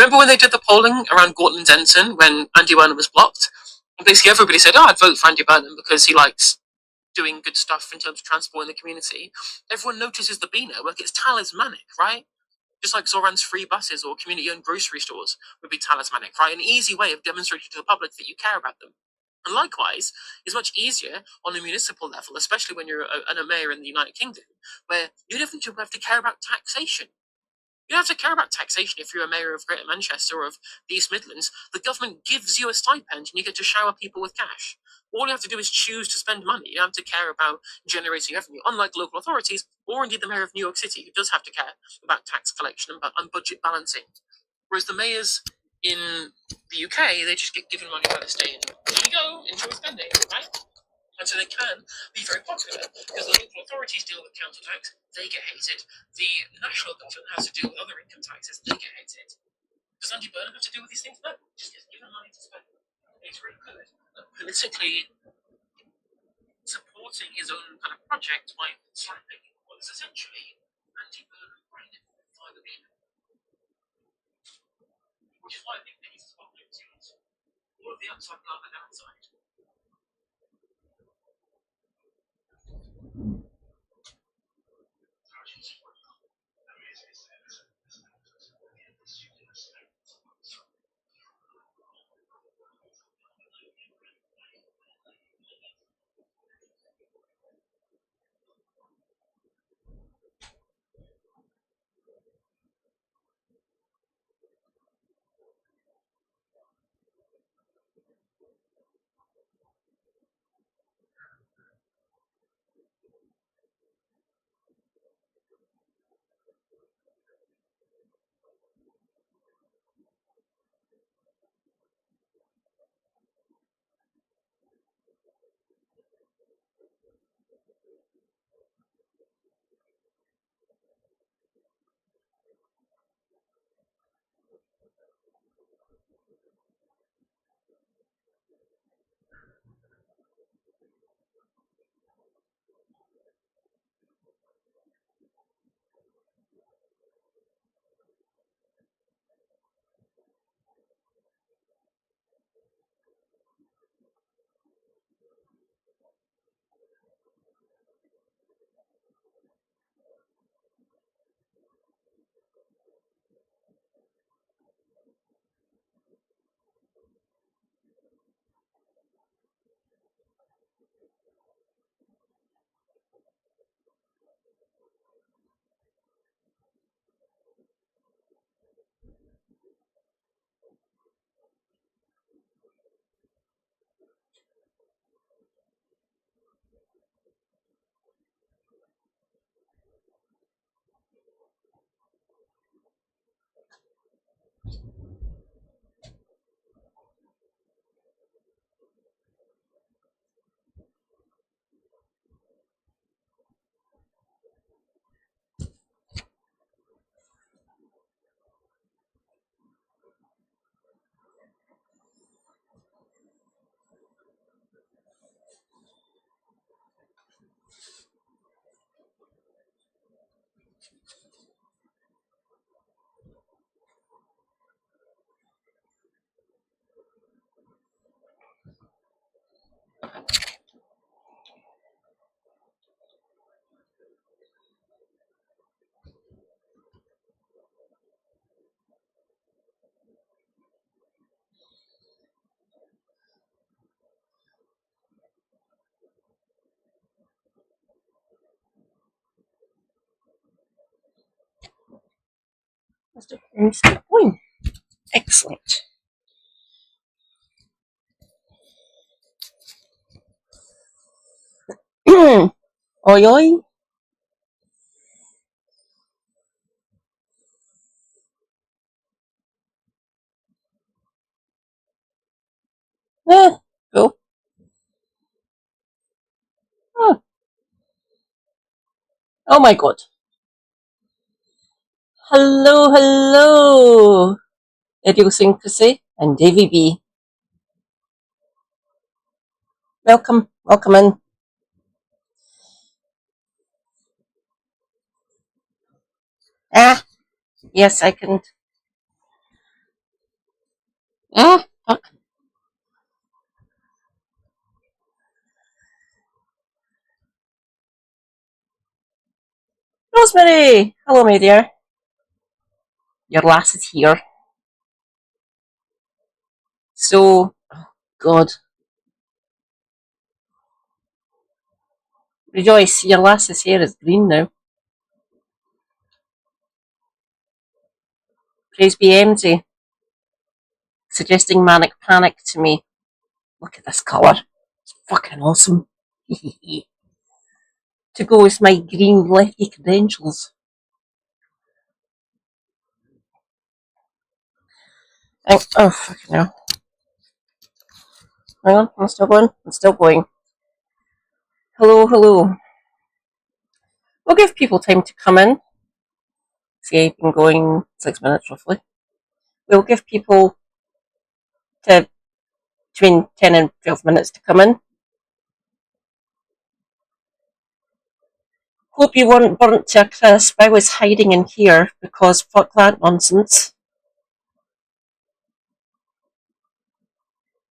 Remember when they did the polling around Gortland Denton when Andy Burnham was blocked? And basically everybody said, I'd vote for Andy Burnham because he likes doing good stuff in terms of transport in the community. Everyone notices the B network. It's talismanic, right? Just like Zoran's free buses or community-owned grocery stores would be talismanic, right? An easy way of demonstrating to the public that you care about them. And likewise, it's much easier on a municipal level, especially when you're a mayor in the United Kingdom, where you don't have to care about taxation. You don't have to care about taxation if you're a mayor of Greater Manchester or of the East Midlands. The government gives you a stipend and you get to shower people with cash. All you have to do is choose to spend money. You don't have to care about generating revenue, unlike local authorities, or indeed the mayor of New York City, who does have to care about tax collection and budget balancing. Whereas the mayors in the UK, they just get given money by the state. Here you go, enjoy spending, right? And so they can be very popular because the local authorities deal with council tax, they get hated. The national government has to deal with other income taxes, they get hated. Does Andy Burnham have to do with these things? No, just gets given money to spend. He's really good at politically supporting his own kind of project by slapping what is essentially Andy Burnham branded by the people. Which is why I think they need to swap liberties. All of the upside and the downside. Must have going. Excellent. Oi, oi. Cool. Oh my god. Hello, hello. Idiosyncrasy and Davy B. Welcome, welcome in. Yes, I can. Ah, fuck. Rosemary! Hello, my dear. Your lass is here. So, oh God. Rejoice, your lass's hair is green now. Praise be empty, suggesting manic panic to me. Look at this colour. It's fucking awesome. To go with my green leafy credentials. Oh, fucking hell. Hang on, I'm still going. I'm still going. Hello, hello. We'll give people time to come in. See, I've been going 6 minutes roughly. We'll give people between 10 and 12 minutes to come in. Hope you weren't burnt to a crisp. I was hiding in here because fuck that nonsense.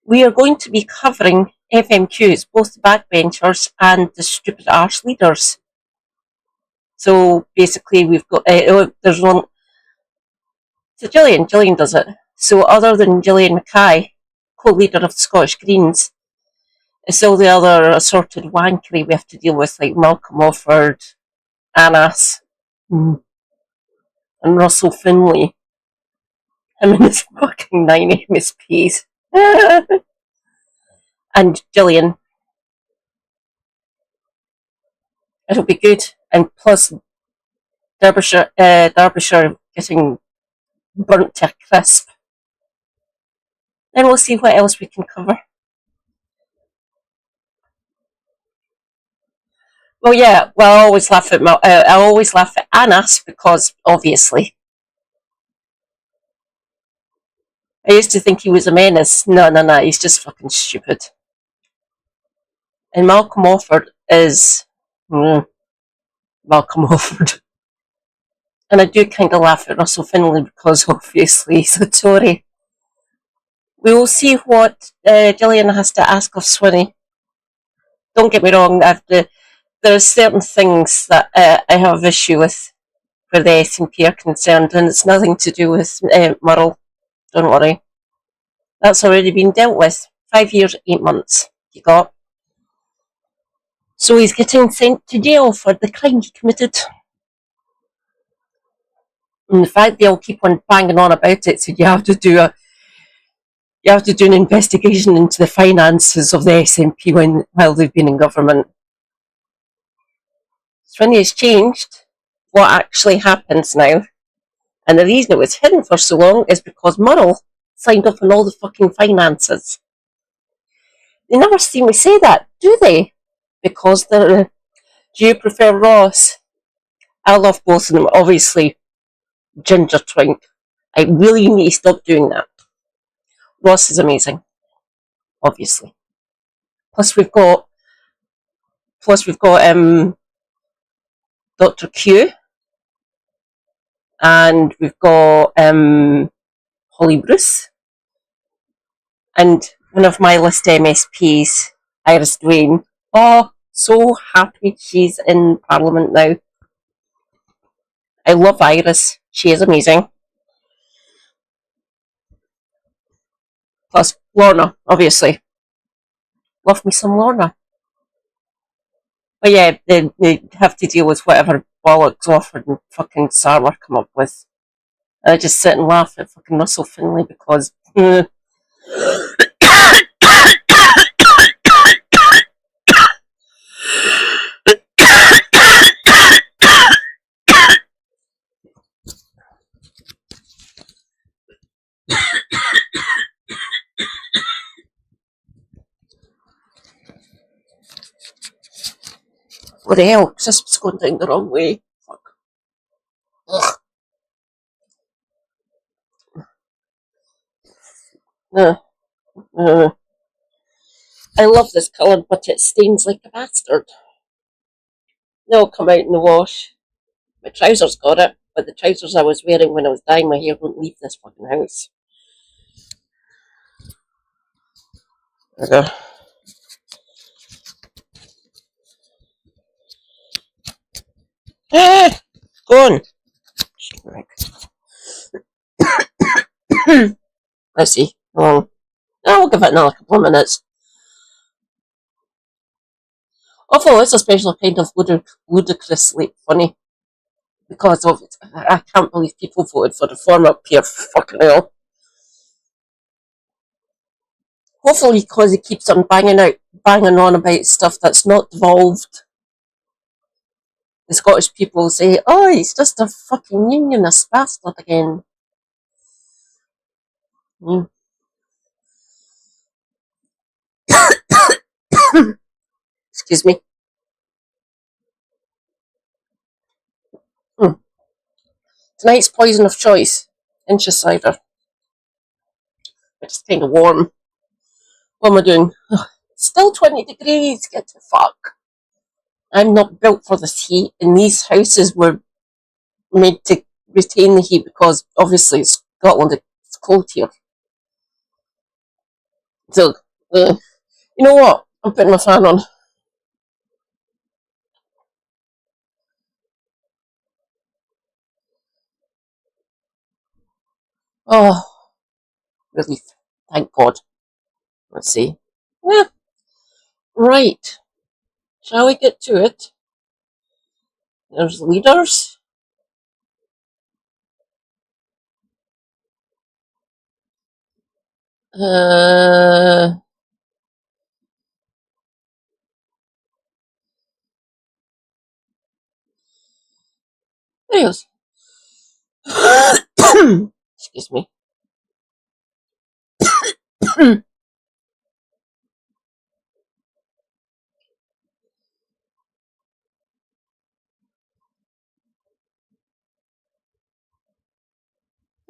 We are going to be covering FMQs, both the backbenchers and the stupid arse leaders. So basically, we've got there's one. So Gillian does it. So other than Gillian Mackay, co-leader of the Scottish Greens, it's all the other assorted wankery we have to deal with, like Malcolm Offord, Annas, and Russell Finlay. Him and his fucking 9 MSPs. And Gillian. It'll be good. And plus Derbyshire getting burnt to a crisp. Then we'll see what else we can cover. Well, yeah. Well, I always laugh at Annas because obviously I used to think he was a menace. No, he's just fucking stupid. And Malcolm Offord is Malcolm Offord. And I do kind of laugh at Russell Finlay because obviously he's a Tory. We will see what Gillian has to ask of Swinney. Don't get me wrong, there's certain things that I have issue with where the SNP are concerned, and it's nothing to do with Murrell. Don't worry. That's already been dealt with. 5 years, 8 months he got. So he's getting sent to jail for the crime he committed. And the fact they all keep on banging on about it, so you have to do an investigation into the finances of the SNP while they've been in government. Swinney has changed what actually happens now. And the reason it was hidden for so long is because Murrell signed up on all the fucking finances. They never seem to say that, do they? Because do you prefer Ross? I love both of them, obviously. Ginger twink. I really need to stop doing that. Ross is amazing, obviously. Plus we've got Dr. Q, and we've got Holly Bruce, and one of my list MSPs, Iris Duane. Oh, so happy she's in Parliament now. I love Iris. She is amazing. Plus Lorna, obviously. Love me some Lorna. But yeah, they have to deal with whatever bollocks Offord and fucking Sarwar come up with. I just sit and laugh at fucking Russell Finlay because what the hell? Crisp's going down the wrong way. Fuck. Ugh. I love this colour, but it stains like a bastard. They'll come out in the wash. My trousers got it, but the trousers I was wearing when I was dyeing my hair won't leave this fucking house. There we go. Go on. Let's see. We'll give it another couple of minutes. Although it's a special kind of ludicrously funny because of it. I can't believe people voted for the former peer. Fucking hell. Hopefully, because he keeps on banging on about stuff that's not devolved. The Scottish people say, "Oh, he's just a fucking unionist bastard again." Mm. Excuse me. Mm. Tonight's poison of choice: Inch cider. It's kind of warm. What am I doing? It's still 20 degrees. Get the fuck. I'm not built for this heat, and these houses were made to retain the heat because obviously Scotland it's cold here. So, you know what? I'm putting my fan on. Oh, relief. Thank God. Let's see. Yeah, right. Shall we get to it? There's leaders. There he goes. Excuse me.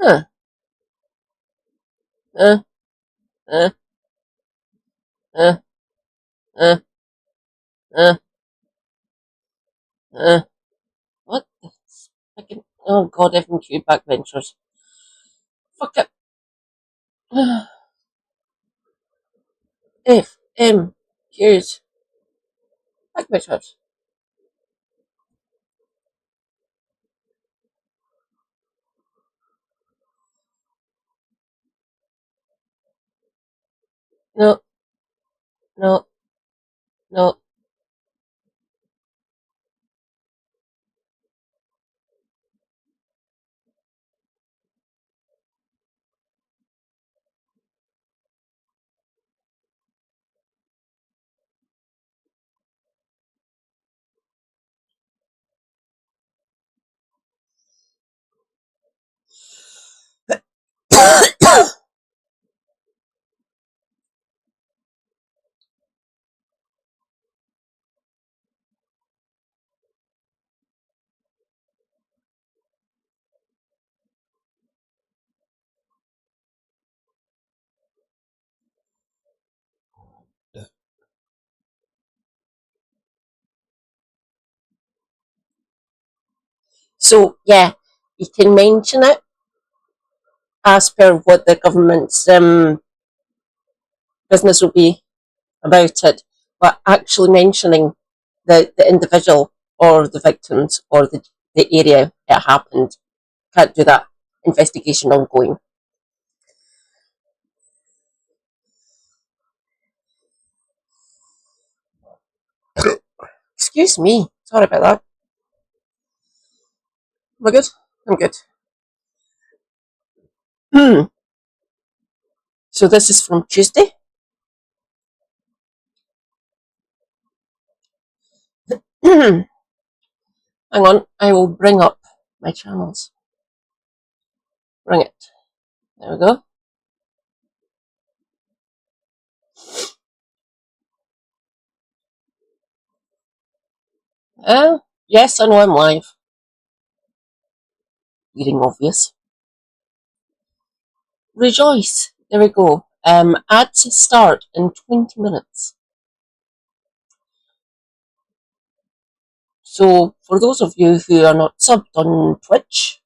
Huh. Uh, uh, uh, uh, uh, what the fucking... Oh God, FMQ backbenchers. Fuck it. FMQs backbenchers. No, no, no. So, yeah, you can mention it as per what the government's business will be about it, but actually mentioning the individual or the victims or the area it happened, can't do that. Investigation ongoing. Excuse me. Sorry about that. Am I good? I'm good. So this is from Tuesday. Hang on, I will bring up my channels. Bring it. There we go. Yes, I know I'm live. Eating obvious. Rejoice. There we go. Ads start in 20 minutes. So for those of you who are not subbed on Twitch,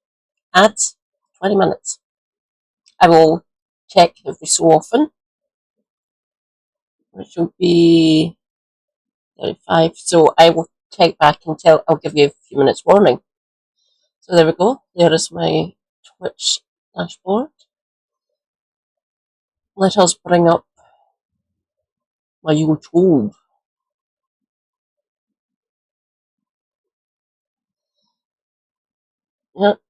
ads 20 minutes. I will check every so often. which will be 35. So I will check back and I'll give you a few minutes warning. So there we go. There is my Twitch dashboard. Let us bring up my YouTube. Yep.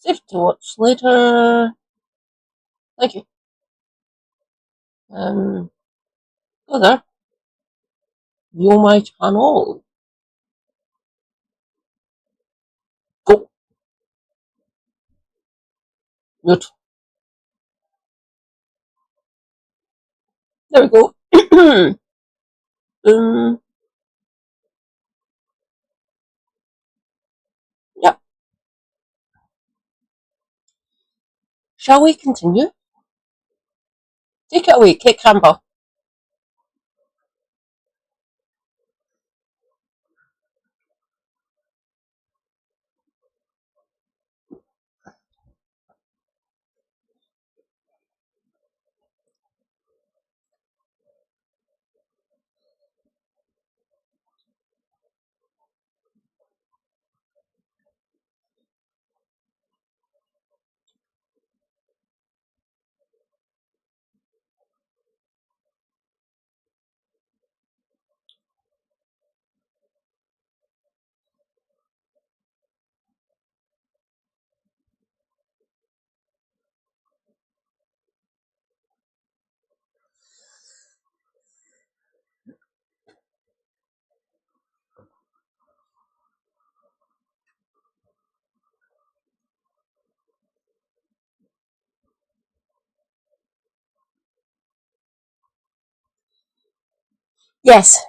Save to watch later. Thank you. Go there. View my channel. Go. Mute. There we go. Yep. Shall we continue? Take it away, Kate Campbell. Yes.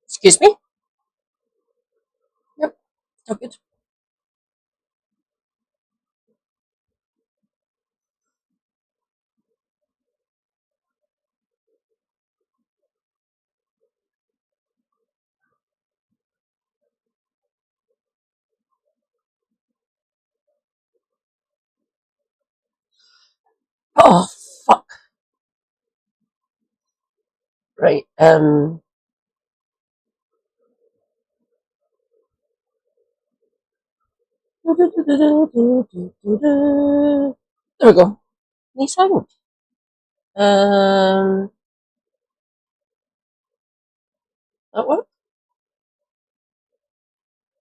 Excuse me? Yep. All good. Oh, fuck. Right. There we go. Nice sound. That work?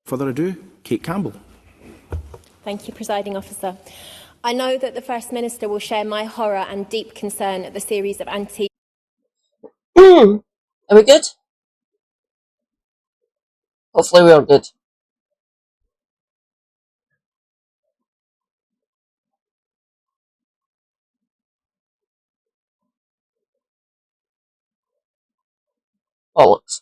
Further ado, Kate Campbell. Thank you, Presiding Officer. I know that the First Minister will share my horror and deep concern at the series of anti... Are we good? Hopefully we are good. Bollocks.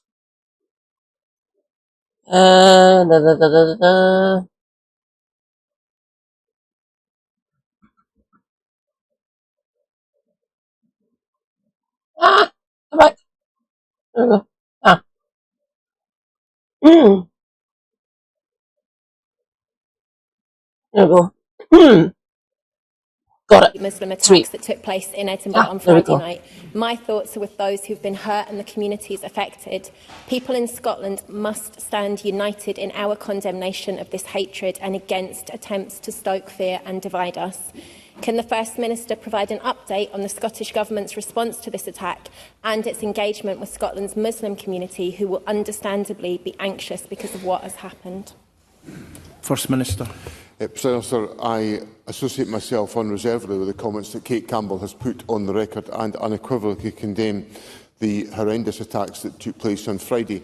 Ah! Come back. There we go. Ah. There we go. Got it. Muslim attacks Sweet. that took place in Edinburgh on Friday night. My thoughts are with those who've been hurt and the communities affected. People in Scotland must stand united in our condemnation of this hatred and against attempts to stoke fear and divide us. Can the First Minister provide an update on the Scottish Government's response to this attack and its engagement with Scotland's Muslim community, who will understandably be anxious because of what has happened? First Minister. President Officer, I associate myself unreservedly with the comments that Kate Campbell has put on the record and unequivocally condemn the horrendous attacks that took place on Friday.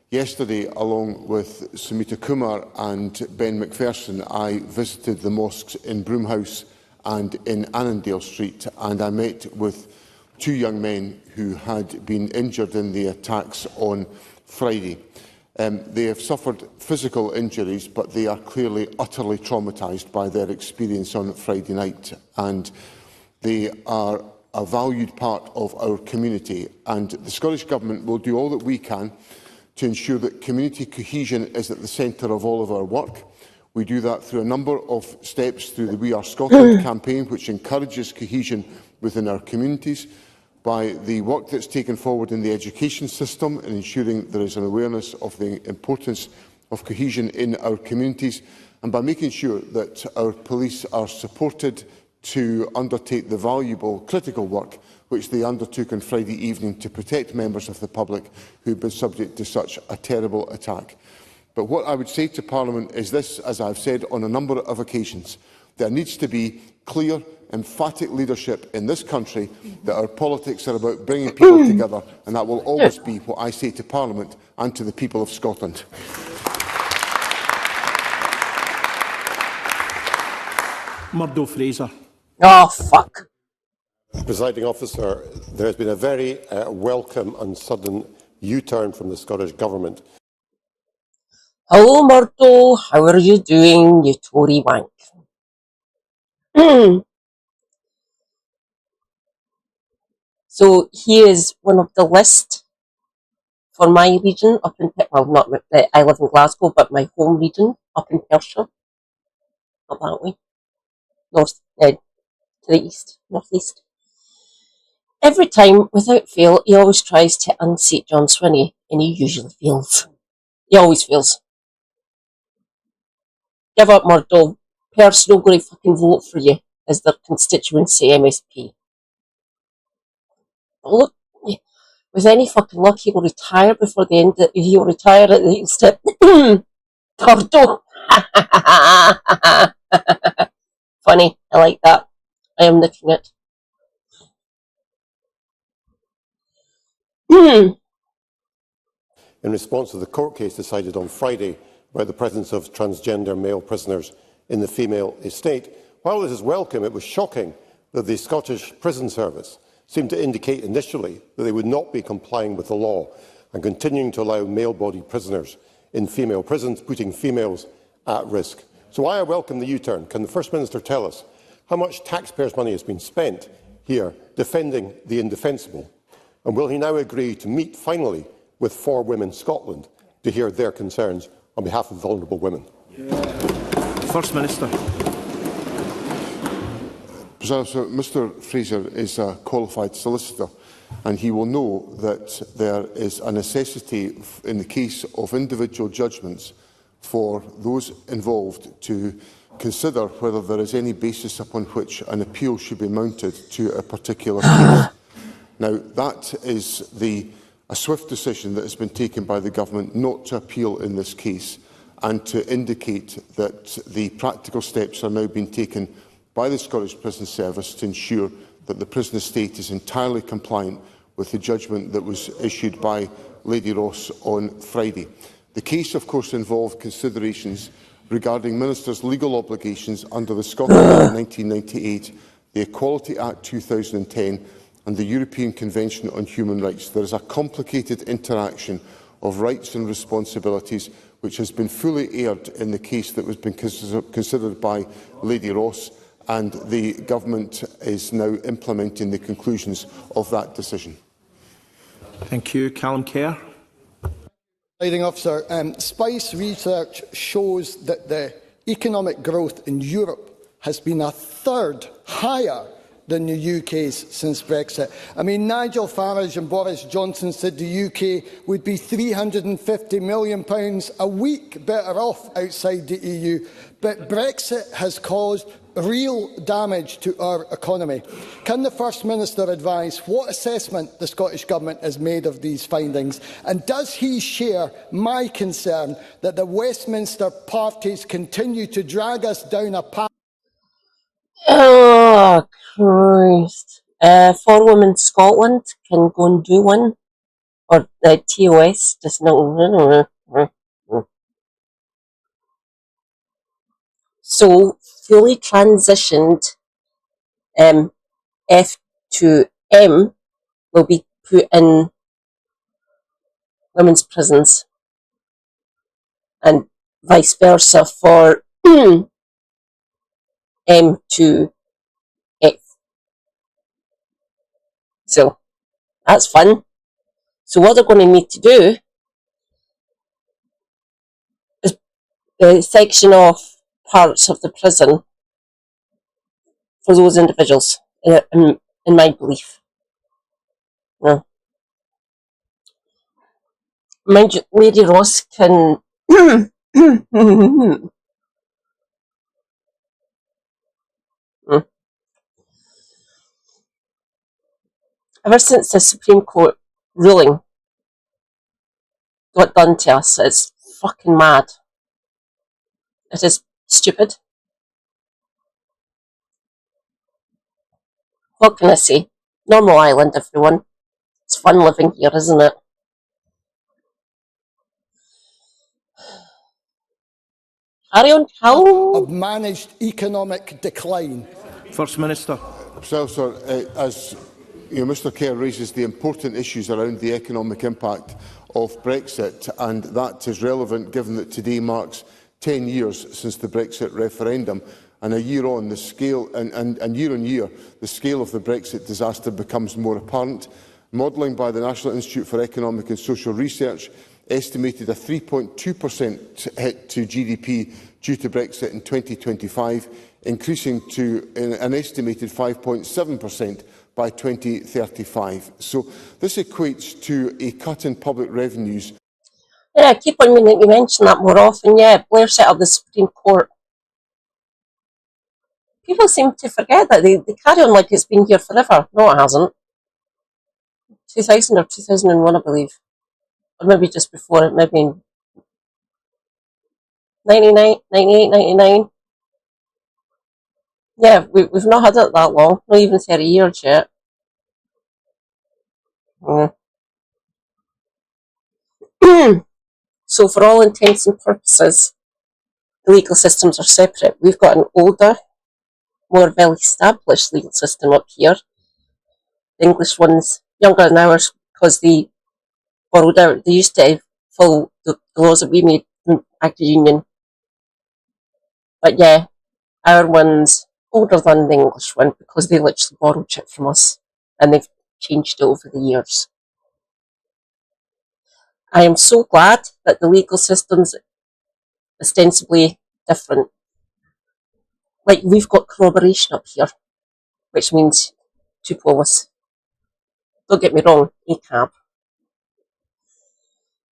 Yesterday, along with Sumita Kumar and Ben McPherson, I visited the mosques in Broomhouse and in Annandale Street, and I met with two young men who had been injured in the attacks on Friday. They have suffered physical injuries, but they are clearly utterly traumatised by their experience on Friday night, and they are a valued part of our community. And the Scottish Government will do all that we can to ensure that community cohesion is at the centre of all of our work. We do that through a number of steps through the We Are Scotland campaign, which encourages cohesion within our communities, by the work that's taken forward in the education system and ensuring there is an awareness of the importance of cohesion in our communities, and by making sure that our police are supported to undertake the valuable critical work which they undertook on Friday evening to protect members of the public who have been subject to such a terrible attack. But what I would say to Parliament is this, as I have said on a number of occasions: there needs to be clear, emphatic leadership in this country that our politics are about bringing people together, and that will always be what I say to Parliament and to the people of Scotland. Murdo Fraser. Oh, fuck. Presiding officer, there has been a very welcome and sudden U-turn from the Scottish Government. Hello, Murdo. How are you doing, you Tory wank? So he is one of the list for my region up in, well, not, I live in Glasgow, but my home region up in Perthshire. Not that way. North, to the east, northeast. Every time, without fail, he always tries to unseat John Swinney, and he usually fails. He always fails. Give up, Murdo. Perth's not going to fucking vote for you as their constituency MSP. But look, with any fucking luck, he will retire before the end. He will retire at the step. Murdo. Funny. I like that. I am nicking it. In response to the court case decided on Friday about the presence of transgender male prisoners in the female estate, while this is welcome, it was shocking that the Scottish Prison Service seemed to indicate initially that they would not be complying with the law and continuing to allow male-bodied prisoners in female prisons, putting females at risk. So I welcome the U-turn. Can the First Minister tell us how much taxpayers' money has been spent here defending the indefensible? And will he now agree to meet finally with 4 Women Scotland to hear their concerns on behalf of vulnerable women? First Minister. Mr Fraser is a qualified solicitor, and he will know that there is a necessity in the case of individual judgments for those involved to consider whether there is any basis upon which an appeal should be mounted to a particular case. Now, that is a swift decision that has been taken by the Government not to appeal in this case, and to indicate that the practical steps are now being taken by the Scottish Prison Service to ensure that the prison estate is entirely compliant with the judgment that was issued by Lady Ross on Friday. The case, of course, involved considerations regarding ministers' legal obligations under the Scotland Act 1998, the Equality Act 2010 and the European Convention on Human Rights. There is a complicated interaction of rights and responsibilities which has been fully aired in the case that was being considered by Lady Ross, and the Government is now implementing the conclusions of that decision. Thank you. Callum Kerr. Presiding officer, SPICE research shows that the economic growth in Europe has been a third higher than the UK's since Brexit. I mean, Nigel Farage and Boris Johnson said the UK would be £350 million a week better off outside the EU, but Brexit has caused real damage to our economy. Can the First Minister advise what assessment the Scottish Government has made of these findings, and does he share my concern that the Westminster parties continue to drag us down a path? Oh, Christ. 4 Women Scotland can go and do one. Or the TOS, just no. So, fully transitioned F to M will be put in women's prisons. and vice versa for M to F. So that's fun. So what they're going to need to do is section off parts of the prison for those individuals, in my belief. Yeah. Mind you, Lady Ross can ever since the Supreme Court ruling got done to us, it's fucking mad. It is stupid. What can I say? Normal island, everyone. It's fun living here, isn't it? Carry on, Cal. Of managed economic decline. First Minister. So, sir, as Mr Kerr raises the important issues around the economic impact of Brexit, and that is relevant given that today marks 10 years since the Brexit referendum, and a year on, the scale and year on year, the scale of the Brexit disaster becomes more apparent. Modelling by the National Institute for Economic and Social Research estimated a 3.2% hit to GDP due to Brexit in 2025, increasing to an estimated 5.7% by 2035. So this equates to a cut in public revenues. Yeah, I keep on meaning you mention that more often. Yeah, Blair set up the Supreme Court. People seem to forget that. They carry on like it's been here forever. No, it hasn't. 2000 or 2001, I believe. Or maybe just before it, maybe 99, 98, 99. Yeah, we've not had it that long. Not even 30 years yet. So for all intents and purposes, the legal systems are separate. We've got an older, more well-established legal system up here. The English one's younger than ours because they borrowed out. They used to follow the laws that we made in Act of Union. But yeah, our one's older than the English one because they literally borrowed it from us and they've changed it over the years. I am so glad that the legal system's ostensibly different. Like, we've got corroboration up here, which means two police. Don't get me wrong, a cab.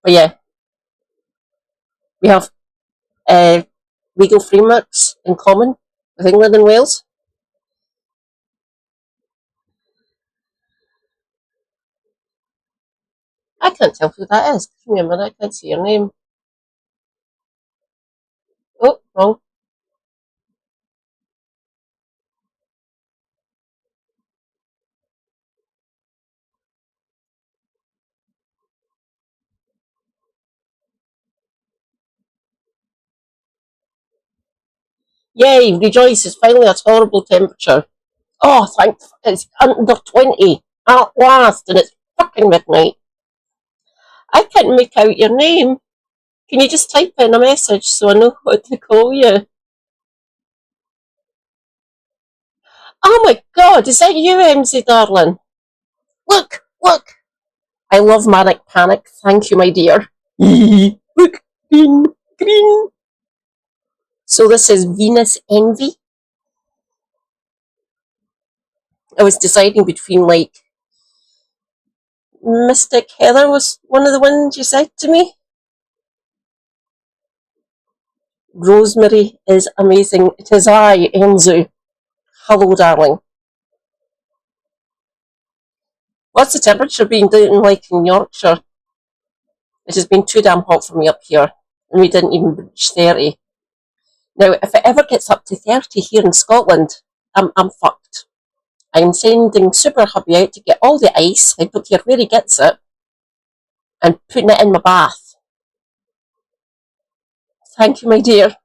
But yeah, we have legal frameworks in common with England and Wales. I can't tell who that is. Give me a minute, I can't see your name. Oh, wrong. Yay, rejoice, it's finally a tolerable temperature. Oh, thank, it's under 20 at last, and it's fucking midnight. I can't make out your name. Can you just type in a message so I know what to call you? Oh my god, is that you, MZ darling? Look, look. I love Manic Panic, thank you, my dear. Look, green, green. So this is Venus Envy. I was deciding between, like, Mystic Heather was one of the ones you said to me. Rosemary is amazing. It is I, Enzo. Hello, darling. What's the temperature been doing like in Yorkshire? It has been too damn hot for me up here, and we didn't even reach 30. Now, if it ever gets up to 30 here in Scotland, I'm fucked. I'm sending Super Hubby out to get all the ice, I don't care where he gets it, and putting it in my bath. Thank you, my dear.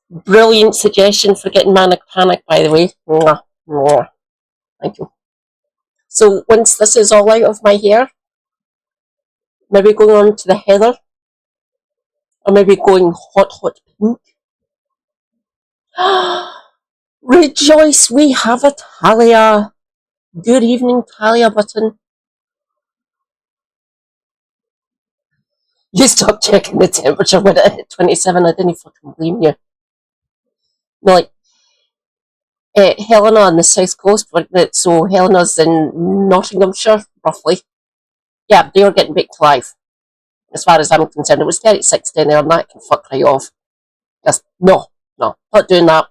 Brilliant suggestion for getting Manic Panic, by the way. Mwah, mwah. Thank you. So once this is all out of my hair, maybe going on to the heather, Or maybe going hot, hot pink. Rejoice, we have a Talia. Good evening, Talia button. You stopped checking the temperature when it hit 27. I didn't fucking blame you. No, like, Helena on the south coast, so Helena's in Nottinghamshire, roughly. Yeah, they were getting baked alive. As far as I'm concerned, it was 36 down there, and that can fuck right off. Just, no, not doing that.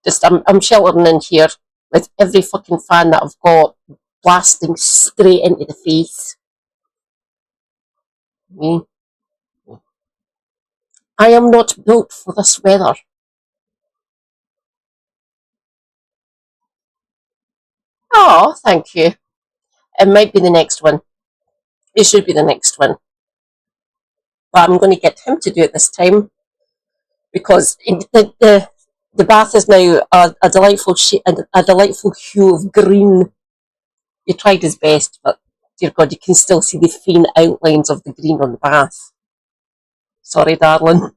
Just, I'm sheltering in here with every fucking fan that I've got blasting straight into the face. Me. I am not built for this weather. Oh, thank you. It might be the next one. It should be the next one. But I'm going to get him to do it this time because the bath is now a delightful a delightful hue of green. He tried his best, but dear God, you can still see the faint outlines of the green on the bath. Sorry, darling.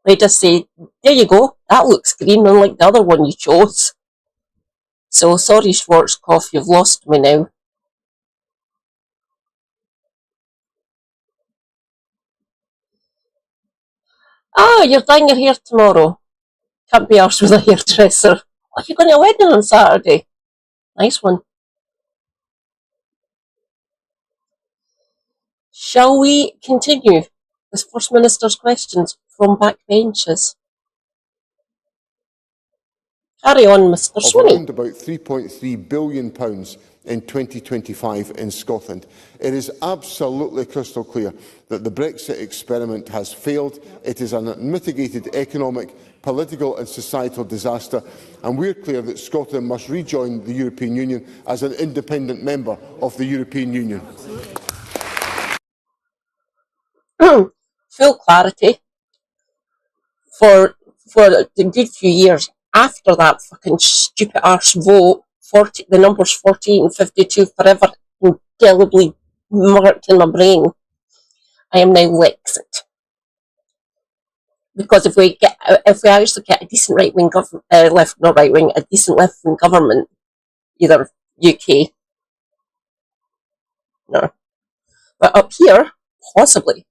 They just say, there you go, that looks green, unlike the other one you chose. So, sorry, Schwarzkopf, you've lost me now. Ah, you're dyeing your hair tomorrow. Can't be arsed with a hairdresser. Oh, you're going to a wedding on Saturday. Nice one. Shall we continue with First Minister's questions from backbenches? Carry on, Mr. Swinney. Around about £3.3 billion in 2025 in Scotland. It is absolutely crystal clear that the Brexit experiment has failed. It is an unmitigated economic, political and societal disaster, and we're clear that Scotland must rejoin the European Union as an independent member of the European Union. Full clarity. For a good few years after that fucking stupid arse vote, the numbers 40 and 52 forever indelibly marked in my brain, I am now Lexit. Because if we actually get a decent right-wing government, a decent left-wing government, either UK, no, but up here, possibly,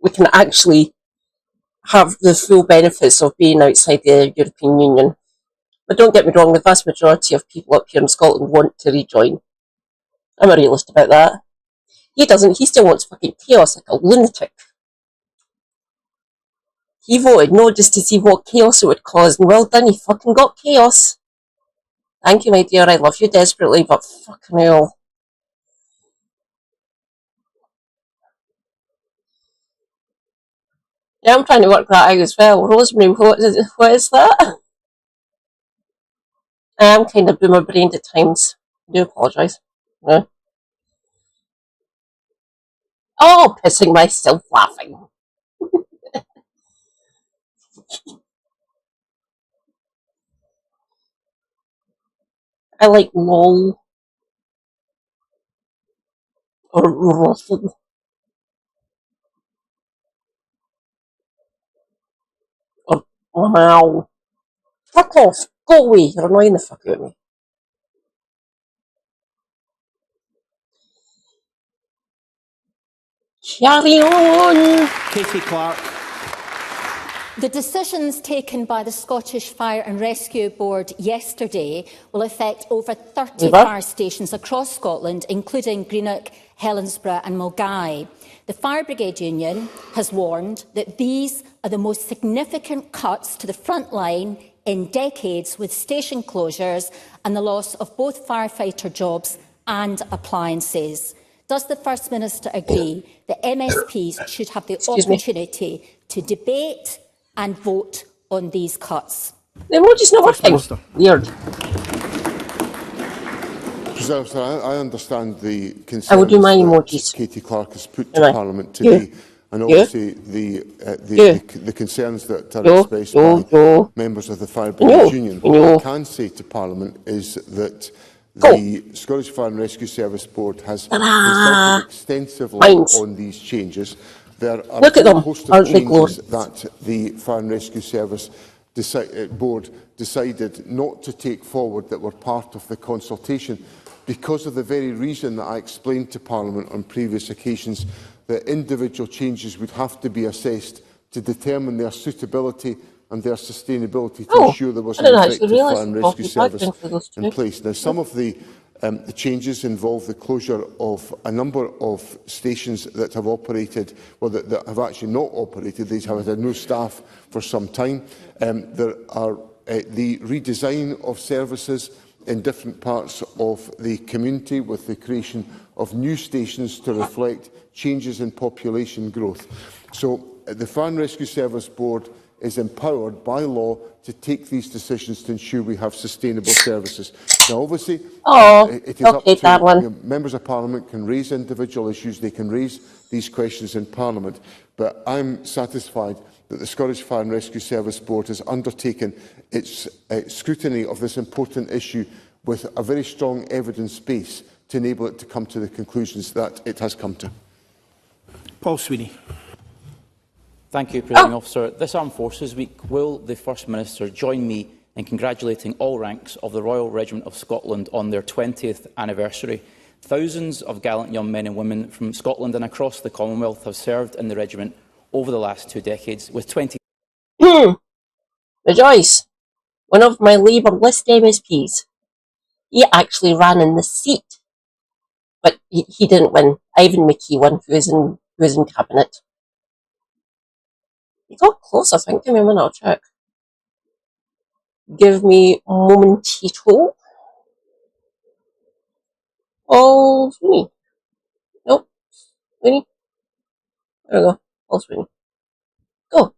we can actually have the full benefits of being outside the European Union. But don't get me wrong, the vast majority of people up here in Scotland want to rejoin. I'm a realist about that. He doesn't, he still wants fucking chaos like a lunatic. He voted no just to see what chaos it would cause, and well done, he fucking got chaos. Thank you, my dear, I love you desperately, but fucking hell. Yeah, I'm trying to work that out as well. Rosemary, what is that? I am kind of boomer brained at times. I do apologise. Yeah. Oh, pissing myself laughing. I like lol. Or ruffle. Or wow. Fuck off. Go away. You're annoying the fuck out of me. Carry on. Katie Clark. The decisions taken by the Scottish Fire and Rescue Board yesterday will affect over 30 fire stations across Scotland, including Greenock, Helensburgh and Mulgai. The Fire Brigade Union has warned that these are the most significant cuts to the front line in decades, with station closures and the loss of both firefighter jobs and appliances. Does the First Minister agree that MSPs should have the opportunity to debate and vote on these cuts? The emoji's not working. Weird. I understand the concerns I will do my emojis. Katie Clark has put to Parliament today, and obviously the concerns that are expressed by members of the Fire Brigade Union. What I can say to Parliament is that The Scottish Fire and Rescue Service Board has consulted extensively on these changes. There are Look a at whole them. host of Aren't they changes glorious? that the Fire and Rescue Service Board decided not to take forward that were part of the consultation because of the very reason that I explained to Parliament on previous occasions that individual changes would have to be assessed to determine their suitability and their sustainability to ensure there was an effective fire and rescue service in place. Now, some of the changes involve the closure of a number of stations that have operated, well, that have actually not operated. These have had no staff for some time. There are the redesign of services in different parts of the community with the creation of new stations to reflect changes in population growth. So the Fire and Rescue Service Board is empowered by law to take these decisions to ensure we have sustainable services. Now, obviously, it is up to members of Parliament can raise individual issues, they can raise these questions in Parliament, but I'm satisfied that the Scottish Fire and Rescue Service Board has undertaken its scrutiny of this important issue with a very strong evidence base to enable it to come to the conclusions that it has come to. Paul Sweeney. Thank you, Presiding Officer. This Armed Forces Week, will the First Minister join me in congratulating all ranks of the Royal Regiment of Scotland on their 20th anniversary? Thousands of gallant young men and women from Scotland and across the Commonwealth have served in the regiment over the last 2 decades, with 20... Rejoice, one of my Labour list MSPs, he actually ran in the seat, but he didn't win. Ivan McKee won, who was in Cabinet. He got close, I think. Give me a minute, I'll check. Give me a momentito. Oh, Sweeney. Nope. Sweeney. There we go. Oh, Sweeney. Go.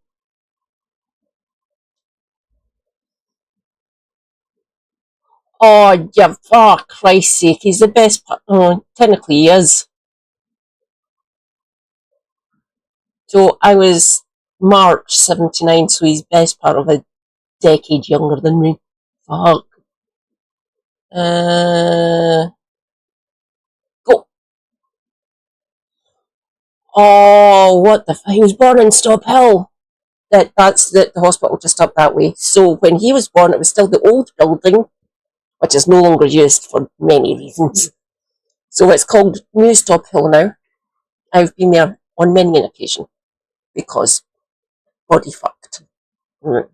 Oh, yeah, for Christ's sake, he's the best part. Oh, technically he is. So I was March 79, so he's best part of a decade younger than me. Fuck. Go. Oh, what the he was born in Stop Hill. That's the hospital just up that way. So when he was born, it was still the old building, which is no longer used for many reasons. So it's called New Stop Hill now. I've been there on many an occasion because body fucked. But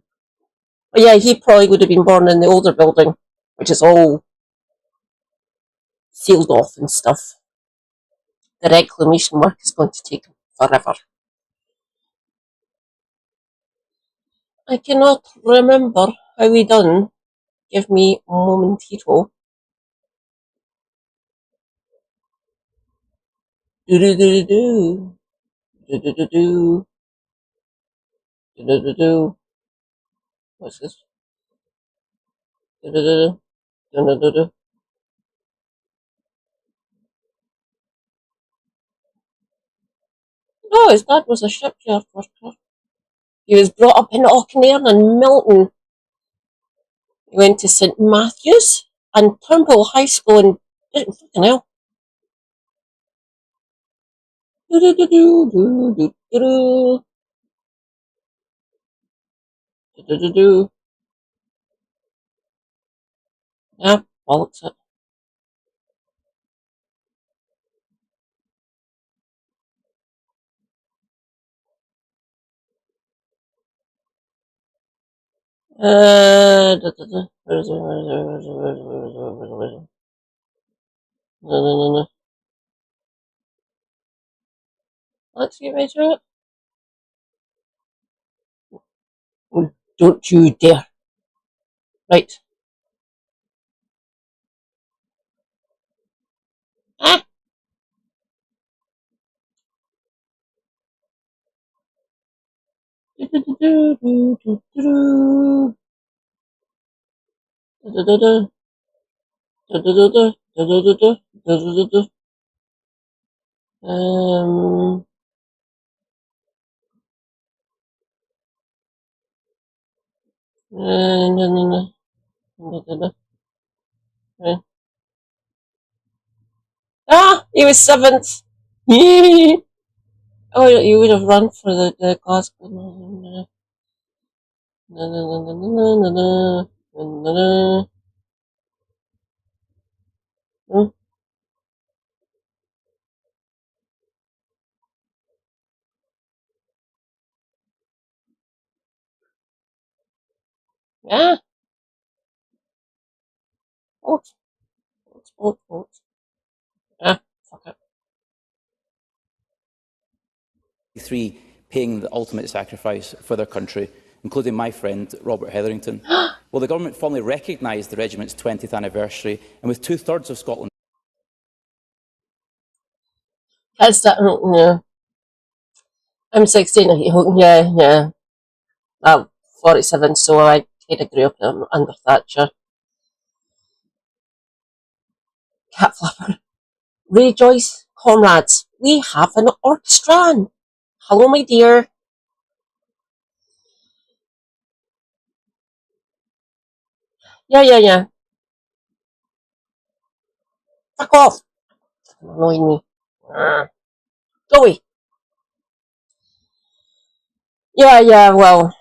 yeah, he probably would have been born in the older building, which is all sealed off and stuff. The reclamation work is going to take forever. I cannot remember how we done. Give me a momentito. Do-do-do-do-do. Do-do-do-do. Do-do-do-do. What's this? Do-do-do-do. Do-do-do-do. No, his dad was a shipyard worker. He was brought up in Auchinleirn and Milton. He went to St Matthew's and Turnbull High School and fucking hell. Do-do-do-do-do-do-do. Do-do-do-do. Yeah, bollocks it. Where is it? No. Let's get right to it. Don't you dare. Right. Ah! No. Ah, he was 7th. Oh, you would have run for the Glasgow. Yeah. Vote. Vote. Yeah, fuck it. Three paying the ultimate sacrifice for their country, including my friend Robert Hetherington. Will the government formally recognise the regiment's 20th anniversary, and with 2/3 of Scotland? That's that. Yeah. I'm 16. Yeah. 47. So I kind of grew up under Thatcher. Cat flapper. Rejoice, comrades. We have an orchestra. Hello, my dear. Yeah. Fuck off. You're annoying me. Go away. Yeah, well,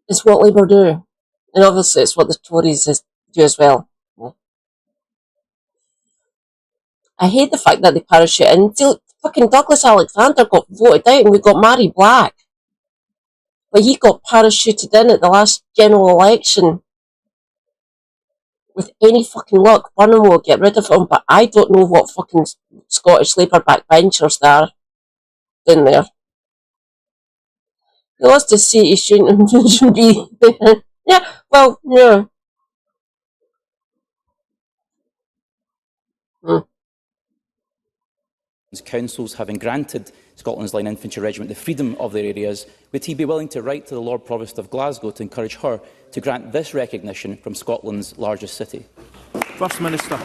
it's what Labour do. And obviously it's what the Tories do as well. I hate the fact that they parachute in. Fucking Douglas Alexander got voted out and we got Mary Black. But he got parachuted in at the last general election. With any fucking luck, Burnham will get rid of him, but I don't know what fucking Scottish Labour backbenchers there are in there. He lost his seat, he shouldn't be. Yeah, well, yeah. Councils having granted Scotland's Line Infantry Regiment the freedom of their areas, would he be willing to write to the Lord Provost of Glasgow to encourage her to grant this recognition from Scotland's largest city? First Minister.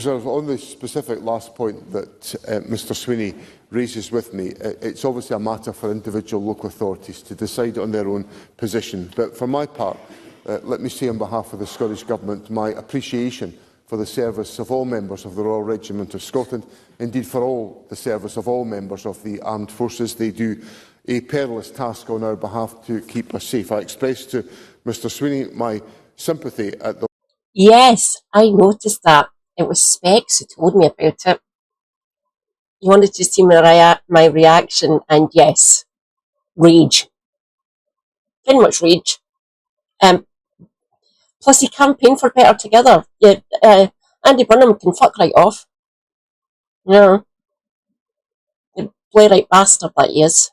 On the specific last point that Mr Sweeney raises with me, it's obviously a matter for individual local authorities to decide on their own position. But for my part, let me say on behalf of the Scottish Government my appreciation for the service of all members of the Royal Regiment of Scotland, indeed for all the service of all members of the armed forces. They do a perilous task on our behalf to keep us safe. I express to Mr Sweeney my sympathy at the... Yes, I noticed that. It was Specs who told me about it. He wanted to see my reaction, and yes, rage. Very much rage. Plus, he campaigned for Better Together. Yeah, Andy Burnham can fuck right off. Yeah. The playwright bastard that he is.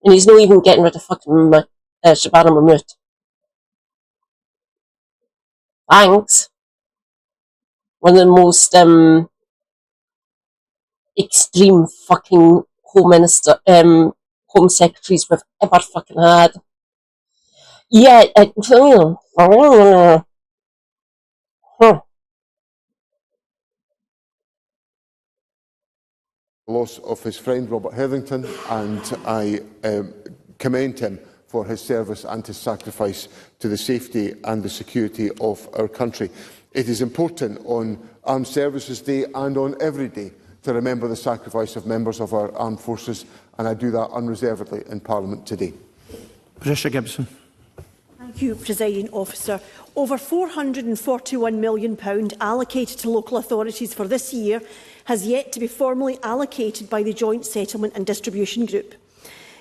And he's not even getting rid of fucking Shabana Mahmood. Thanks. One of the most extreme fucking home secretaries we've ever fucking had. Yeah, loss of his friend Robert Hetherington, and I commend him for his service and his sacrifice to the safety and the security of our country. It is important on Armed Services Day and on every day to remember the sacrifice of members of our armed forces, and I do that unreservedly in Parliament today. Patricia Gibson. Thank you, Presiding Officer. Over £441 million allocated to local authorities for this year has yet to be formally allocated by the Joint Settlement and Distribution Group.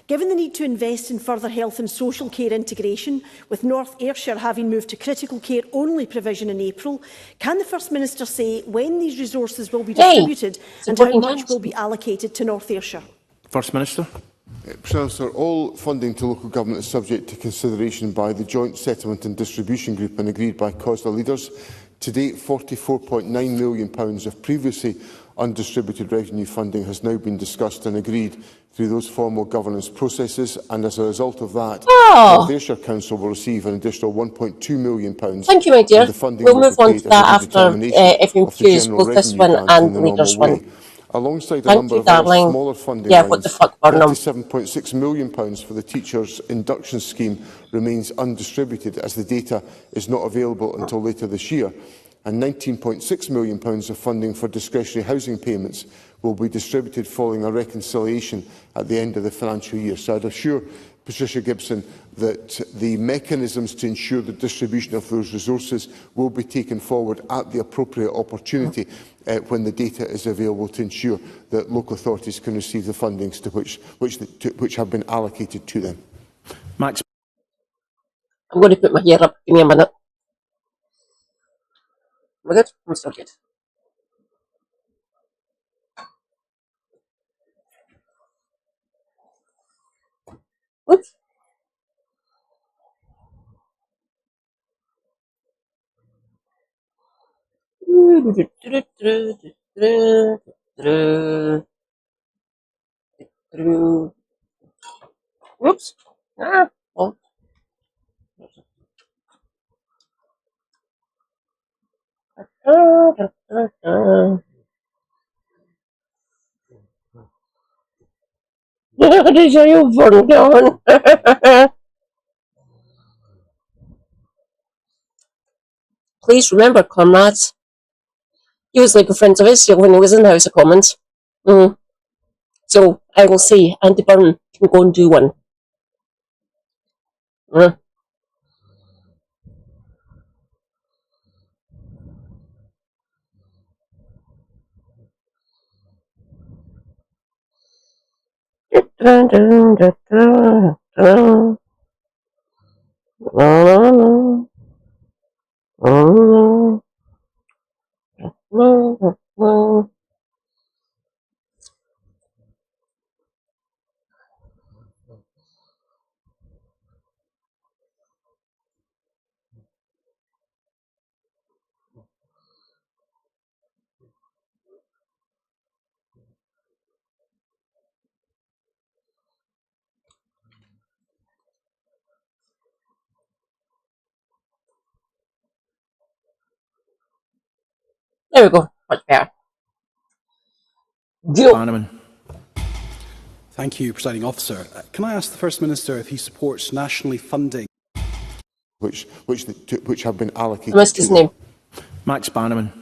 Given the need to invest in further health and social care integration, with North Ayrshire having moved to critical care only provision in April, can the First Minister say when these resources will be distributed and how much will be allocated to North Ayrshire? First Minister. Sir, all funding to local government is subject to consideration by the Joint Settlement and Distribution Group and agreed by COSLA leaders. To date, £44.9 million of previously undistributed revenue funding has now been discussed and agreed through those formal governance processes, and as a result of that, North Ayrshire Council will receive an additional £1.2 million. Thank you, my dear. We'll move on to that after FMQs, both this one and the leaders one. alongside a Thank number you, of other darling. smaller funding Yeah, lines. what the fuck, Burnham? £37.6 million for the Teachers' Induction Scheme remains undistributed as the data is not available until later this year, and £19.6 million of funding for discretionary housing payments will be distributed following a reconciliation at the end of the financial year. So I'd assure Patricia Gibson that the mechanisms to ensure the distribution of those resources will be taken forward at the appropriate opportunity when the data is available, to ensure that local authorities can receive the fundings which have been allocated to them. Max. I'm going to put my hair up. Give me a minute. We're good? I'm still good. Oops. Whoops. Ah, oh. Deja you gone. Please remember, comrades, he was like a friend of Israel when he was in the House of Commons. So I will say, Andy Byrne can go and do one. There we go. Much better. Bannerman. Thank you, Presiding Officer. Can I ask the First Minister if he supports nationally funding which have been allocated I missed his name. Max Bannerman.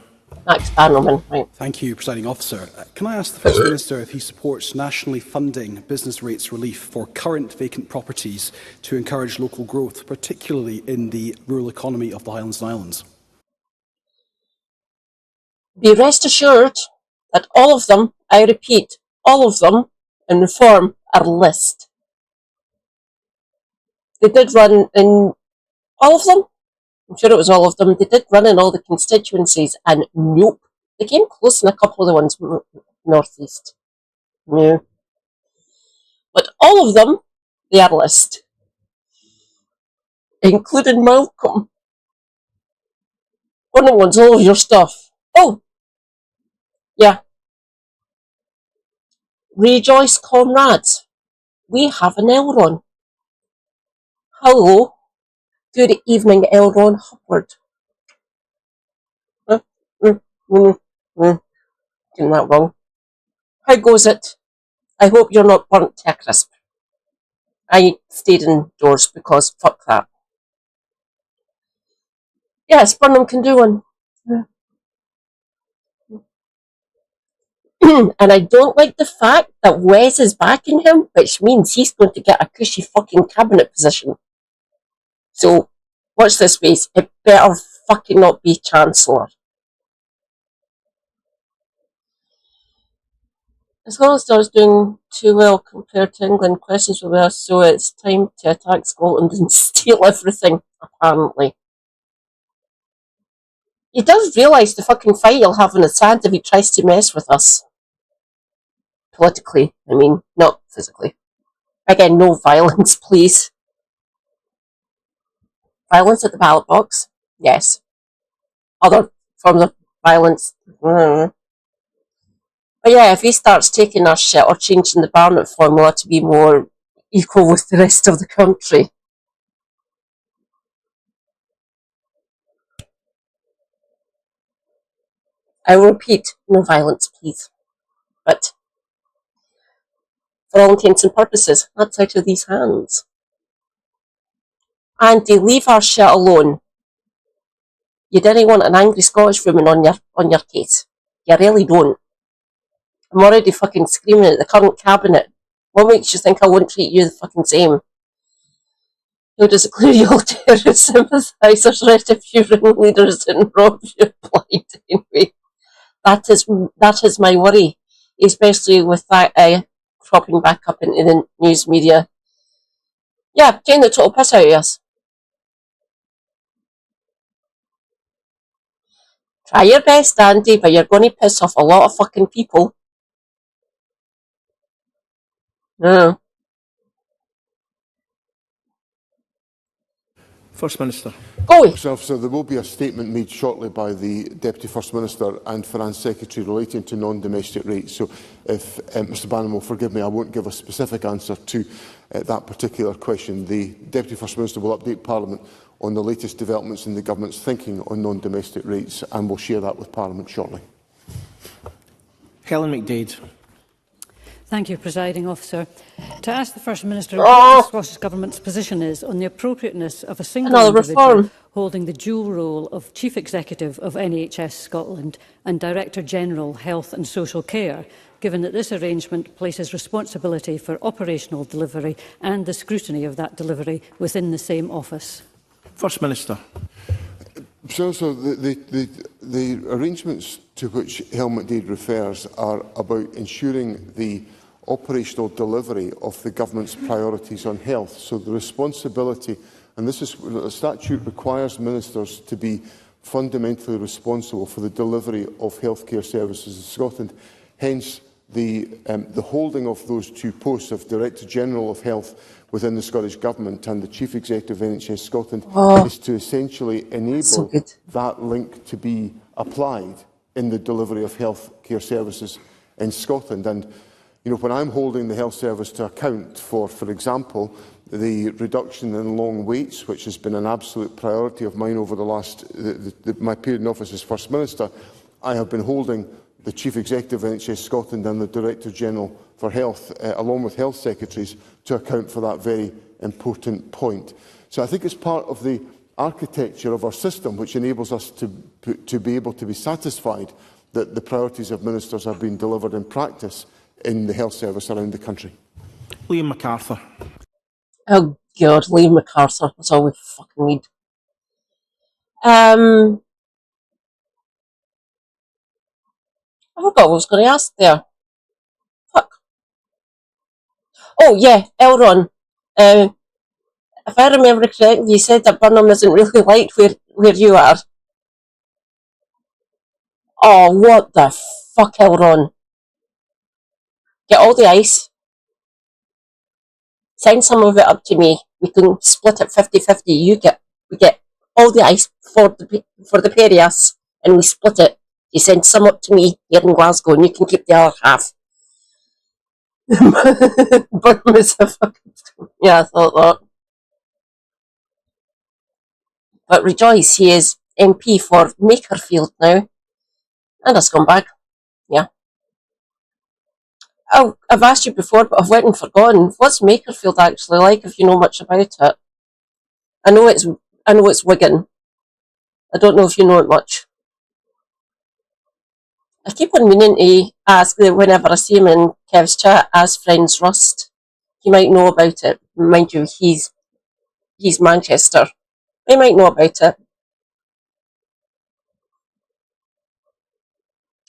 Max Bannerman, right. Thank you, Presiding Officer. Can I ask the First Minister if he supports nationally funding business rates relief for current vacant properties to encourage local growth, particularly in the rural economy of the Highlands and Islands? Be rest assured that all of them, I repeat, all of them, in reform are list. They did run in all of them. I'm sure it was all of them. They did run in all the constituencies, and nope. They came close in a couple of the ones northeast. No. But all of them, they are list. Including Malcolm. One of wants all of your stuff. Oh! Yeah. Rejoice, comrades. We have an Elron. Hello. Good evening, Elron Hubbard. Getting that wrong. How goes it? I hope you're not burnt to a crisp. I stayed indoors because fuck that. Yes, Burnham can do one. And I don't like the fact that Wes is backing him, which means he's going to get a cushy fucking cabinet position. So, watch this space. It better fucking not be Chancellor. As long as Scotland's doing too well compared to England, questions will be asked, so it's time to attack Scotland and steal everything, apparently. He does realise the fucking fight he'll have in his hand if he tries to mess with us. Politically, I mean, not physically. Again, no violence, please. Violence at the ballot box? Yes. Other forms of violence? But yeah, if he starts taking our shit or changing the Barnett formula to be more equal with the rest of the country. I will repeat, no violence, please. But for all intents and purposes, that's out of these hands. Andy, leave our shit alone. You didn't want an angry Scottish woman on your case. You really don't. I'm already fucking screaming at the current cabinet. What makes you think I won't treat you the fucking same? Who does it clear you all terrorist sympathisers, red if you ring leaders and rob you blind anyway? That is my worry, especially with that cropping back up into the news media. Yeah, taking the total piss out of us. Try your best, Andy, but you're going to piss off a lot of fucking people. No. First Minister. Go. So there will be a statement made shortly by the Deputy First Minister and Finance Secretary relating to non-domestic rates. So if Mr Bannon will forgive me, I won't give a specific answer to that particular question. The Deputy First Minister will update Parliament on the latest developments in the Government's thinking on non-domestic rates, and will share that with Parliament shortly. Helen McDade. Thank you, Presiding Officer. To ask the First Minister what the Scottish Government's position is on the appropriateness of a single individual holding the dual role of Chief Executive of NHS Scotland and Director General Health and Social Care, given that this arrangement places responsibility for operational delivery and the scrutiny of that delivery within the same office. First Minister. So the arrangements to which Helen McDade refers are about ensuring the operational delivery of the Government's priorities on health. So the responsibility, and this is the statute requires ministers to be fundamentally responsible for the delivery of healthcare services in Scotland. Hence, the holding of those two posts of Director General of Health within the Scottish Government and the Chief Executive of NHS Scotland is to essentially enable that link to be applied in the delivery of healthcare services in Scotland. And you know, when I'm holding the health service to account for example, the reduction in long waits, which has been an absolute priority of mine over the last my period in office as First Minister, I have been holding the Chief Executive of NHS Scotland and the Director General for Health, along with Health Secretaries, to account for that very important point. So I think it's part of the architecture of our system which enables us to be able to be satisfied that the priorities of ministers are being delivered in practice in the health service around the country. Liam MacArthur. Oh God, Liam MacArthur. That's all we fucking need. I forgot what I was going to ask there. Fuck. Oh yeah, Elron. If I remember correctly, you said that Burnham isn't really liked where you are. Oh, what the fuck, Elron? Get all the ice. Send some of it up to me. We can split it 50-50. We get all the ice for the pair of us, and we split it. You send some up to me here in Glasgow, and you can keep the other half. Burnham is a fucking... Yeah, I thought that. But rejoice, he is MP for Makerfield now. And a scumbag. Yeah. Oh, I've asked you before, but I've went and forgotten. What's Makerfield actually like, if you know much about it? I know it's Wigan. I don't know if you know it much. I keep on meaning to ask whenever I see him in Kev's chat, ask friends Rust. He might know about it. Mind you, he's Manchester. He might know about it.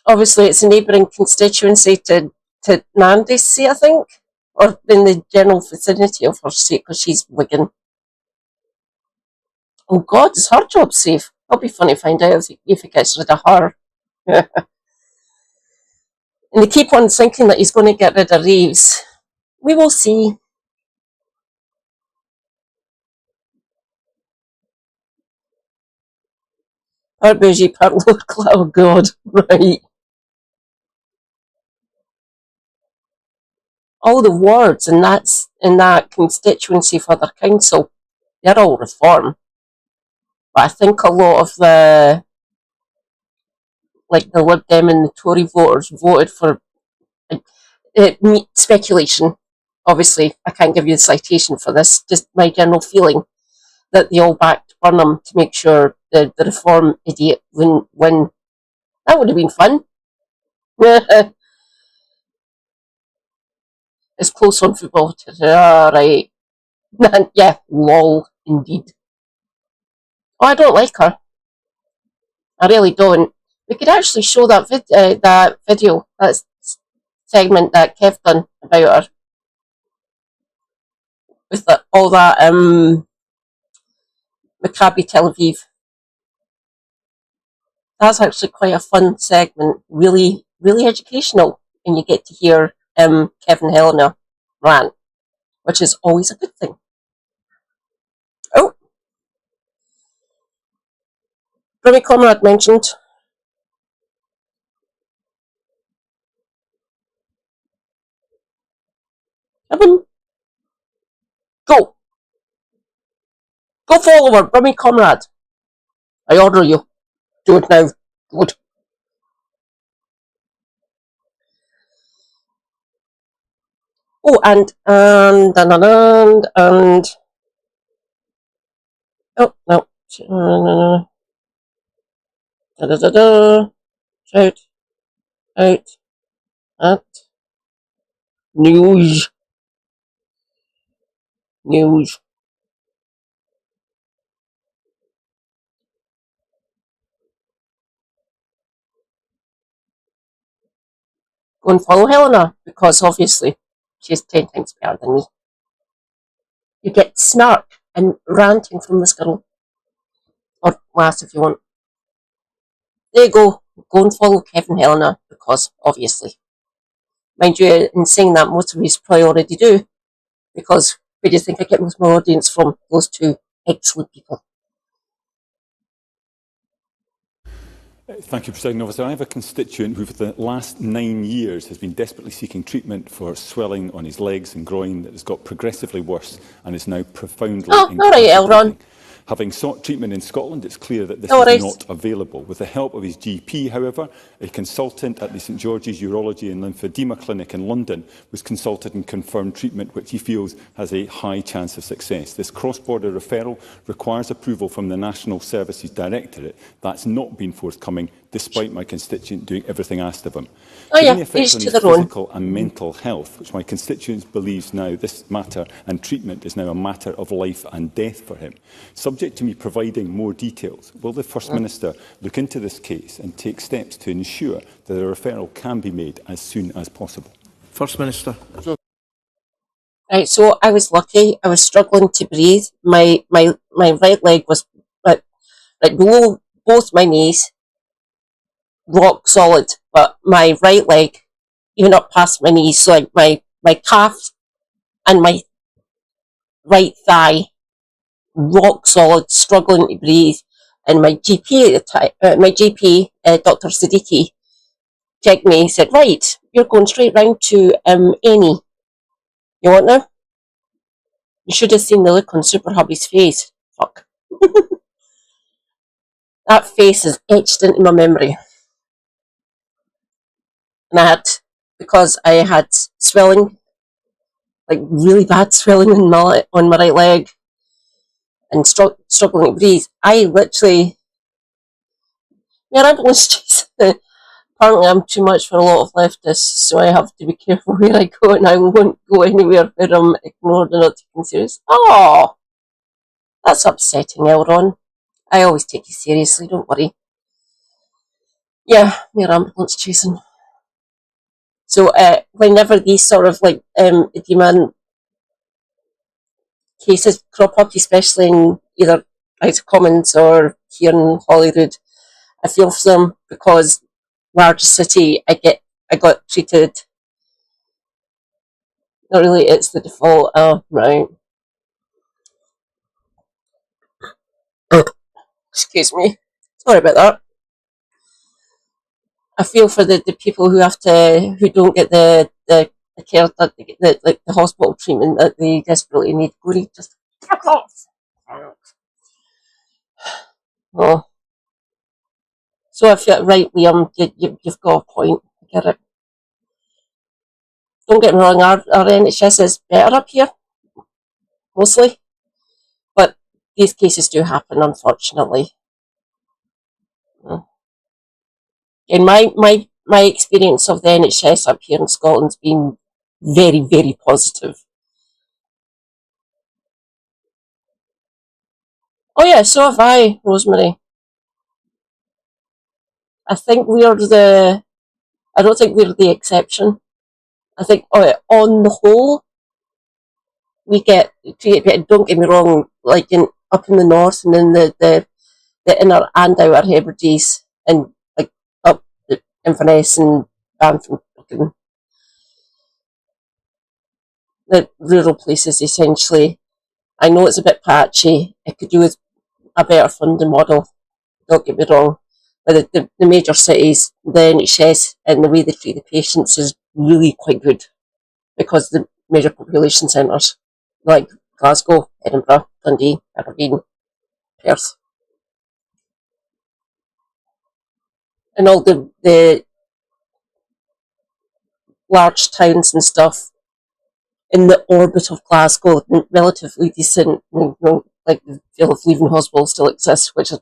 Obviously, it's a neighbouring constituency to Nandy's seat, I think, or in the general vicinity of her seat, because she's Wigan. Oh God, is her job safe? That'll be funny to find out if he gets rid of her. And they keep on thinking that he's going to get rid of Reeves. We will see. Part bougie, part local. Oh God, right. All the wards in that constituency for their council, they're all reform. But I think a lot of the Lib Dem and the Tory voters voted for speculation. Obviously, I can't give you the citation for this, just my general feeling that they all backed Burnham to make sure the Reform idiot wouldn't win. That would have been fun. It's close on football. Right. Yeah, lol, indeed. Oh, I don't like her. I really don't. We could actually show that video, that segment that Kev done about her, with all that Maccabi Tel Aviv. That's actually quite a fun segment. Really, really educational, and you get to hear Kevin Helena rant, which is always a good thing. Oh, Remy Conrad mentioned. Come on. Go. Go follow her, Remy Conrad. I order you. Do it now. Good. Oh, and oh no. Shout out at news. Go and follow Helena, because obviously she's 10 times better than me. You get snark and ranting from this girl. Or lass if you want. There you go. Go and follow Kevin Helena, because obviously. Mind you, in saying that, most of you probably already do, because where do you think I get most of my audience from? Those two excellent people. Thank you, Presiding Officer. I have a constituent who for the last 9 years has been desperately seeking treatment for swelling on his legs and groin that has got progressively worse and is now profoundly incapacitating. Having sought treatment in Scotland, it's clear that this is not available. With the help of his GP, however, a consultant at the St George's Urology and Lymphedema Clinic in London was consulted and confirmed treatment which he feels has a high chance of success. This cross-border referral requires approval from the National Services Directorate. That's not been forthcoming, despite my constituent doing everything asked of him. Given the effect on his physical and mental health, which my constituent believes now this matter and treatment is now a matter of life and death for him, subject to me providing more details, will the First Minister look into this case and take steps to ensure that a referral can be made as soon as possible? First Minister. Right, so I was lucky. I was struggling to breathe. My right leg was right below both my knees, rock solid, but my right leg, even up past my knees, so like my calf and my right thigh, rock solid, struggling to breathe. And my GP at the time, Dr. Siddiqui, checked me and said, right, you're going straight round to Amy. You want now? You should have seen the look on Super Hubby's face. Fuck. That face is etched into my memory. And because I had swelling, like really bad swelling on my right leg, and struggling to breathe, I literally, apparently I'm too much for a lot of leftists, so I have to be careful where I go, and I won't go anywhere where I'm ignored and not taken serious. Oh, that's upsetting, Elron. I always take you seriously, don't worry. Yeah, we're ambulance chasing. So whenever these sort of like demand cases crop up, especially in either House of Commons or here in Holyrood, I feel for them, because large city, I got treated. Not really, it's the default. Oh, right. Excuse me. Sorry about that. I feel for the people who don't get the care that they get, like the hospital treatment that they desperately need. Goody, just fuck off. Oh. So I feel, right, Liam, you've got a point. I get it. don't get me wrong, our NHS is better up here, mostly. But these cases do happen, unfortunately. And my experience of the NHS up here in Scotland's been very, very positive. Oh yeah, so have I, Rosemary. I don't think we're the exception. I think on the whole, we get treated better. Don't get me wrong, like up in the north and in the inner and outer Hebrides and like up Inverness and Banff and the rural places essentially. I know it's a bit patchy. It could do with a better funding model, don't get me wrong. But the major cities, the NHS and the way they treat the patients is really quite good because the major population centres like Glasgow, Edinburgh, Dundee, Aberdeen, Perth. And all the large towns and stuff in the orbit of Glasgow, relatively decent, like the feel of leaving hospital still exists, which is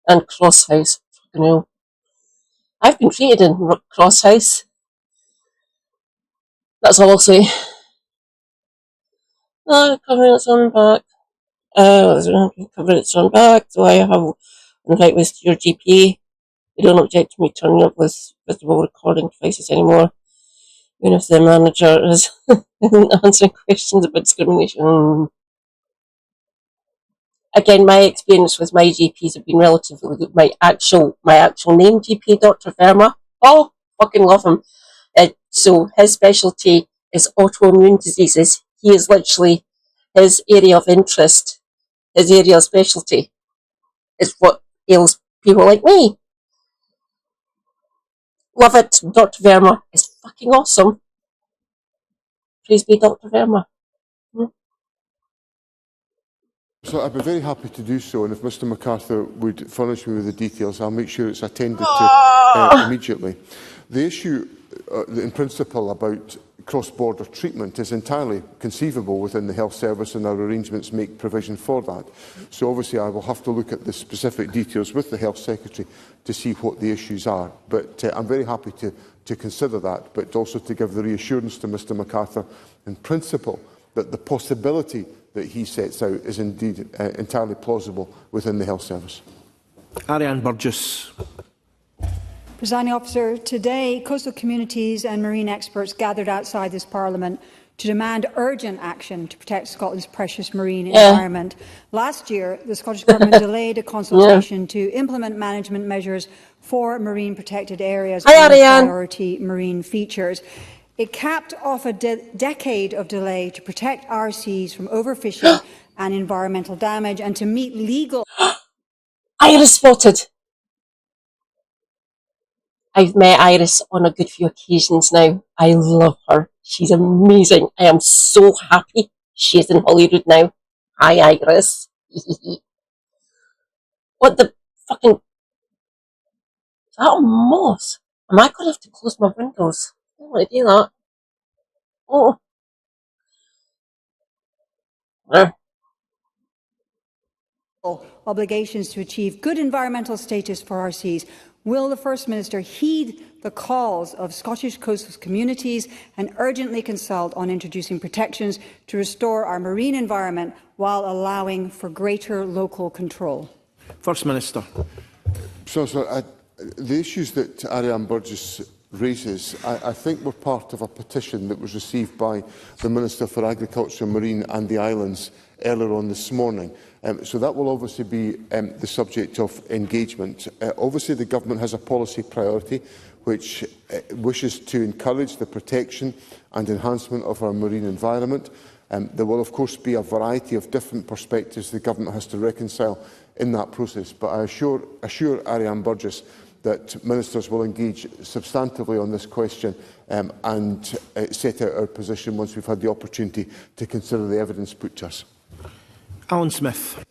and Cross House. I've been treated in Cross House. That's all I'll say. Covering its own back. Covering its own back. Do I have an invite list to your GP? You don't object to me turning up with visible recording devices anymore, even if the manager is answering questions about discrimination. Again, my experience with my GPs have been relatively good. My actual name GP, Dr. Verma. Oh, fucking love him. So his specialty is autoimmune diseases. He is literally his area of interest, his area of specialty is what ails people like me. Love it. Dr. Verma is fucking awesome. Please be Dr. Verma. So I'd be very happy to do so, and if Mr MacArthur would furnish me with the details, I'll make sure it's attended to immediately. The issue, in principle, about cross-border treatment is entirely conceivable within the health service, and our arrangements make provision for that. So obviously I will have to look at the specific details with the Health Secretary to see what the issues are. But I'm very happy to consider that, but also to give the reassurance to Mr MacArthur in principle that the possibility that he sets out is indeed entirely plausible within the health service. Ariane Burgess. Presiding Officer, today coastal communities and marine experts gathered outside this Parliament to demand urgent action to protect Scotland's precious marine environment. Last year, the Scottish Government delayed a consultation to implement management measures for marine protected areas and priority marine features. It capped off a decade of delay to protect our seas from overfishing and environmental damage and to meet legal... Iris spotted. I've met Iris on a good few occasions now. I love her. She's amazing. I am so happy she is in Holyrood now. Hi, Iris. What the fucking... Is that a moth? Am I going to have to close my windows? I don't want to do that. Oh. Obligations to achieve good environmental status for our seas. Will the First Minister heed the calls of Scottish coastal communities and urgently consult on introducing protections to restore our marine environment while allowing for greater local control? First Minister. So the issues that Ariane Burgess raises, I think were part of a petition that was received by the Minister for Agriculture, Marine and the Islands earlier on this morning. So that will obviously be the subject of engagement. Obviously the Government has a policy priority which wishes to encourage the protection and enhancement of our marine environment. There will of course be a variety of different perspectives the Government has to reconcile in that process, but I assure Ariane Burgess that Ministers will engage substantively on this question and set out our position once we've had the opportunity to consider the evidence put to us. Alan Smith.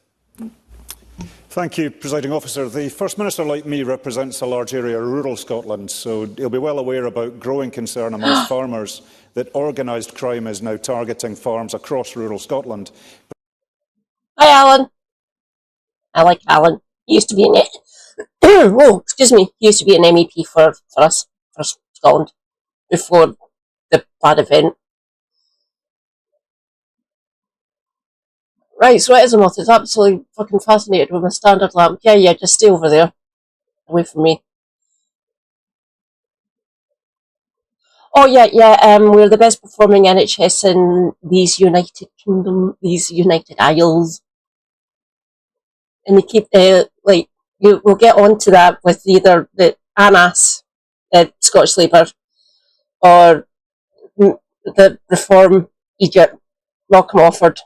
Thank you, Presiding Officer. The First Minister, like me, represents a large area of rural Scotland, so he'll be well aware about growing concern amongst farmers that organised crime is now targeting farms across rural Scotland. Hi, Alan. I like Alan. He used to be an oh, excuse me. He used to be an MEP for Scotland before the bad event. Right, so Azimuth is absolutely fucking fascinated with my standard lamp. Yeah, just stay over there. Away from me. Oh, yeah, we're the best performing NHS in these United Kingdom, these United Isles. And they keep, we'll get on to that with either the ANAS, Scottish Labour, or the Reform Egypt, Malcolm Offord.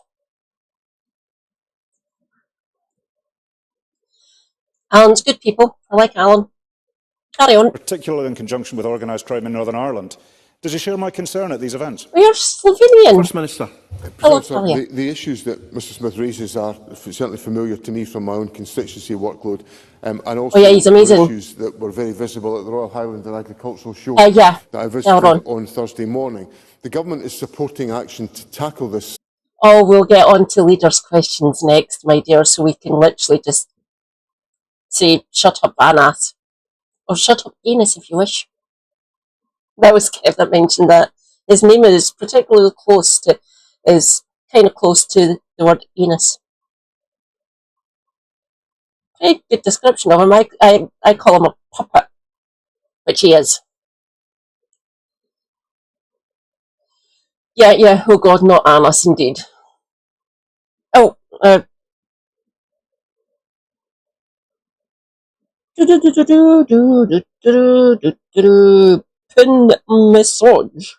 Alan's good people. I like Alan. Carry on. Particularly in conjunction with organised crime in Northern Ireland. Does he share my concern at these events? We are Slovenian. First Minister. The issues that Mr Smith raises are certainly familiar to me from my own constituency workload, and also he's amazing. Issues that were very visible at the Royal Highland and Agricultural Show that I visited on Thursday morning. The Government is supporting action to tackle this. Oh, we'll get on to leaders' questions next, my dear, so we can literally just say, shut up, Anas. Or shut up, Enos, if you wish. That was Kev that mentioned that. His name is particularly close to, kind of close to the word Enos. Very good description of him. I call him a puppet, which he is. Yeah, oh God, not Anas, indeed. Oh, pin massage.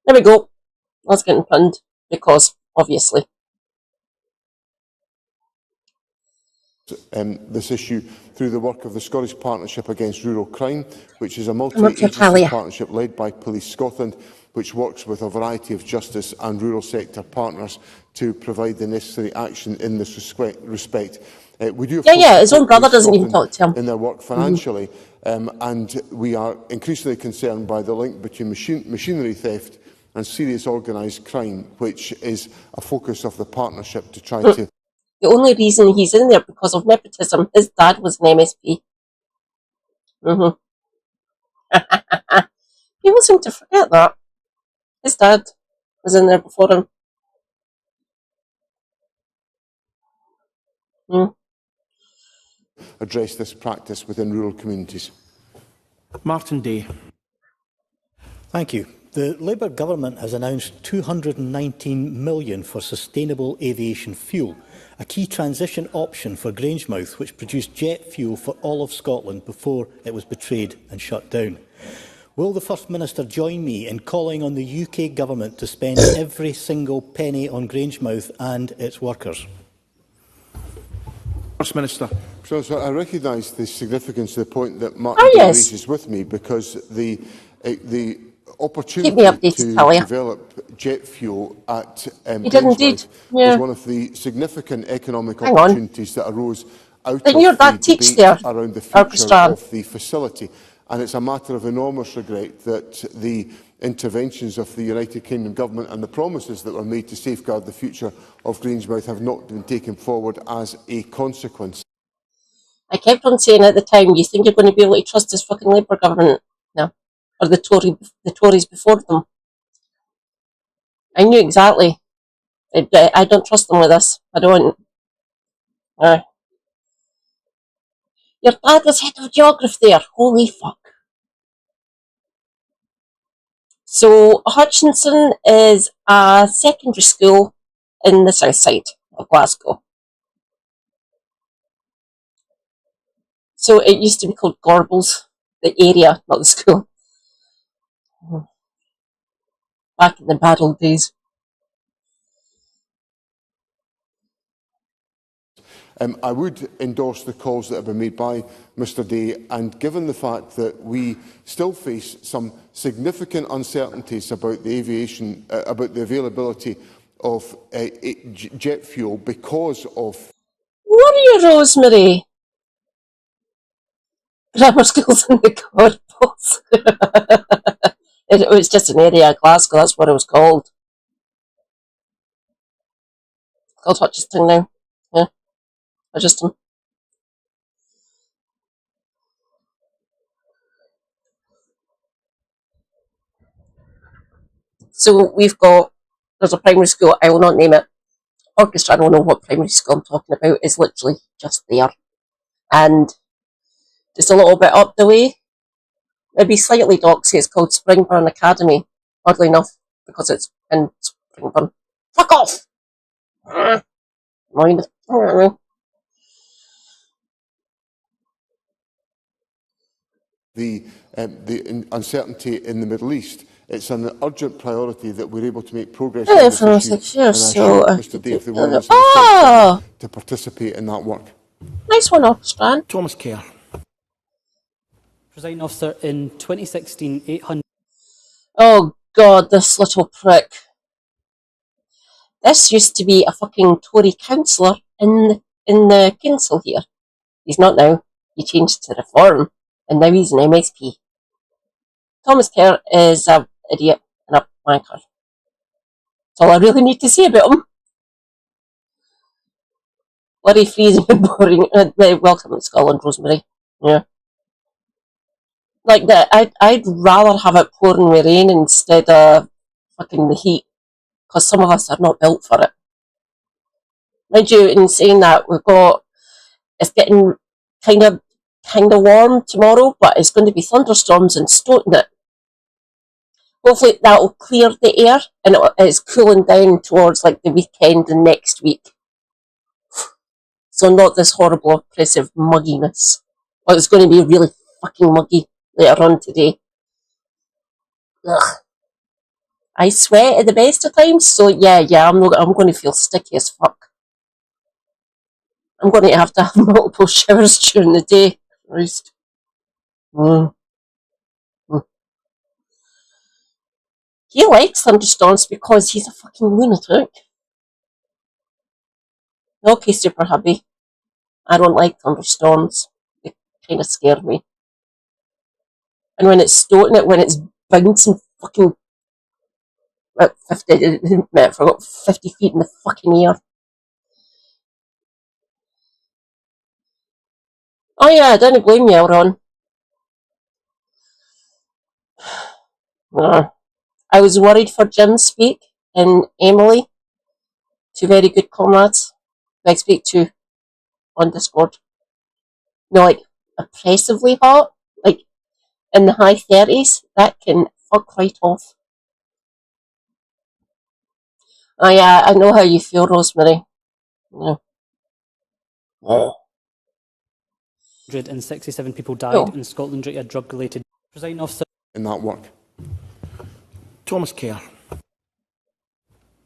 There we go. That's getting pinned because, obviously. This issue through the work of the Scottish Partnership Against Rural Crime, which is a multi-agency partnership led by Police Scotland, which works with a variety of justice and rural sector partners to provide the necessary action in this respect. We do, of course, his own brother doesn't even talk to him. In their work financially, and we are increasingly concerned by the link between machinery theft and serious organised crime, which is a focus of the partnership to try to... The only reason he's in there because of nepotism. His dad was an MSP. People seem to forget that. His dad was in there before him. Address this practice within rural communities. Martin Day. Thank you. The Labour government has announced £219 million for sustainable aviation fuel, a key transition option for Grangemouth, which produced jet fuel for all of Scotland before it was betrayed and shut down. Will the First Minister join me in calling on the UK government to spend every single penny on Grangemouth and its workers? First Minister. So I recognise the significance of the point that Martin raises with me, because the opportunity to develop jet fuel at Grangemouth was one of the significant economic opportunities that arose out of the debate around the future of the facility. And it's a matter of enormous regret that the interventions of the United Kingdom Government and the promises that were made to safeguard the future of Grangemouth have not been taken forward as a consequence. I kept on saying at the time, you think you're going to be able to trust this fucking Labour government? No. Or the Tories before them. I knew exactly. I don't trust them with this. I don't. Your dad was head of geography there. Holy fuck. So, Hutchinson is a secondary school in the south side of Glasgow. So, it used to be called Gorbals, the area, not the school. Back in the bad old days. I would endorse the calls that have been made by Mr Day, and given the fact that we still face some significant uncertainties about the aviation, about the availability of jet fuel because of... are you, Rosemary? Grammar schools in the Gorbals. It was just an area of Glasgow, that's what it was called. It's called Hutchiston now. Yeah, Hutchiston. So there's a primary school, I will not name it. Orchestra, I don't know what primary school I'm talking about, is literally just there. And just a little bit up the way, maybe slightly doxy, it's called Springburn Academy, oddly enough, because it's in Springburn. Fuck off! Mind. The uncertainty in the Middle East. It's an urgent priority that we're able to make progress on this issue. 6 years, and I so assure Mr Dave the willingness to participate in that work. Nice one, Oxfam. Thomas Kerr. Presiding officer, in 2016, 800... Oh God, this little prick. This used to be a fucking Tory councillor in the council here. He's not now. He changed to Reform, and now he's an MSP. Thomas Kerr is an idiot and a wanker. That's all I really need to say about him. Bloody freezing and boring. Welcome to Scotland, Rosemary. Yeah. Like that, I'd rather have it pouring with rain instead of fucking the heat, because some of us are not built for it. Mind you, in saying that, it's getting kind of warm tomorrow, but it's going to be thunderstorms and stoting it. Hopefully that'll clear the air and it's cooling down towards like the weekend and next week. So not this horrible oppressive mugginess. Well, it's going to be really fucking muggy later on today. Ugh. I sweat at the best of times, so yeah, I'm going to feel sticky as fuck. I'm going to have multiple showers during the day. Christ. He likes thunderstorms because he's a fucking lunatic. Okay, Super Hubby. I don't like thunderstorms. They kind of scare me. And when it's stoting it, when it's bouncing fucking 50 feet in the fucking air. Oh yeah, I didn't blame you, Elron. I was worried for Jim's speak and Emily, two very good comrades who I speak to on Discord. No, like oppressively hot, like in the high 30s. That can fuck right off. Oh yeah, I know how you feel, Rosemary. Yeah. 167 people died in Scotland due to a drug-related... Presiding officer... In that work. Thomas Kerr.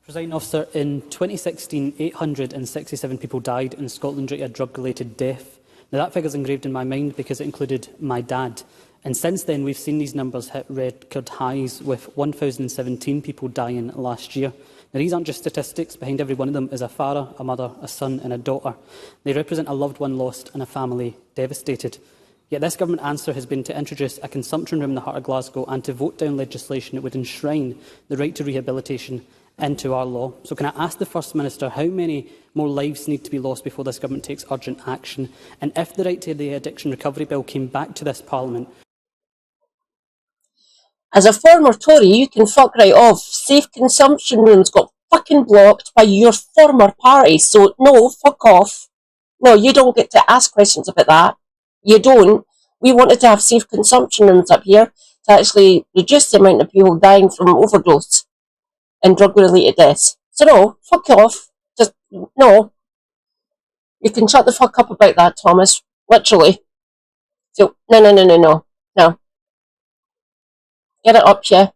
Presiding officer, in 2016, 867 people died in Scotland due to a drug-related death. Now, that figure's engraved in my mind because it included my dad. And since then, we've seen these numbers hit record highs, with 1,017 people dying last year. Now, these aren't just statistics. Behind every one of them is a father, a mother, a son and a daughter. They represent a loved one lost and a family devastated. Yet this government answer has been to introduce a consumption room in the heart of Glasgow and to vote down legislation that would enshrine the right to rehabilitation into our law. So can I ask the First Minister how many more lives need to be lost before this government takes urgent action? And if the right to the addiction recovery bill came back to this Parliament... As a former Tory, you can fuck right off. Safe consumption rooms got fucking blocked by your former party, so no, fuck off. No, you don't get to ask questions about that. You don't. We wanted to have safe consumption rooms up here to actually reduce the amount of people dying from overdose and drug-related deaths. So no, fuck off. Just, no. You can shut the fuck up about that, Thomas. Literally. So, no. Get it up, yeah.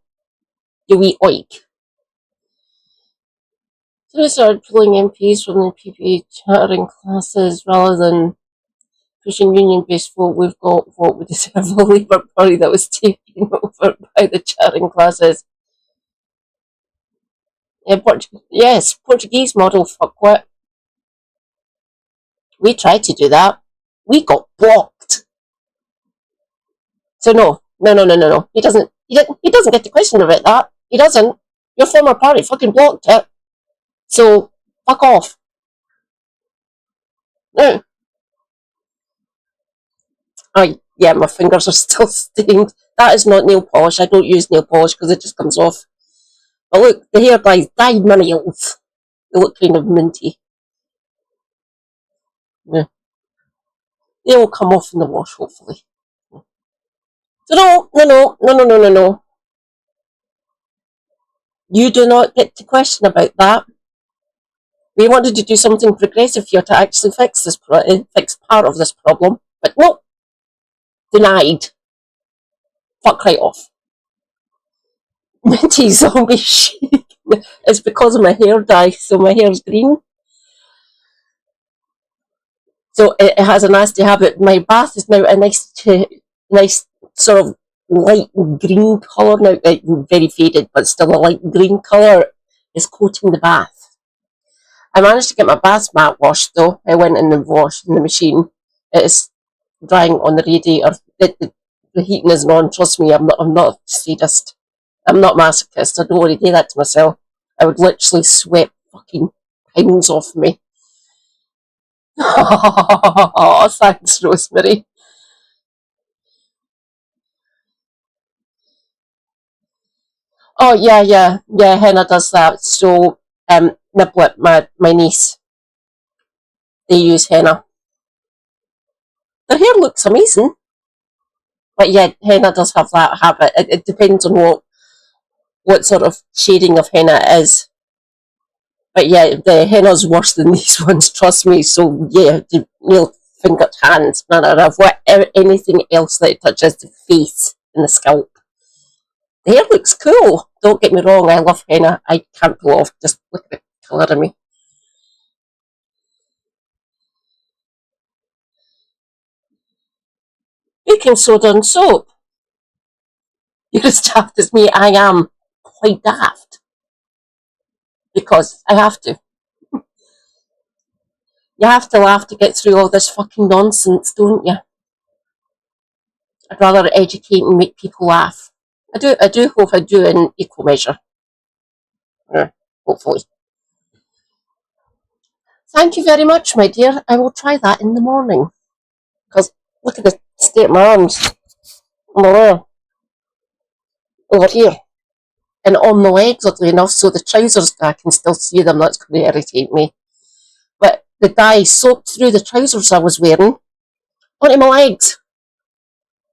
You wee oik. So they started pulling MPs from the PP chattering classes rather than pushing union-based vote. We've got what we deserve a Labour Party that was taken over by the chattering classes. Yeah, Portuguese model, fuckwit. We tried to do that. We got blocked. So no. He doesn't get to question about that. He doesn't. Your former party fucking blocked it. So fuck off. No. Oh, yeah, my fingers are still stained. That is not nail polish. I don't use nail polish because it just comes off. But look, the hair dyed my nails. They look kind of minty. Yeah. They will come off in the wash, hopefully. So no. You do not get to question about that. We wanted to do something progressive here to actually fix this, fix part of this problem, but no, denied. Fuck right off. Minty zombie shit. It's because of my hair dye, so my hair's green. So it has a nasty habit. My bath is now a nice sort of light green colour now. Very faded, but still a light green colour is coating the bath. I managed to get my bath mat washed though. I went in the wash in the machine. It is drying on the radiator. The heating isn't on. Trust me, I'm not a sadist. I'm not masochist. I don't want to do that to myself. I would literally sweat fucking pounds off me. Oh, thanks, Rosemary. Oh yeah. Henna does that. So Niblet, my niece, they use henna. The hair looks amazing. But yeah, henna does have that habit. It depends on what sort of shading of henna it is. But yeah, the henna's worse than these ones, trust me. So yeah, the nail fingered hands, anything else that touches the face and the scalp. The hair looks cool. Don't get me wrong, I love henna. I can't pull off. Just look at the colour of me. Baking soda and soap. You're as daft as me. I am quite daft. Because I have to. You have to laugh to get through all this fucking nonsense, don't you? I'd rather educate and make people laugh. I do hope I do in equal measure. Yeah, hopefully. Thank you very much, my dear. I will try that in the morning. Because look at the state of my arms. Over here. And on the legs, oddly enough, so the trousers, I can still see them. That's going to irritate me. But the dye soaked through the trousers I was wearing onto my legs.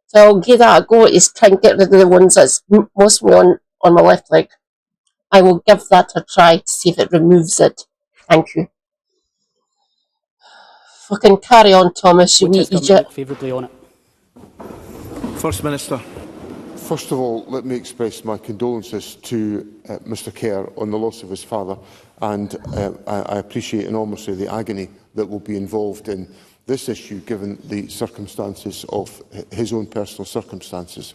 So I'll give that a go, is try and get rid of the ones that's mostly on my left leg. I will give that a try to see if it removes it. Thank you. Fucking carry on, Thomas. You wee idiot. Favourably on it. First Minister. First of all, let me express my condolences to Mr Kerr on the loss of his father, and I appreciate enormously the agony that will be involved in this issue, given the circumstances of his own personal circumstances.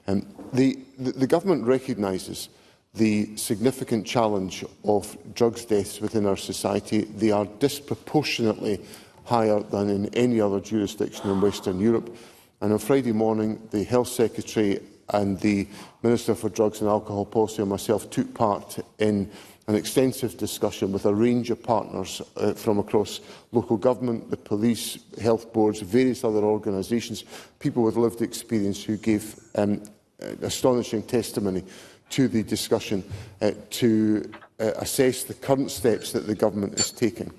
The government recognises the significant challenge of drugs deaths within our society. They are disproportionately higher than in any other jurisdiction in Western Europe. And on Friday morning, the Health Secretary and the Minister for Drugs and Alcohol Policy and myself took part in an extensive discussion with a range of partners from across local government, the police, health boards, various other organisations, people with lived experience who gave astonishing testimony to the discussion to assess the current steps that the government is taking.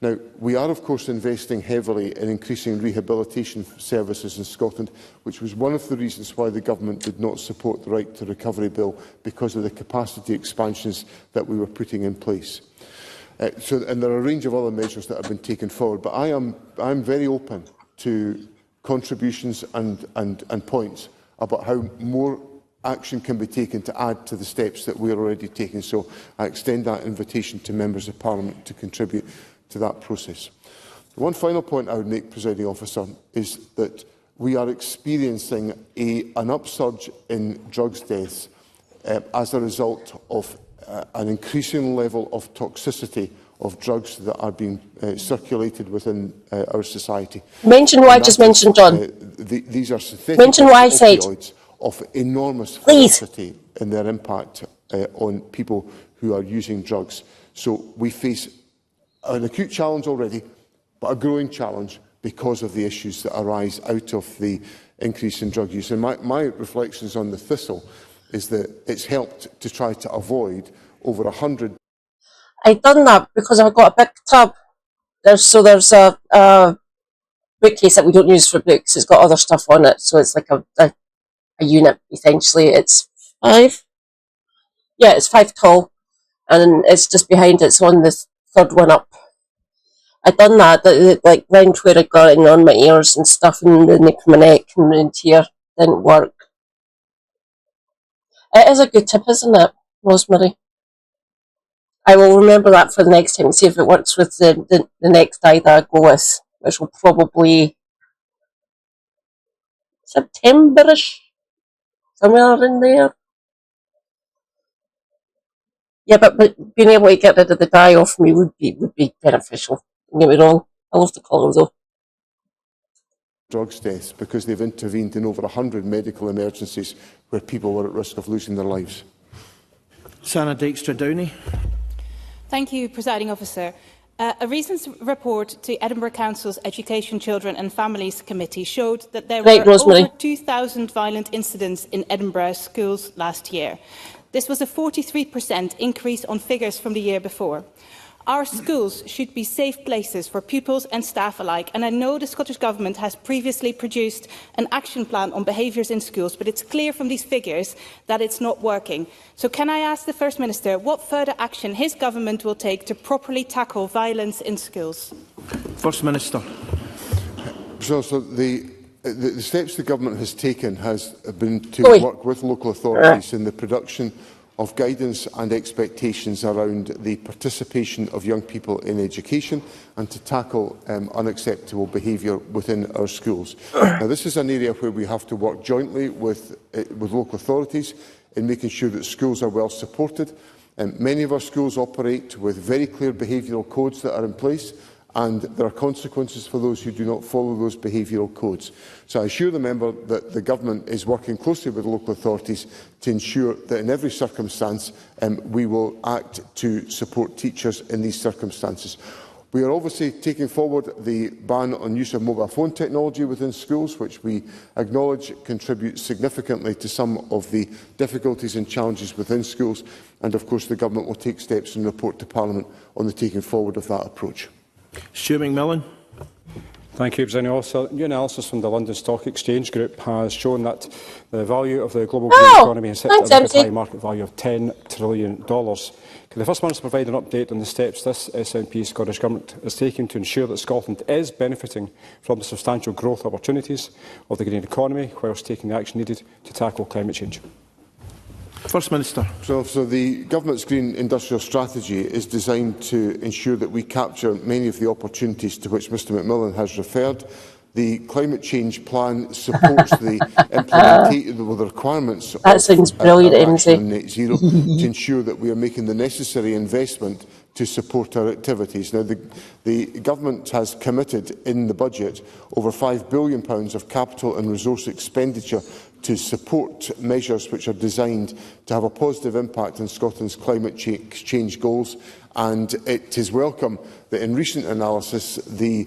Now, we are, of course, investing heavily in increasing rehabilitation services in Scotland, which was one of the reasons why the government did not support the Right to Recovery Bill, because of the capacity expansions that we were putting in place. And there are a range of other measures that have been taken forward, but I'm very open to contributions and points about how more action can be taken to add to the steps that we are already taking. So I extend that invitation to members of Parliament to contribute to that process. One final point I would make, Presiding Officer, is that we are experiencing an upsurge in drugs deaths as a result of an increasing level of toxicity of drugs that are being circulated within our society. Mention what I just mentioned, John. These are synthetic Mention what I said. opioids of enormous ferocity in their impact on people who are using drugs. So we face an acute challenge already, but a growing challenge because of the issues that arise out of the increase in drug use. And my reflections on the thistle is that it's helped to try to avoid over 100. I done that because I've got a big tub. There's a bookcase that we don't use for books. It's got other stuff on it, so it's like a unit essentially. It's 5. Yeah, it's 5 tall, and it's just behind it. It's on the third one up. I done that, like round where I got it on my ears and stuff, and the nape of my neck and round here didn't work. It is a good tip, isn't it, Rosemary? I will remember that for the next time and see if it works with the next dye that I go with, which will probably September-ish, somewhere in there. Yeah, but being able to get rid of the dye off me would be beneficial. Don't get me wrong, I love the colour though. Drugs deaths because they've intervened in over 100 medical emergencies where people were at risk of losing their lives. Sana Dykstra-Downey. Thank you, Presiding Officer. A recent report to Edinburgh Council's Education, Children and Families Committee showed that there were over 2,000 violent incidents in Edinburgh schools last year. This was a 43% increase on figures from the year before. Our schools should be safe places for pupils and staff alike, and I know the Scottish Government has previously produced an action plan on behaviours in schools, but it's clear from these figures that it's not working. So can I ask the First Minister what further action his government will take to properly tackle violence in schools? First Minister. So the steps the Government has taken has been to work with local authorities in the production of guidance and expectations around the participation of young people in education and to tackle unacceptable behaviour within our schools. Now, this is an area where we have to work jointly with local authorities in making sure that schools are well supported. Many of our schools operate with very clear behavioural codes that are in place, and there are consequences for those who do not follow those behavioural codes. So I assure the member that the Government is working closely with local authorities to ensure that in every circumstance we will act to support teachers in these circumstances. We are obviously taking forward the ban on use of mobile phone technology within schools, which we acknowledge contributes significantly to some of the difficulties and challenges within schools. And of course the Government will take steps and report to Parliament on the taking forward of that approach. Stuart McMillan. Thank you, President Officer. New analysis from the London Stock Exchange Group has shown that the value of the global green economy has hit a record high market value of $10 trillion. Can the First Minister provide an update on the steps this SNP Scottish Government is taking to ensure that Scotland is benefiting from the substantial growth opportunities of the green economy, whilst taking the action needed to tackle climate change? First Minister. So the Government's Green Industrial Strategy is designed to ensure that we capture many of the opportunities to which Mr McMillan has referred. The Climate Change Plan supports the implementation of the requirements of net zero to ensure that we are making the necessary investment to support our activities. Now, the Government has committed in the budget over £5 billion of capital and resource expenditure to support measures which are designed to have a positive impact on Scotland's climate change goals. And it is welcome that in recent analysis, the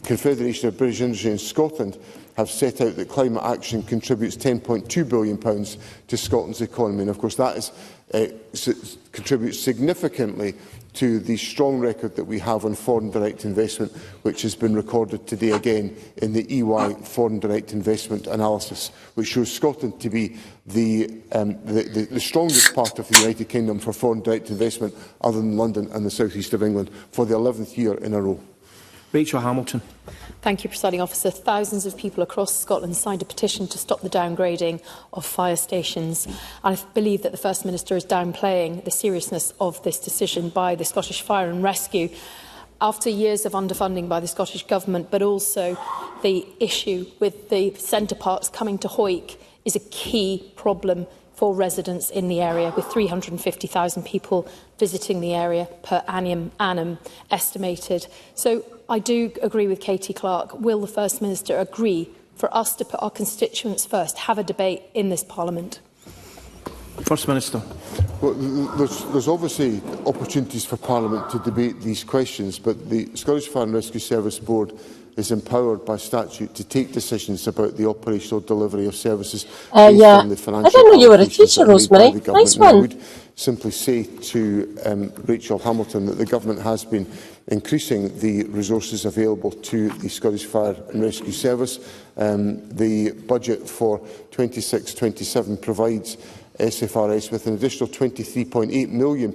Confederation of British Industry in Scotland have set out that climate action contributes £10.2 billion to Scotland's economy. And of course that contributes significantly to the strong record that we have on foreign direct investment, which has been recorded today again in the EY foreign direct investment analysis, which shows Scotland to be the strongest part of the United Kingdom for foreign direct investment, other than London and the south east of England, for the 11th year in a row. Rachel Hamilton. Thank you, Presiding Officer. Thousands of people across Scotland signed a petition to stop the downgrading of fire stations. I believe that the First Minister is downplaying the seriousness of this decision by the Scottish Fire and Rescue after years of underfunding by the Scottish Government, but also the issue with the centre parts coming to Hoyk is a key problem for residents in the area, with 350,000 people visiting the area per annum estimated. So I do agree with Katie Clark. Will the First Minister agree for us to put our constituents first, have a debate in this Parliament? First Minister. Well, there's obviously opportunities for Parliament to debate these questions, but the Scottish Fire and Rescue Service Board is empowered by statute to take decisions about the operational delivery of services based on the financial I didn't know you were a allocations teacher, that are made by Rosemary. the government. Nice one. I would simply say to Rachel Hamilton that the government has been increasing the resources available to the Scottish Fire and Rescue Service. The budget for 26-27 provides SFRS with an additional £23.8 million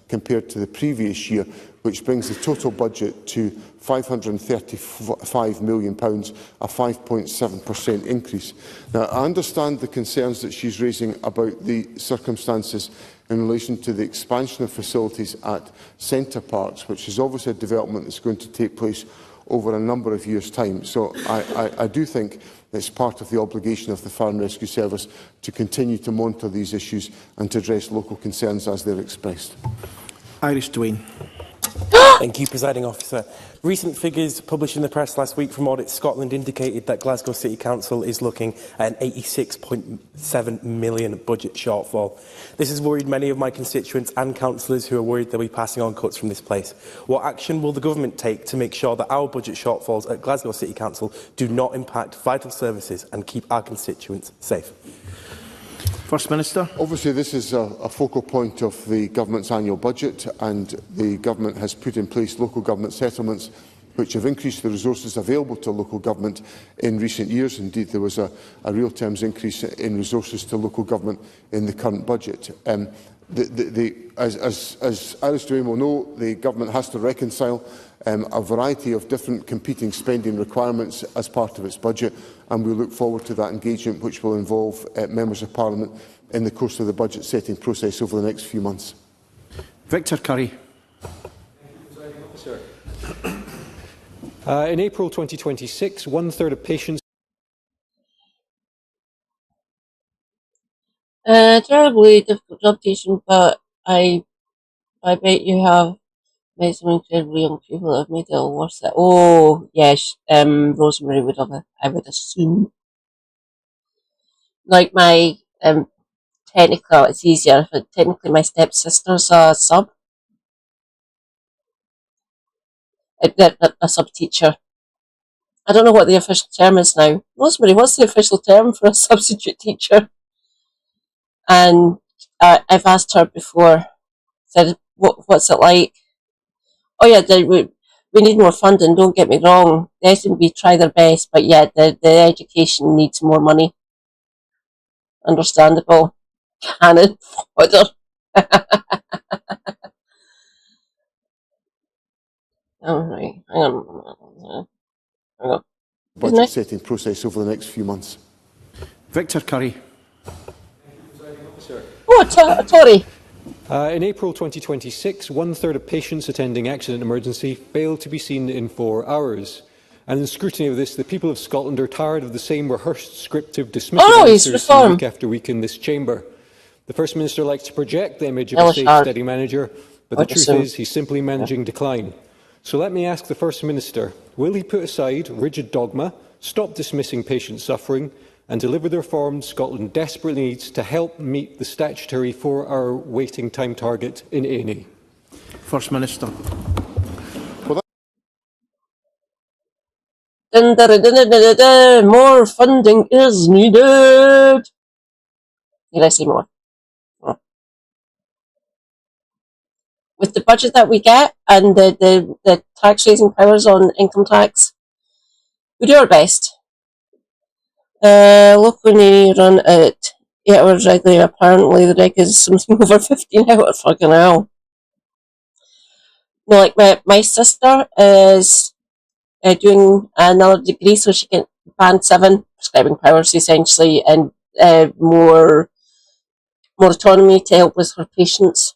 compared to the previous year, which brings the total budget to £535 million, a 5.7% increase. Now, I understand the concerns that she's raising about the circumstances in relation to the expansion of facilities at Centre Parks, which is obviously a development that's going to take place over a number of years' time. So I do think it's part of the obligation of the Fire and Rescue Service to continue to monitor these issues and to address local concerns as they're expressed. Irish Dwayne. Thank you, Presiding Officer. Recent figures published in the press last week from Audit Scotland indicated that Glasgow City Council is looking at an £86.7 million budget shortfall. This has worried many of my constituents and councillors who are worried they'll be passing on cuts from this place. What action will the government take to make sure that our budget shortfalls at Glasgow City Council do not impact vital services and keep our constituents safe? First Minister. Obviously, this is a focal point of the Government's annual budget, and the Government has put in place local government settlements which have increased the resources available to local government in recent years. Indeed, there was a real terms increase in resources to local government in the current budget. As Irish Dwayne will know, the Government has to reconcile a variety of different competing spending requirements as part of its budget, and we look forward to that engagement, which will involve members of Parliament in the course of the budget setting process over the next few months. Victor Curry. In April 2026, one-third of patients... Terribly difficult job teaching, but I bet you have made some incredibly young people that have made it all worth it. Oh, yes, Rosemary would have, I would assume. Like my, technically, it's easier, but technically my stepsister's a sub. A sub-teacher. I don't know what the official term is now. Rosemary, what's the official term for a substitute teacher? And I've asked her before, said, what's it like? Oh yeah, we need more funding, don't get me wrong. The SNB try their best, but yeah, the education needs more money. Understandable. Cannon fodder. Alright, hang on. Budget setting process over the next few months. Victor Curry. Oh, Tory. In April 2026, one-third of patients attending accident emergency failed to be seen in 4 hours. And in scrutiny of this, the people of Scotland are tired of the same rehearsed script of dismissive answers week after week in this chamber. The First Minister likes to project the image of a safe, steady manager, but the truth is he's simply managing decline. So let me ask the First Minister, will he put aside rigid dogma, stop dismissing patient suffering, and deliver the reforms Scotland desperately needs to help meet the statutory 4-hour waiting time target in A&E? First Minister. More funding is needed. Did I say more? Oh. With the budget that we get and the tax raising powers on income tax, we do our best. Look, when you run at 8 hours regularly, apparently the reg is something over 15 hours. Fucking hell. No, like my sister is doing another degree, so she can band 7 prescribing powers essentially, and more autonomy to help with her patients.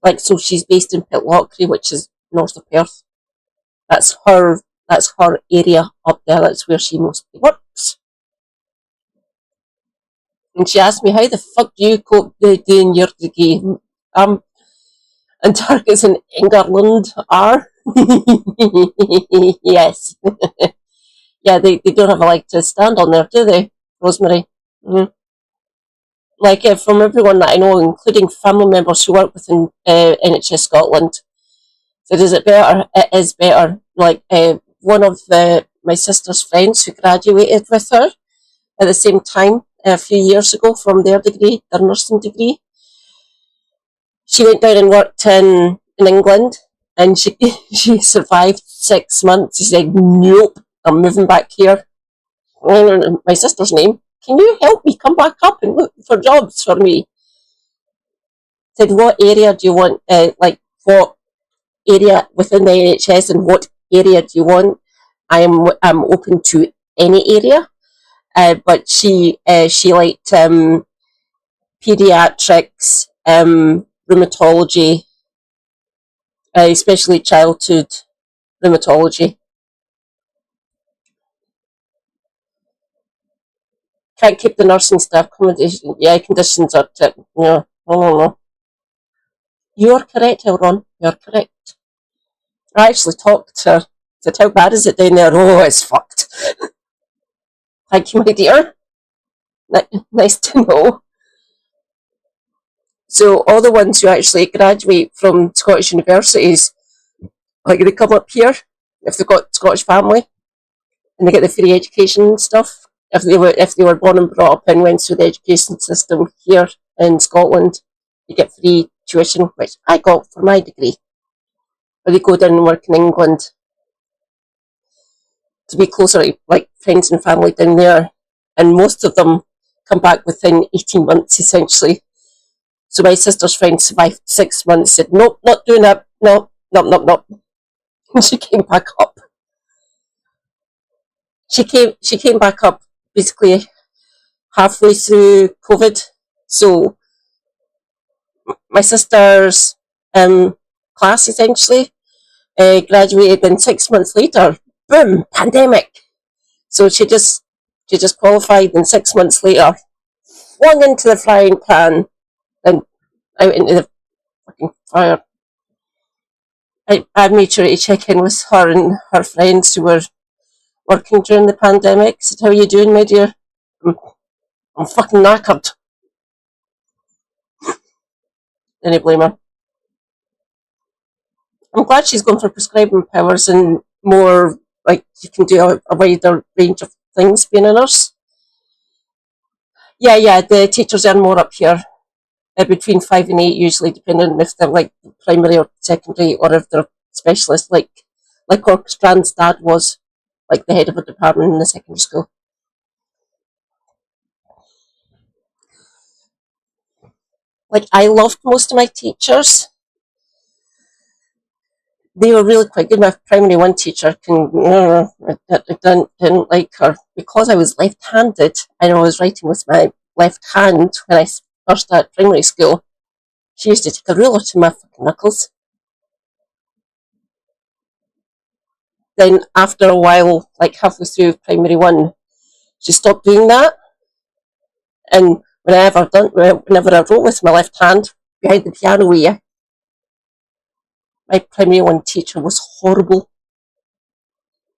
Like, so she's based in Pitlochry, which is north of Perth. That's her area up there. That's where she mostly works. And she asked me, how the fuck do you cope doing your degree? And targets in England are? Yes. Yeah, they don't have a leg to stand on there, do they, Rosemary? Mm-hmm. Like, from everyone that I know, including family members who work within NHS Scotland, said, is it better? It is better. Like, one of my sister's friends who graduated with her at the same time a few years ago from their degree, their nursing degree, she went down and worked in England, and she survived 6 months. She said, nope, I'm moving back here. My sister's name, can you help me come back up and look for jobs for me? Said, what area do you want, like, what area within the NHS and what area do you want? I'm open to any area, but she liked pediatrics, rheumatology, especially childhood rheumatology. Can't keep the nursing staff accommodation. Yeah, conditions are no. You're correct, Elron. You're correct. I actually talked to her. Said, how bad is it down there? Oh, it's fucked. Thank you, my dear. Nice to know. So all the ones who actually graduate from Scottish universities, like they come up here, if they've got Scottish family, and they get the free education and stuff. If they were born and brought up and went through the education system here in Scotland, you get free tuition, which I got for my degree. Or they go down and work in England to be closer to like friends and family down there. And most of them come back within 18 months essentially. So my sister's friend survived 6 months, said, nope, not doing that, no. And she came back up. She came back up basically halfway through COVID. So my sister's class essentially graduated, and 6 months later, boom, pandemic. So she just qualified, and 6 months later, flung into the frying pan and out into the fucking fire. I made sure to check in with her and her friends who were working during the pandemic. Said, how are you doing, my dear? I'm fucking knackered. Didn't blame her. I'm glad she's going for prescribing powers and more, like, you can do a wider range of things being a nurse. Yeah, the teachers earn more up here, between 5 and 8 usually, depending if they're like primary or secondary, or if they're specialists, like Orchestrand's dad was, like the head of a department in the secondary school. Like, I loved most of my teachers. They were really quite good. My primary one teacher didn't like her because I was left-handed and I was writing with my left hand when I first started primary school. She used to take a ruler to my fucking knuckles. Then after a while, like halfway through primary one, she stopped doing that. And whenever I wrote with my left hand behind the piano with you, my primary one teacher was horrible.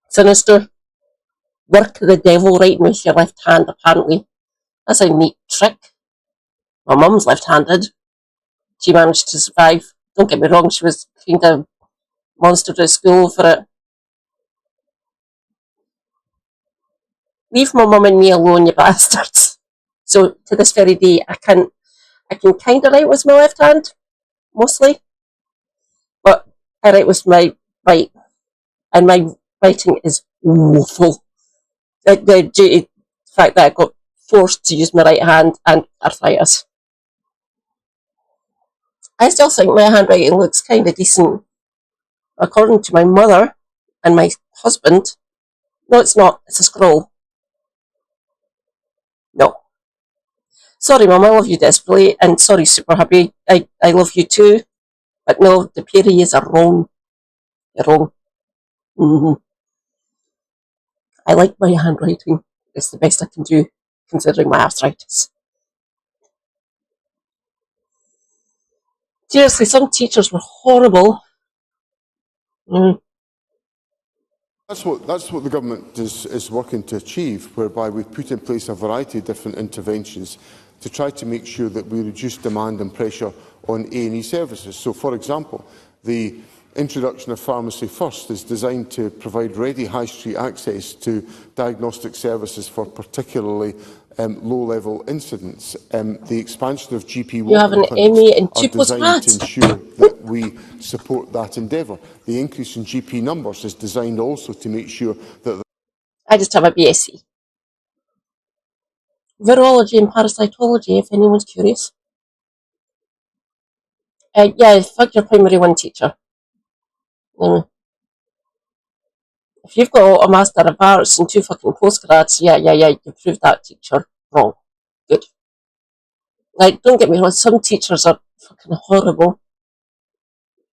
Sinister. Work of the devil writing with your left hand, apparently. That's a neat trick. My mum's left-handed. She managed to survive. Don't get me wrong, she was kind of monster at school for it. Leave my mum and me alone, you bastards. So to this very day, I can kind of write with my left hand, mostly, but I write with my right, and my writing is woeful. The fact that I got forced to use my right hand and arthritis. I still think my handwriting looks kind of decent. According to my mother and my husband, no, it's not. It's a scroll. No. Sorry, Mum, I love you desperately, and sorry, Super Hubby, I love you too, but no, the pair of yous are wrong. You're wrong. Mm-hmm. I like my handwriting. It's the best I can do, considering my arthritis. Seriously, some teachers were horrible. That's what the government is working to achieve, whereby we've put in place a variety of different interventions to try to make sure that we reduce demand and pressure on A&E services. So, for example, the introduction of Pharmacy First is designed to provide ready high street access to diagnostic services for particularly low-level incidents. The expansion of GP walk-in clinics are designed to ensure that we support that endeavour. The increase in GP numbers is designed also to make sure that... I just have a BSc. Virology and parasitology, if anyone's curious. Yeah, fuck your primary one teacher. If you've got a Master of Arts and 2 fucking postgrads, yeah, you proved that teacher wrong. Good. Like, don't get me wrong, some teachers are fucking horrible.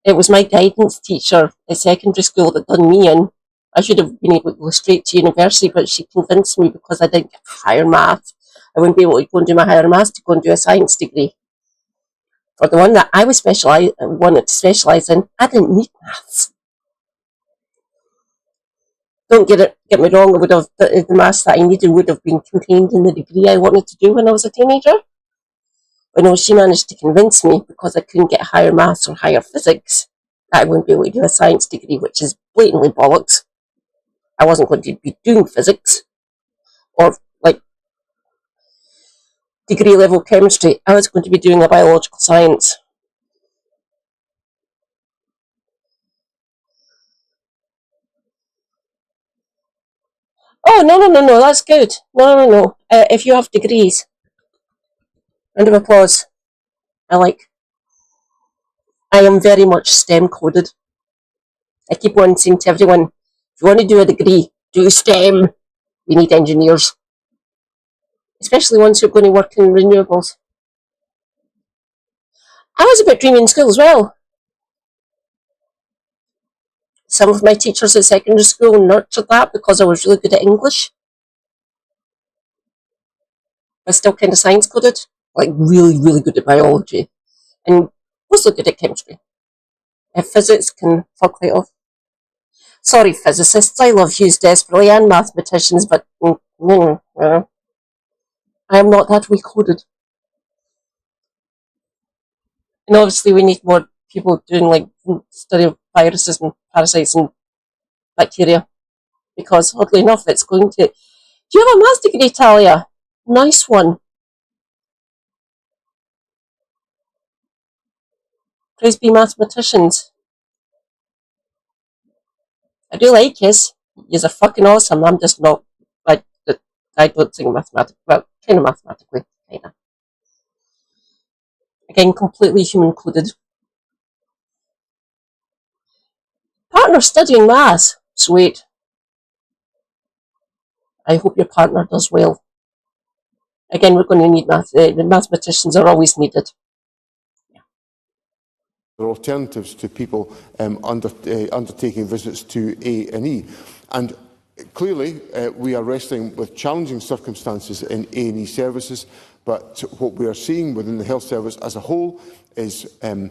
It was my guidance teacher at secondary school that done me in. I should have been able to go straight to university, but she convinced me because I didn't get higher math. I wouldn't be able to go and do my higher maths to go and do a science degree. For the one that I was wanted to specialise in, I didn't need maths. Don't get me wrong, I would have the maths that I needed would have been contained in the degree I wanted to do when I was a teenager. But no, she managed to convince me because I couldn't get higher maths or higher physics that I wouldn't be able to do a science degree, which is blatantly bollocks. I wasn't going to be doing physics or like degree level chemistry. I was going to be doing a biological science. Oh, no, that's good. No. If you have degrees, round of applause. I am very much STEM coded. I keep on saying to everyone, if you want to do a degree, do STEM. We need engineers. Especially ones who are going to work in renewables. I was a bit dreamy in school as well. Some of my teachers at secondary school nurtured that because I was really good at English. I was still kind of science coded, like really, really good at biology, and mostly good at chemistry. Physics can fuck right off. Sorry, physicists, I love you desperately, and mathematicians, but I am not that weak-coded. And obviously we need more people doing like study of viruses and parasites and bacteria, because oddly enough it's going to... Do you have a maths degree, Talia? Nice one. Praise be mathematicians. I do like yous. Yous are fucking awesome. I'm just not... I don't think mathematically... Well, kind of mathematically. Kind of. Again, completely human-coded. Partner studying maths. Sweet. I hope your partner does well. Again, we're going to need math. The mathematicians are always needed. There are alternatives to people undertaking visits to A&E. And clearly, we are wrestling with challenging circumstances in A&E services, but what we are seeing within the health service as a whole is an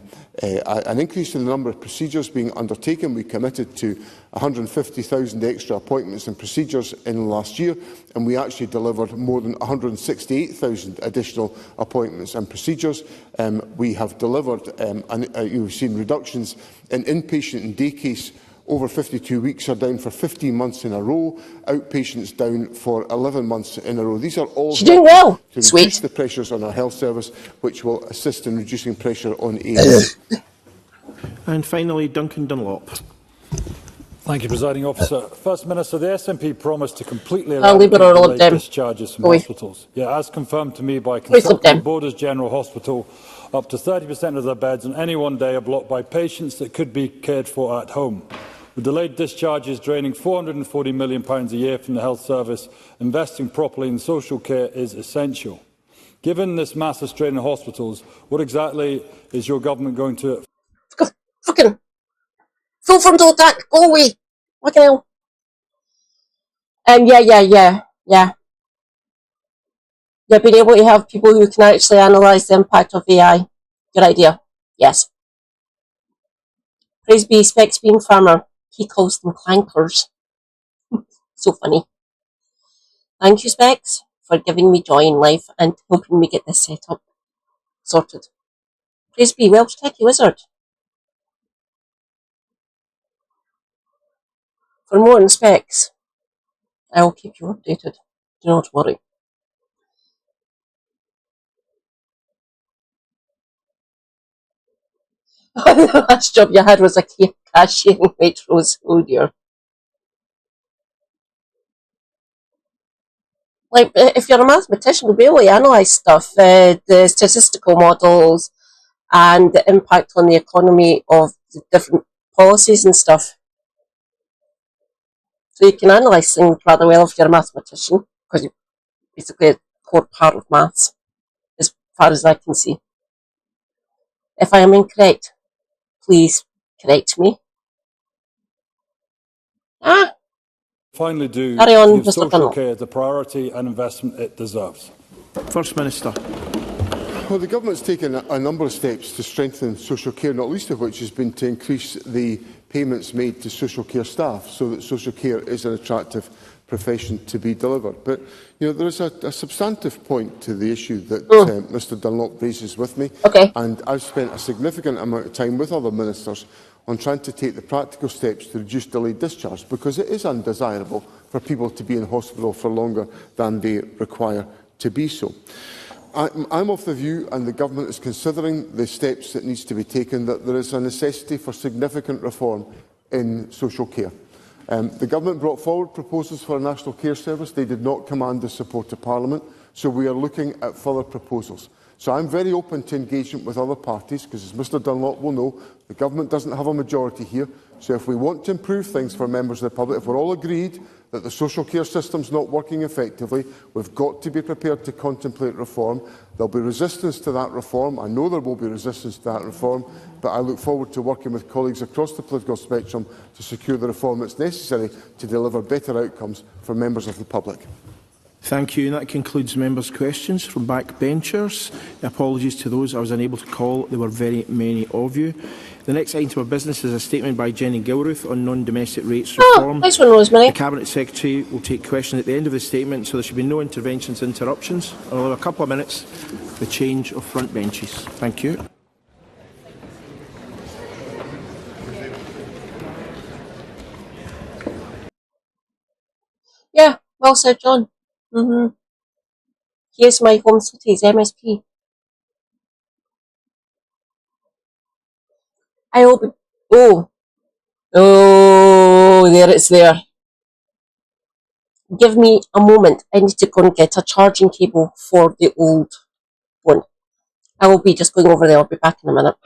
increase in the number of procedures being undertaken. We committed to 150,000 extra appointments and procedures in last year, and we actually delivered more than 168,000 additional appointments and procedures. We have delivered, you've seen reductions in inpatient and day case over 52 weeks are down for 15 months in a row, outpatients down for 11 months in a row. These are all doing well. To reduce the pressures on our health service, which will assist in reducing pressure on A&E. And finally, Duncan Dunlop. Thank you, Presiding Officer. First Minister, the SNP promised to completely eradicate delayed discharges from hospitals. Yet, as confirmed to me by consulting Borders General Hospital, up to 30% of their beds on any one day are blocked by patients that could be cared for at home. With delayed discharges draining £440 million a year from the health service, investing properly in social care is essential. Given this massive strain on hospitals, what exactly is your government going to... Fucking full frontal attack, go away. What the hell? Yeah. Yeah, being able to have people who can actually analyse the impact of AI. Good idea. Yes. Praise be Specs being farmer. He calls them clankers. So funny. Thank you, Specs, for giving me joy in life and helping me get this set up sorted. Praise be Welsh Techie Wizard. For more on Specs, I will keep you updated. Do not worry. The last job you had was a cashier in Waitrose. Oh dear. Like, if you're a mathematician, you'll be able to analyse stuff, the statistical models, and the impact on the economy of the different policies and stuff. So you can analyse things rather well if you're a mathematician, because you're basically a core part of maths, as far as I can see. If I am incorrect, please correct me. Finally do Carry on, give Mr. social Dunlop. care the priority and investment it deserves. First Minister. Well, the Government's taken a number of steps to strengthen social care, not least of which has been to increase the payments made to social care staff so that social care is an attractive profession to be delivered. But there is a substantive point to the issue that Mr Dunlop raises with me. And I've spent a significant amount of time with other ministers on trying to take the practical steps to reduce delayed discharge, because it is undesirable for people to be in hospital for longer than they require to be so. I'm of the view, and the Government is considering the steps that need to be taken, that there is a necessity for significant reform in social care. The Government brought forward proposals for a National Care Service. They did not command the support of Parliament, so we are looking at further proposals. So I'm very open to engagement with other parties, because as Mr Dunlop will know, the Government doesn't have a majority here. So if we want to improve things for members of the public, if we're all agreed that the social care system is not working effectively, we've got to be prepared to contemplate reform. There will be resistance to that reform. I know there will be resistance to that reform, but I look forward to working with colleagues across the political spectrum to secure the reform that's necessary to deliver better outcomes for members of the public. Thank you. And that concludes members' questions from backbenchers. Apologies to those I was unable to call. There were very many of you. The next item of business is a statement by Jenny Gilruth on non-domestic rates reform. Nice one, Rosemary. The Cabinet Secretary will take questions at the end of the statement, so there should be no interventions, interruptions. I'll allow a couple of minutes for the change of front benches. Thank you. Yeah, well said, John. Here's my home city's MSP. I will be... Oh, there it's there. Give me a moment. I need to go and get a charging cable for the old one. I will be just going over there. I'll be back in a minute.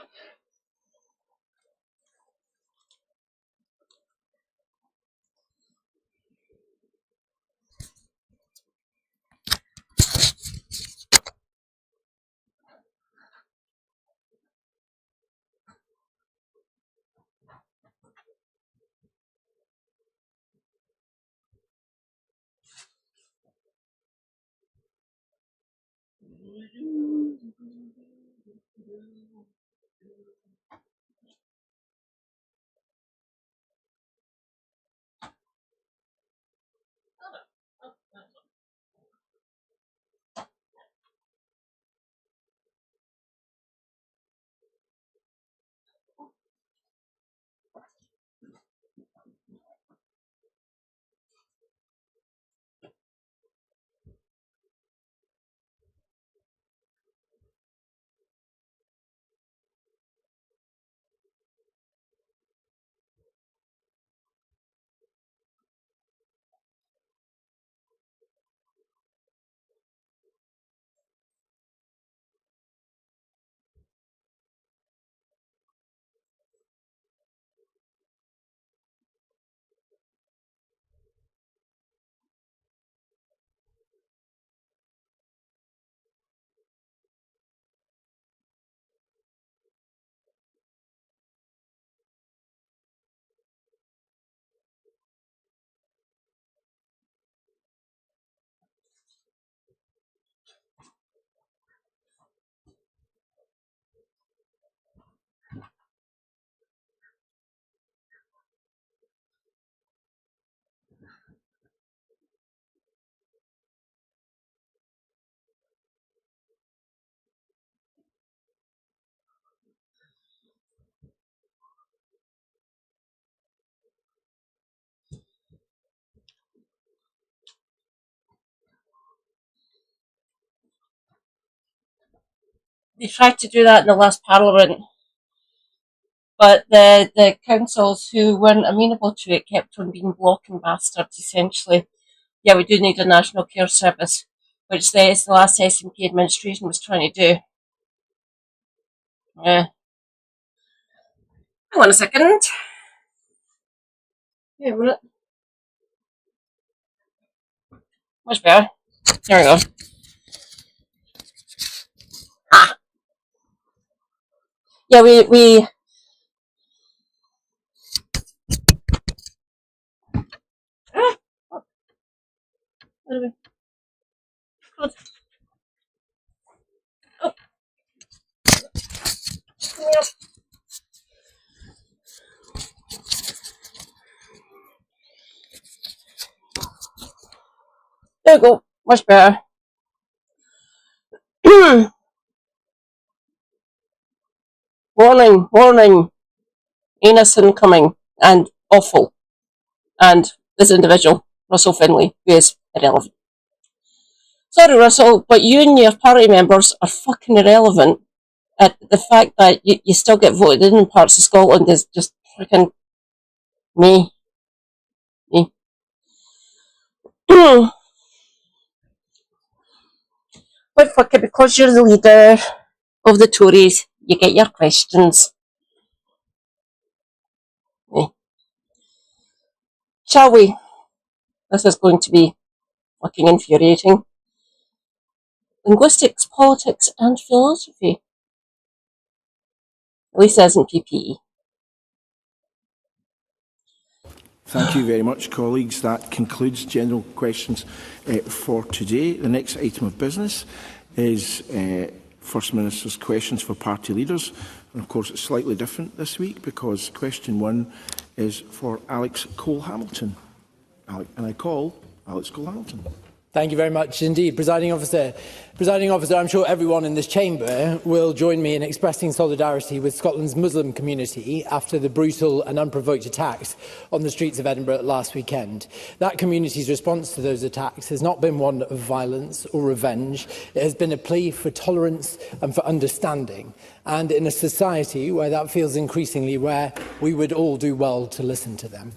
They tried to do that in the last Parliament, but the councils who weren't amenable to it kept on being blocking bastards, essentially. Yeah, we do need a national care service, which the last SNP administration was trying to do. Hang on a second. Yeah, a minute. Much better. There we go. Ah. Yeah, we Oh. There we go. Much better. Warning, warning. Innocent coming and awful. And this individual, Russell Finlay, who is irrelevant. Sorry, Russell, but you and your party members are fucking irrelevant. The fact that you still get voted in parts of Scotland is just freaking me. But fuck it, because you're the leader of the Tories, you get your questions. Shall we? This is going to be fucking infuriating. Linguistics, politics and philosophy. At least it isn't PPE. Thank you very much, colleagues. That concludes general questions for today. The next item of business is First Minister's questions for party leaders. And of course, it's slightly different this week because question 1 is for Alex Cole-Hamilton. And I call Alex Cole-Hamilton. Thank you very much indeed, Presiding Officer. Presiding Officer, I'm sure everyone in this chamber will join me in expressing solidarity with Scotland's Muslim community after the brutal and unprovoked attacks on the streets of Edinburgh last weekend. That community's response to those attacks has not been one of violence or revenge. It has been a plea for tolerance and for understanding. And in a society where that feels increasingly rare, we would all do well to listen to them.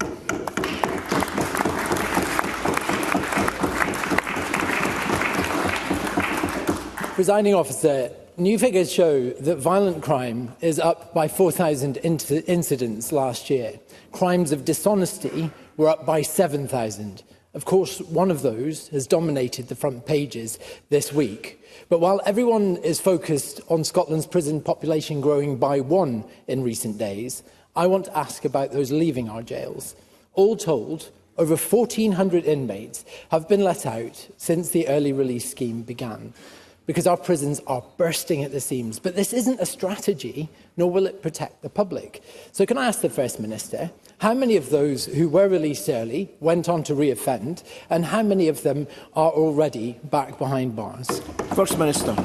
Presiding Officer, new figures show that violent crime is up by 4,000 incidents last year. Crimes of dishonesty were up by 7,000. Of course, one of those has dominated the front pages this week. But while everyone is focused on Scotland's prison population growing by 1 in recent days, I want to ask about those leaving our jails. All told, over 1,400 inmates have been let out since the early release scheme began, because our prisons are bursting at the seams. But this isn't a strategy, nor will it protect the public. So can I ask the First Minister, how many of those who were released early went on to re-offend, and how many of them are already back behind bars? First Minister.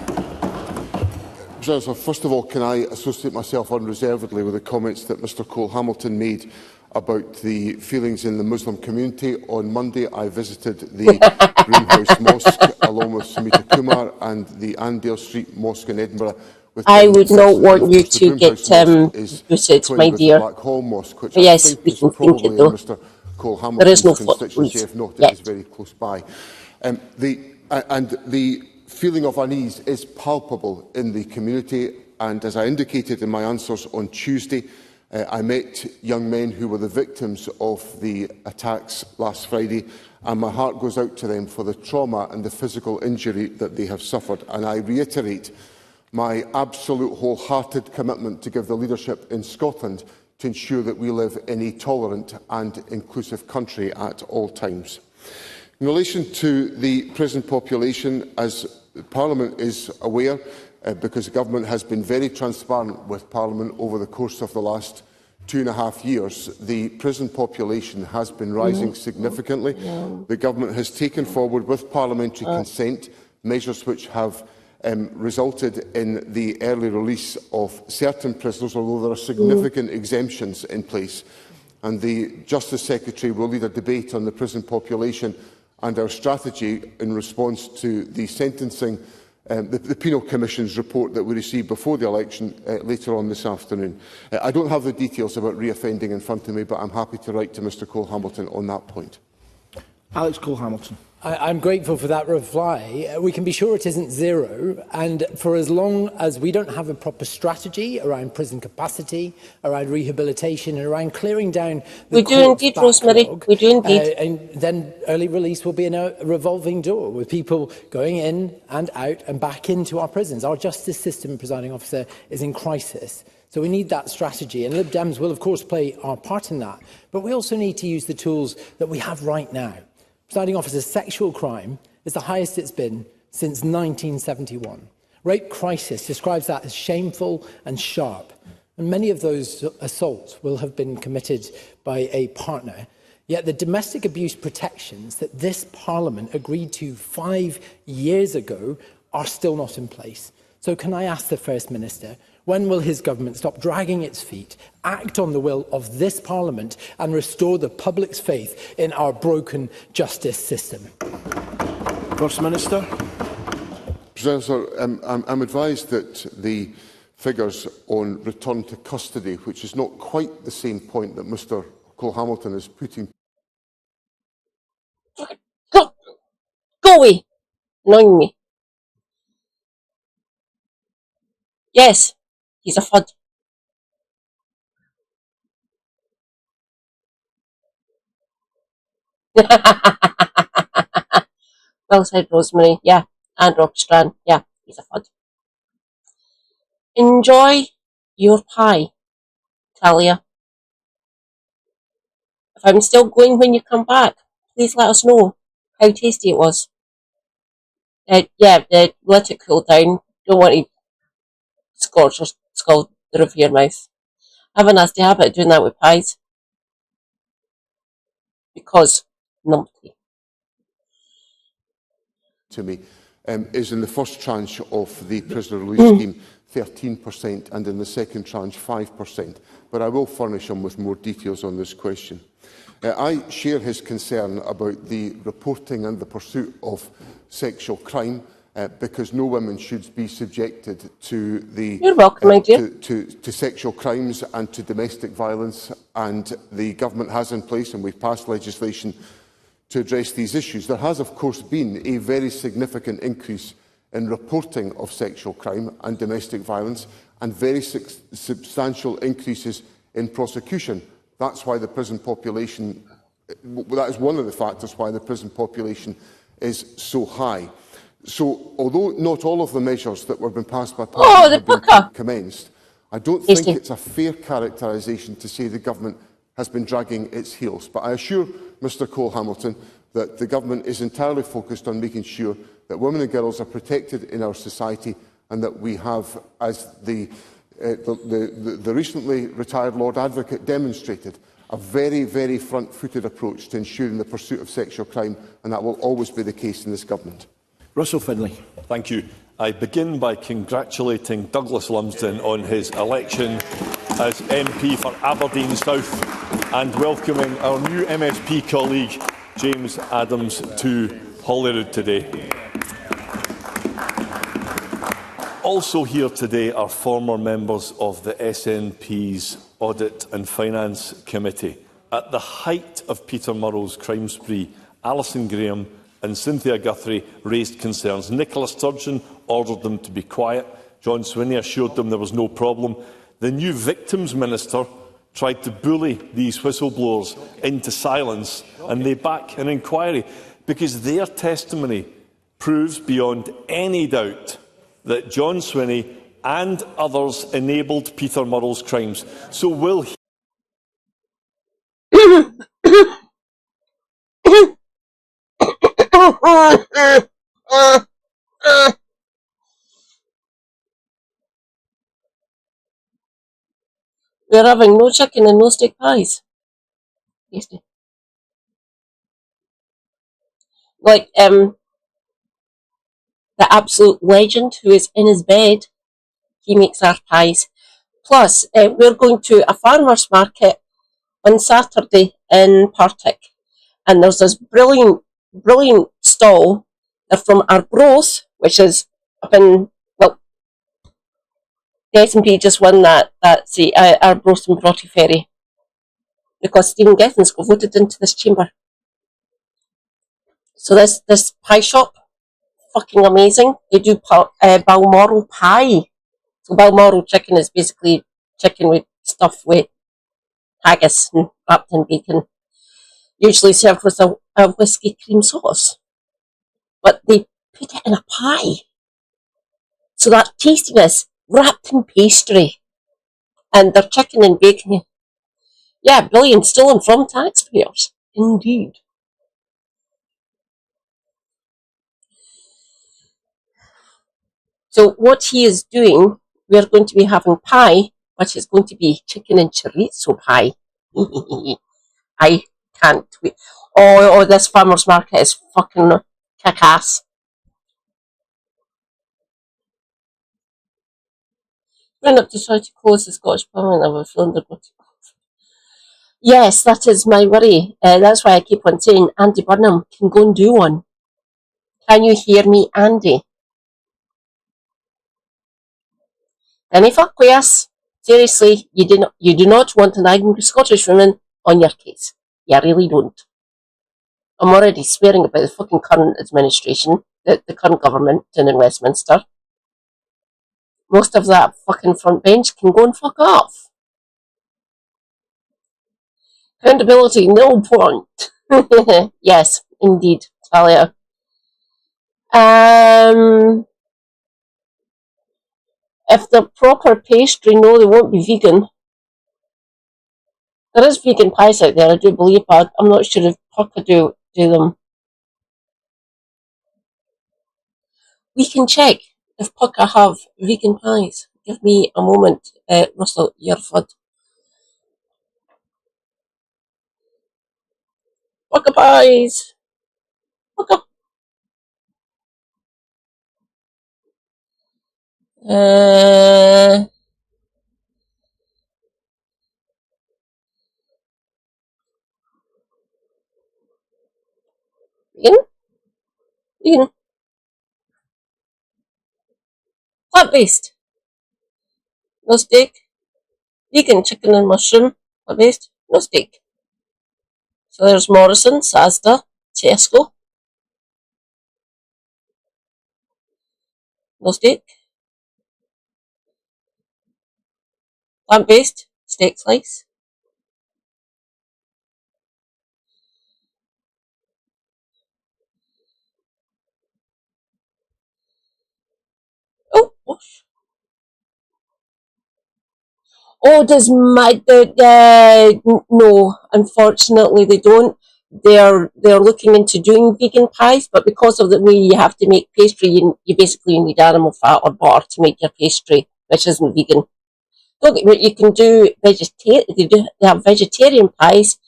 First of all, can I associate myself unreservedly with the comments that Mr Cole-Hamilton made about the feelings in the Muslim community. On Monday, I visited the Greenhouse Mosque along with Samita Kumar and the Andale Street Mosque in Edinburgh. I would not want you to get booted, my dear. Black Hall Mosque, which yes, I think we is can probably think it though. Mr Cole-Hamilton's there is no constituency, if not, it is very close by. The feeling of unease is palpable in the community, and as I indicated in my answers on Tuesday, I met young men who were the victims of the attacks last Friday, and my heart goes out to them for the trauma and the physical injury that they have suffered. And I reiterate my absolute wholehearted commitment to give the leadership in Scotland to ensure that we live in a tolerant and inclusive country at all times. In relation to the prison population, as Parliament is aware, because the Government has been very transparent with Parliament over the course of the last 2.5 years, the prison population has been rising significantly. The Government has taken forward, with parliamentary consent, measures which have resulted in the early release of certain prisoners, although there are significant exemptions in place. And the Justice Secretary will lead a debate on the prison population and our strategy in response to the sentencing the Penal Commission's report that we received before the election later on this afternoon. I don't have the details about reoffending in front of me, but I'm happy to write to Mr Cole-Hamilton on that point. Alex Cole-Hamilton. I'm grateful for that reply. We can be sure it isn't zero, and for as long as we don't have a proper strategy around prison capacity, around rehabilitation, and around clearing down the court's backlog, Rosemary. We do indeed. And then early release will be in a revolving door with people going in and out and back into our prisons. Our justice system, presiding officer, is in crisis. So we need that strategy, and Lib Dems will, of course, play our part in that. But we also need to use the tools that we have right now. Presiding officer, sexual crime is the highest it's been since 1971. Rape crisis describes that as shameful and sharp. And many of those assaults will have been committed by a partner. Yet the domestic abuse protections that this Parliament agreed to 5 years ago are still not in place. So can I ask the First Minister, when will his government stop dragging its feet, act on the will of this Parliament and restore the public's faith in our broken justice system? First Minister. I'm advised that the figures on return to custody, which is not quite the same point that Mr Cole-Hamilton is putting. Go away, annoying me. Yes. He's a fud. Well said, Rosemary. Yeah. And Rockstrand. Yeah, he's a fud. Enjoy your pie, Talia. If I'm still going when you come back, please let us know how tasty it was. Yeah, let it cool down. Don't want to scorch or scald the roof of your mouth. I have a nasty habit of doing that with pies. Because numpty. To me, is in the first tranche of the prisoner release scheme 13% and in the second tranche 5%. But I will furnish him with more details on this question. I share his concern about the reporting and the pursuit of sexual crime. Because no women should be subjected to the You're welcome, my dear. to sexual crimes and to domestic violence, and the government has in place, and we've passed legislation to address these issues. There has, of course, been a very significant increase in reporting of sexual crime and domestic violence, and very substantial increases in prosecution. That's why the prison population, that is one of the factors why the prison population is so high. So, although not all of the measures that were being passed by Parliament have been commenced, I don't think it's a fair characterisation to say the government has been dragging its heels. But I assure Mr Cole-Hamilton that the government is entirely focused on making sure that women and girls are protected in our society, and that we have, as the recently retired Lord Advocate demonstrated, a very, very front-footed approach to ensuring the pursuit of sexual crime, and that will always be the case in this government. Russell Finlay. Thank you. I begin by congratulating Douglas Lumsden on his election as MP for Aberdeen South and welcoming our new MSP colleague, James Adams, to Holyrood today. Also here today are former members of the SNP's Audit and Finance Committee. At the height of Peter Murrell's crime spree, Alison Graham and Cynthia Guthrie raised concerns. Nicola Sturgeon ordered them to be quiet. John Swinney assured them there was no problem. The new Victims Minister tried to bully these whistleblowers into silence, and they back an inquiry because their testimony proves beyond any doubt that John Swinney and others enabled Peter Murrell's crimes. So will he... We're having no chicken and no steak pies. Tasty. Like, the absolute legend who is in his bed, he makes our pies. Plus, we're going to a farmer's market on Saturday in Partick. And there's this brilliant stall. They're from Arbroath, which is up in, well, the SNP just won that seat, Arbroath and Broughty Ferry, because Stephen Gethin's got voted into this chamber. So this pie shop, fucking amazing. They do Balmoral pie. So Balmoral chicken is basically chicken with stuff with haggis and wrapped in bacon, usually served with a whiskey cream sauce. But they put it in a pie. So that tastiness wrapped in pastry. And their chicken and bacon. Yeah, brilliant. Stolen from taxpayers. Indeed. So what he is doing, we are going to be having pie, which is going to be chicken and chorizo pie. I can't wait. Oh, this farmer's market is fucking kick-ass. Roundup decided to close the Scottish Parliament and we've filmed the. Yes, that is my worry. That's why I keep on saying Andy Burnham can go and do one. Can you hear me, Andy? Any fuck with us? Seriously, you do not want an angry Scottish woman on your case. You really don't. I'm already swearing about the fucking current administration, the current government in Westminster. Most of that fucking front bench can go and fuck off. Accountability, no point. Yes, indeed, Talia. If they're proper pastry, no, they won't be vegan. There is vegan pies out there, I do believe, but I'm not sure if Pucka do them. We can check if Pucka have vegan pies. Give me a moment, Russell Yerford. Pucka pies! Pucka! Vegan? Vegan. Plant-based. No steak. Vegan chicken and mushroom. Plant-based. No steak. So there's Morrison's, Asda, Tesco. No steak. Plant-based. Steak slice. Oh, whoosh. Oh, does my no, unfortunately they don't. They're looking into doing vegan pies, but because of the way you have to make pastry, you basically need animal fat or butter to make your pastry, which isn't vegan. Don't get me wrong, you can do vegetarian. They have vegetarian pies,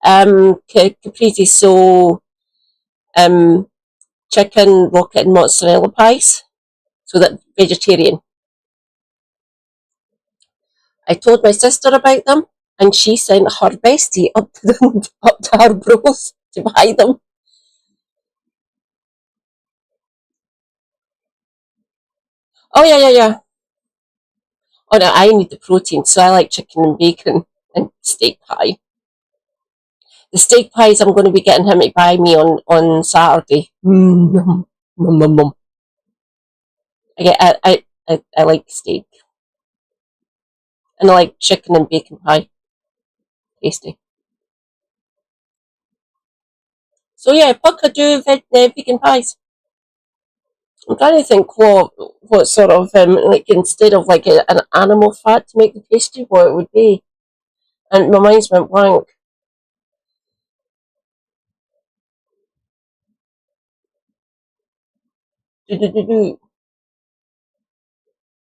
caprese so, chicken, rocket, and mozzarella pies. So that vegetarian. I told my sister about them, and she sent her bestie up to Arbroath to buy them. Oh yeah. Oh no, I need the protein, so I like chicken and bacon and steak pie. The steak pies I'm going to be getting him to buy me on Saturday. I like steak, and I like chicken and bacon pie. Tasty. So yeah, Pucka do vegan pies. I'm trying to think what sort of like instead of like an animal fat to make the pastry, what it would be, and my mind's went blank.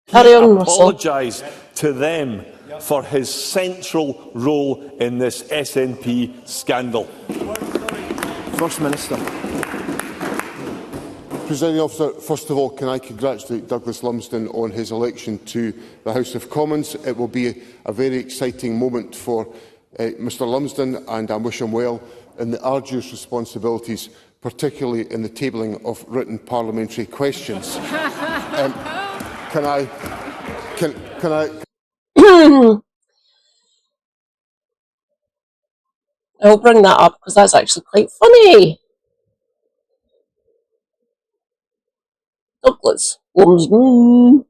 Carry on, Russell. Apologise to them for his central role in this SNP scandal. First Minister. Presiding Officer, first of all, can I congratulate Douglas Lumsden on his election to the House of Commons. It will be a very exciting moment for Mr Lumsden, and I wish him well in the arduous responsibilities particularly in the tabling of written parliamentary questions. Can I? I'll bring that up because that's actually quite funny. Douglas Lumsden.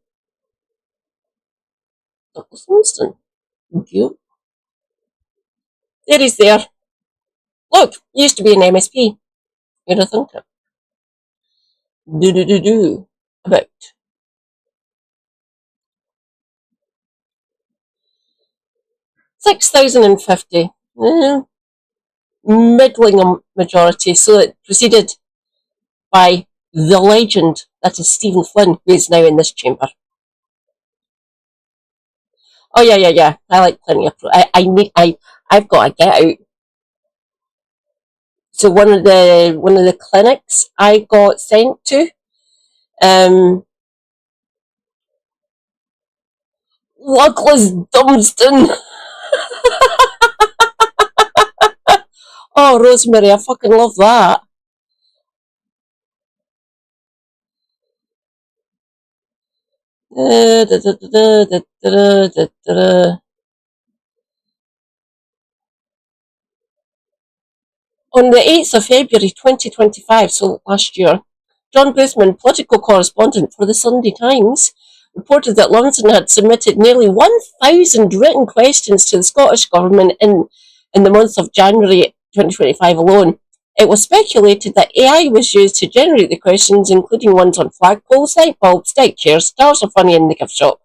Douglas Lumsden. Thank you. There he's there. Look, he used to be an MSP. You'd have think it. Do. About 6,050. Middling majority. So it preceded by the legend that is Stephen Flynn, who is now in this chamber. Oh yeah. I like plenty of. I've got to get out. So one of the clinics I got sent to, Douglas Lumsden. Oh, Rosemary, I fucking love that. On the 8th of February 2025, so last year, John Boothman, political correspondent for the Sunday Times, reported that Lumsden had submitted nearly 1,000 written questions to the Scottish Government in the month of January 2025 alone. It was speculated that AI was used to generate the questions, including ones on flagpoles, light bulbs, deck chairs, stars are funny in the gift shop,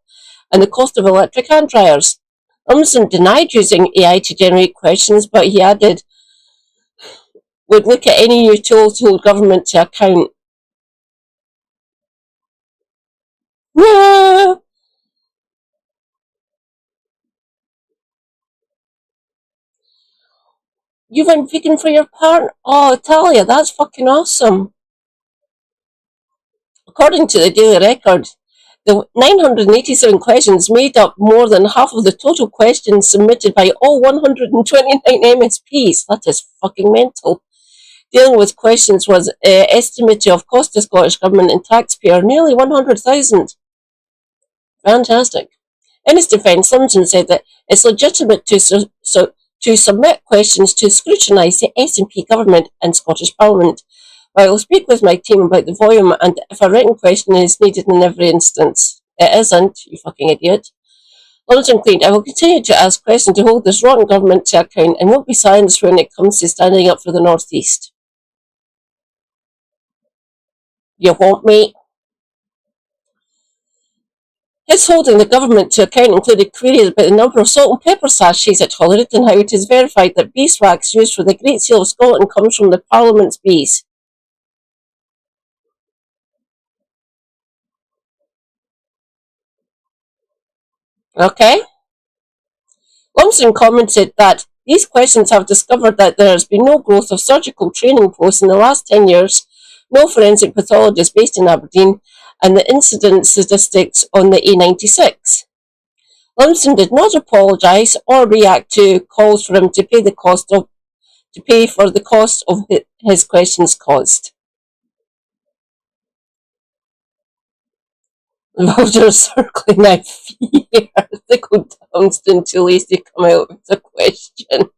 and the cost of electric hand dryers. Lumsden denied using AI to generate questions, but he added, would look at any new tool to hold government to account. Yeah. You went vegan for your partner? Oh, Talia, that's fucking awesome. According to the Daily Record, the 987 questions made up more than half of the total questions submitted by all 129 MSPs. That is fucking mental. Dealing with questions was estimated of cost to Scottish Government and taxpayer nearly 100,000. Fantastic. In his defence, Lumsden said that it's legitimate to submit questions to scrutinise the SNP government and Scottish Parliament. I will speak with my team about the volume and if a written question is needed in every instance. It isn't, you fucking idiot. Lumsden claimed, I will continue to ask questions to hold this rotten government to account and won't be silenced when it comes to standing up for the North East. You won't, mate? His holding the government to account included queries about the number of salt and pepper sachets at Holyrood and how it is verified that beeswax used for the Great Seal of Scotland comes from the Parliament's bees. Okay. Lumsden commented that these questions have discovered that there has been no growth of surgical training posts in the last 10 years, no forensic pathologist based in Aberdeen, and the incident statistics on the A96. Lumsden did not apologise or react to calls for him to pay for the cost of his questions caused. Voters circling my fear. They go Lumsden too lazy to come out with a question.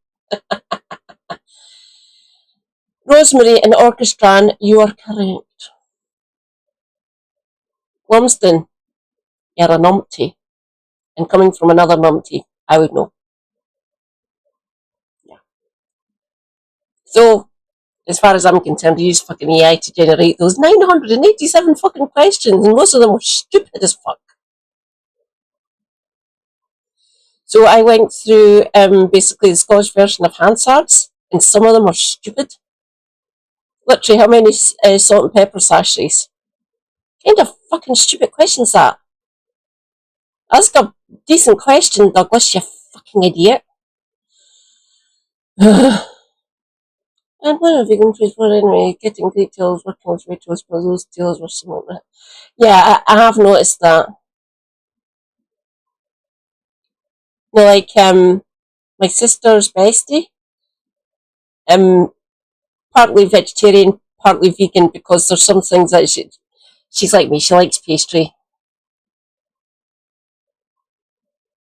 Rosemary and Orchestran, you are correct. Lumsden, you're a numpty. And coming from another numpty, I would know. Yeah. So, as far as I'm concerned, use fucking AI to generate those 987 fucking questions, and most of them were stupid as fuck. So I went through basically the Scottish version of Hansard's, and some of them are stupid. Literally, how many salt and pepper sachets? Kind of fucking stupid questions that. Ask a decent question, Douglas, you fucking idiot. And when have you gone through for anyway? Getting great deals, working with retailers, but those deals were somewhat. Yeah, I have noticed that. You know, like my sister's bestie, partly vegetarian, partly vegan because there's some things that she's like me, she likes pastry.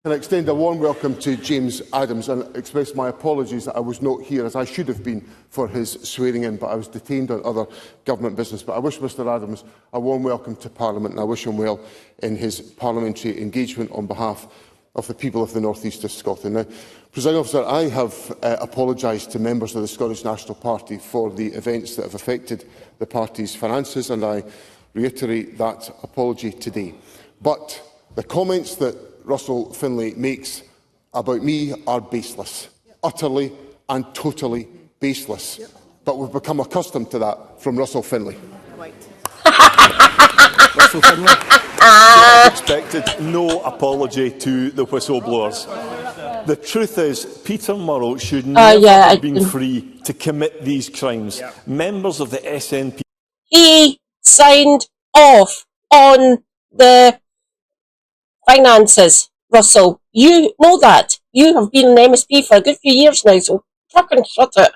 Can I extend a warm welcome to James Adams and express my apologies that I was not here, as I should have been, for his swearing in, but I was detained on other government business. But I wish Mr Adams a warm welcome to Parliament, and I wish him well in his parliamentary engagement on behalf of the people of the North East of Scotland. Now, Presiding Officer, I have apologised to members of the Scottish National Party for the events that have affected the party's finances, and I reiterate that apology today. But the comments that Russell Finlay makes about me are baseless, utterly and totally baseless. But we've become accustomed to that from Russell Finlay. Russell Finlay. I expected no apology to the whistleblowers. The truth is, Peter Murrow should never have been free to commit these crimes. Members of the SNP... He signed off on the finances, Russell. You know that. You have been an MSP for a good few years now, so fucking shut it.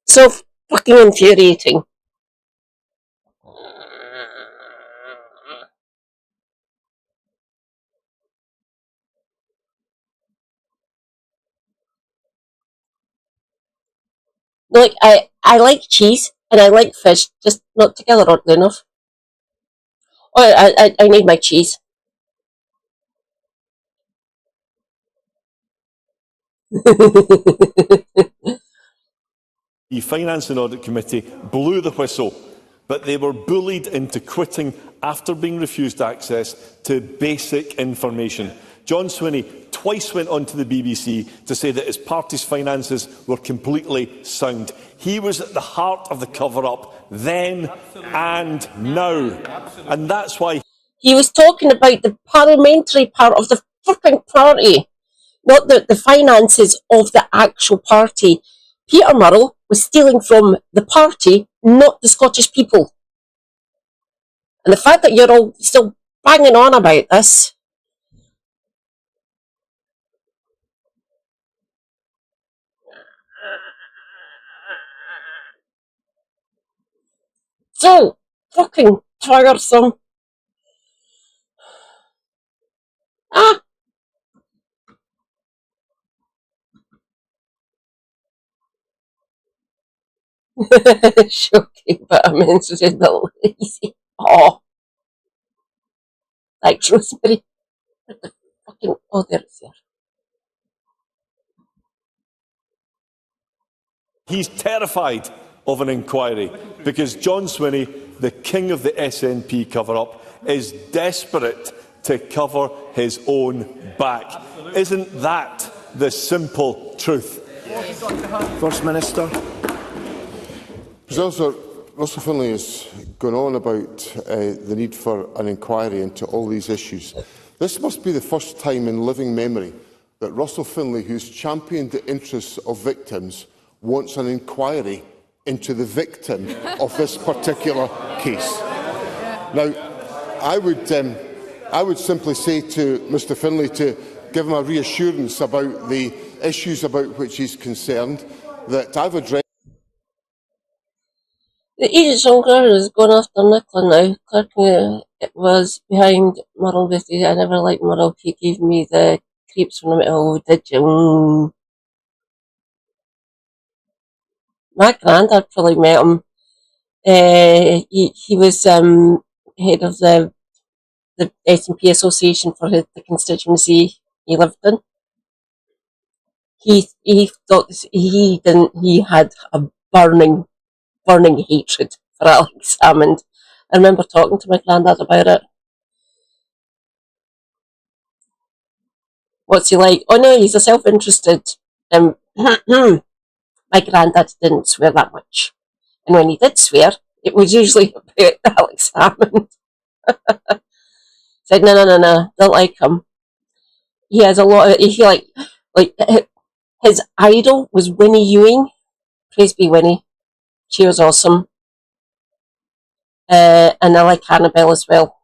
So fucking infuriating. Look, I like cheese and I like fish, just not together oddly enough. Oh, I need my cheese. The Finance and Audit Committee blew the whistle, but they were bullied into quitting after being refused access to basic information. John Swinney twice went on to the BBC to say that his party's finances were completely sound. He was at the heart of the cover-up then and now. And that's why... He was talking about the parliamentary part of the fucking party, not the finances of the actual party. Peter Murrow was stealing from the party, not the Scottish people. And the fact that you're all still banging on about this... So fucking tiresome. Ah! Shocking, but I'm interested in the lazy. Oh. Like Rosemary. What the fucking... Oh, there it's there. He's terrified of an inquiry because John Swinney, the king of the SNP cover-up, is desperate to cover his own back. Isn't that the simple truth? First Minister. Russell Finlay has gone on about the need for an inquiry into all these issues. This must be the first time in living memory that Russell Finlay, who's championed the interests of victims, wants an inquiry into the victim of this particular case. Now, I would simply say to Mr Finlay to give him a reassurance about the issues about which he's concerned, that I've addressed. The Egypt Songler is going after Nicola now. Clark was behind Murrow with I never liked Murrow. He gave me the creeps when I met. Oh, did you? My granddad probably met him. He was head of the SNP Association for the constituency he lived in. He thought he had a burning hatred for Alex Salmond. I remember talking to my granddad about it. What's he like? Oh no, he's a self-interested. My granddad didn't swear that much. And when he did swear, it was usually about Alex Salmond. Said, no, don't like him. He has a lot of, he like his idol was Winnie Ewing. Praise be Winnie. She was awesome. And I like Annabelle as well.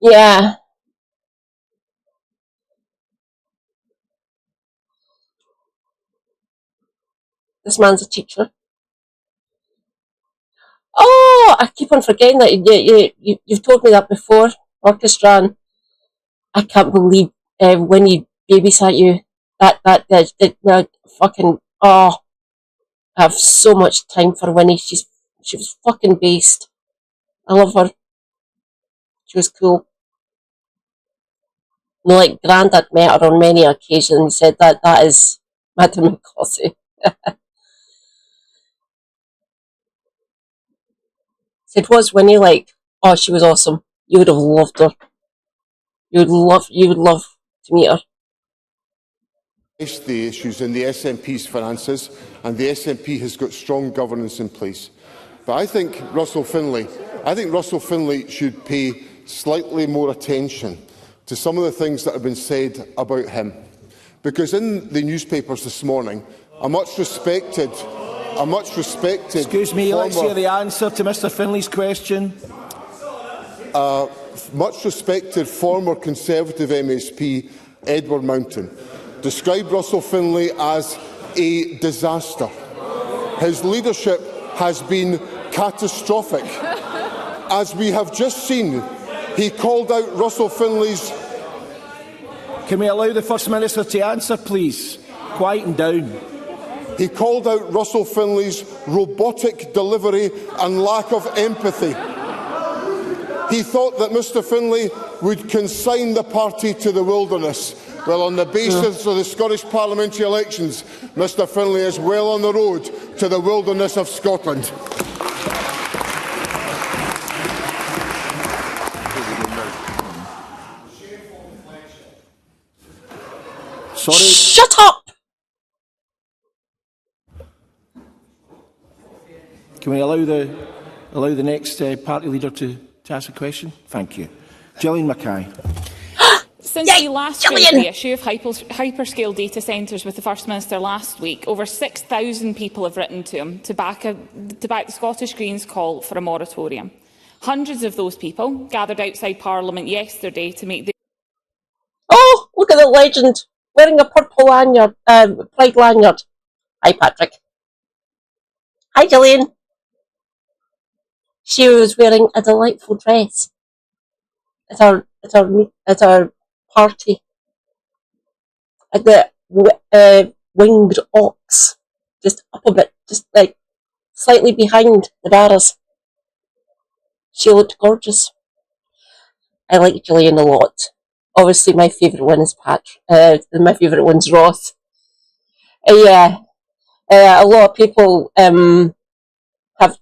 Yeah, this man's a teacher. Oh, I keep on forgetting that you've told me that before, Orchestra. I can't believe when he babysat you. That fucking oh, I have so much time for Winnie. She was fucking based. I love her. She was cool. No, like Grandad met her on many occasions and said that is Madam McCloskey. Said was Winnie like? Oh, she was awesome. You would have loved her. You would love to meet her. The issues in the SNP's finances, and the SNP has got strong governance in place. But I think Russell Finlay should pay slightly more attention to some of the things that have been said about him. Because in the newspapers this morning, a much respected... Excuse me, let's hear the answer to Mr Finlay's question. Much respected former Conservative MSP, Edward Mountain, described Russell Finlay as a disaster. His leadership has been catastrophic. As we have just seen, he called out Russell Finlay's... Can we allow the First Minister to answer, please? Quieten down. He called out Russell Finlay's robotic delivery and lack of empathy. He thought that Mr Finlay would consign the party to the wilderness. Well, on the basis of the Scottish parliamentary elections, Mr Finlay is well on the road to the wilderness of Scotland. Sorry. Shut up! Can we allow the next party leader to ask a question? Thank you. Gillian Mackay. Since we last raised the issue of hyperscale data centres with the First Minister last week, over 6,000 people have written to him to back the Scottish Greens' call for a moratorium. Hundreds of those people gathered outside Parliament yesterday to make the... Oh, look at the legend, wearing a purple lanyard, pride lanyard. Hi, Patrick. Hi, Gillian. She was wearing a delightful dress at our party at the Winged Ox, just up a bit, just like slightly behind the barras. She looked gorgeous. I like Gillian a lot. Obviously, my favourite one is my favourite one's Roth. Yeah, a lot of people have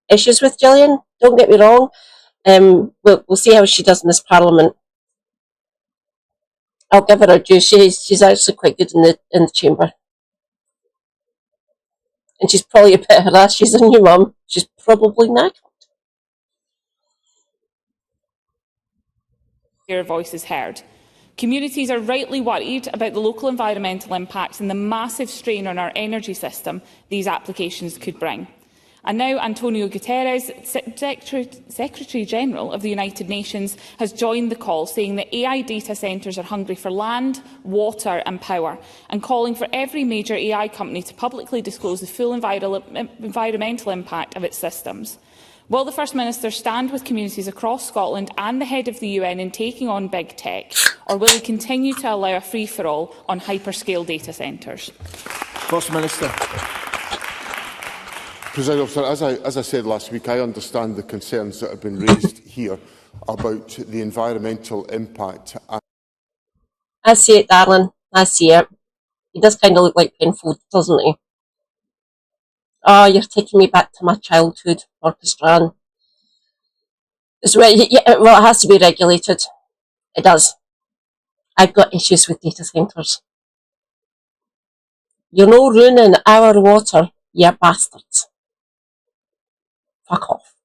issues with Gillian. Don't get me wrong. We'll see how she does in this Parliament. I'll give her a due. She's actually quite good in the chamber, and she's probably a bit harassed. She's a new mum. She's probably knackered. Your voice is heard. Communities are rightly worried about the local environmental impacts and the massive strain on our energy system these applications could bring. And now Antonio Guterres, Secretary-General of the United Nations, has joined the call, saying that AI data centres are hungry for land, water and power, and calling for every major AI company to publicly disclose the full environmental impact of its systems. Will the First Minister stand with communities across Scotland and the head of the UN in taking on big tech, or will he continue to allow a free-for-all on hyperscale data centres? First Minister. Presiding Officer, as I said last week, I understand the concerns that have been raised here about the environmental impact. I see it, darling. I see it. He does kind of look like Penfold, doesn't he? Oh, you're taking me back to my childhood, Orchestra. Well, it has to be regulated. It does. I've got issues with data centres. You're no ruining our water, you bastards. Fuck off.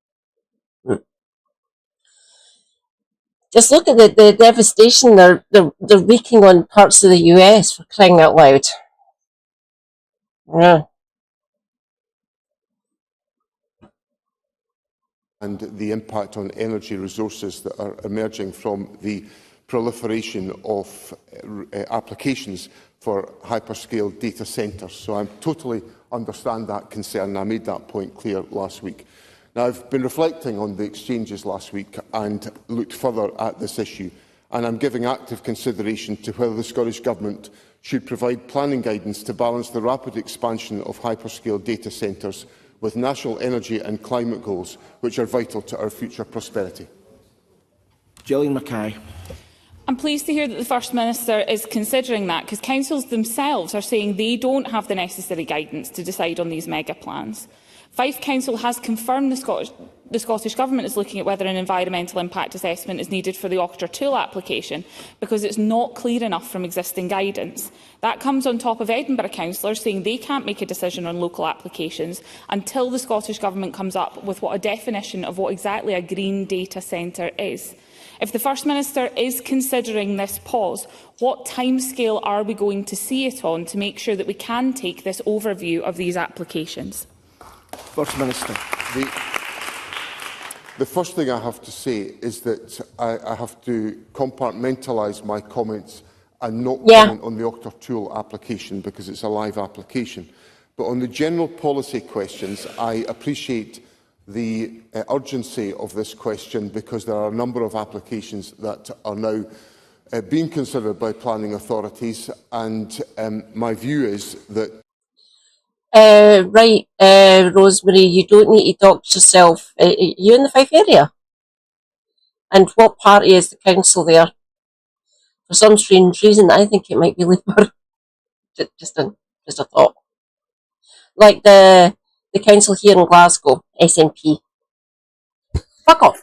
Just look at the devastation they're wreaking on parts of the US, for crying out loud. Yeah. and the impact on energy resources that are emerging from the proliferation of applications for hyperscale data centres. So I totally understand that concern, and I made that point clear last week. Now, I've been reflecting on the exchanges last week and looked further at this issue, and I'm giving active consideration to whether the Scottish Government should provide planning guidance to balance the rapid expansion of hyperscale data centres with national energy and climate goals, which are vital to our future prosperity. Gillian Mackay. I'm pleased to hear that the First Minister is considering that, because councils themselves are saying they don't have the necessary guidance to decide on these mega plans. Fife Council has confirmed the Scottish Government is looking at whether an environmental impact assessment is needed for the Auchter Tool application, because it's not clear enough from existing guidance. That comes on top of Edinburgh councillors saying they can't make a decision on local applications until the Scottish Government comes up with what a definition of what exactly a green data centre is. If the First Minister is considering this pause, what timescale are we going to see it on to make sure that we can take this overview of these applications? First Minister. The first thing I have to say is that I have to compartmentalise my comments and not comment on the Auchter Tool application because it's a live application. But on the general policy questions, I appreciate the urgency of this question because there are a number of applications that are now being considered by planning authorities, and my view is that Rosemary, you don't need to dox yourself. Are you in the Fife area? And what party is the council there? For some strange reason, I think it might be Labour. just a thought. Like the council here in Glasgow, SNP. Fuck off.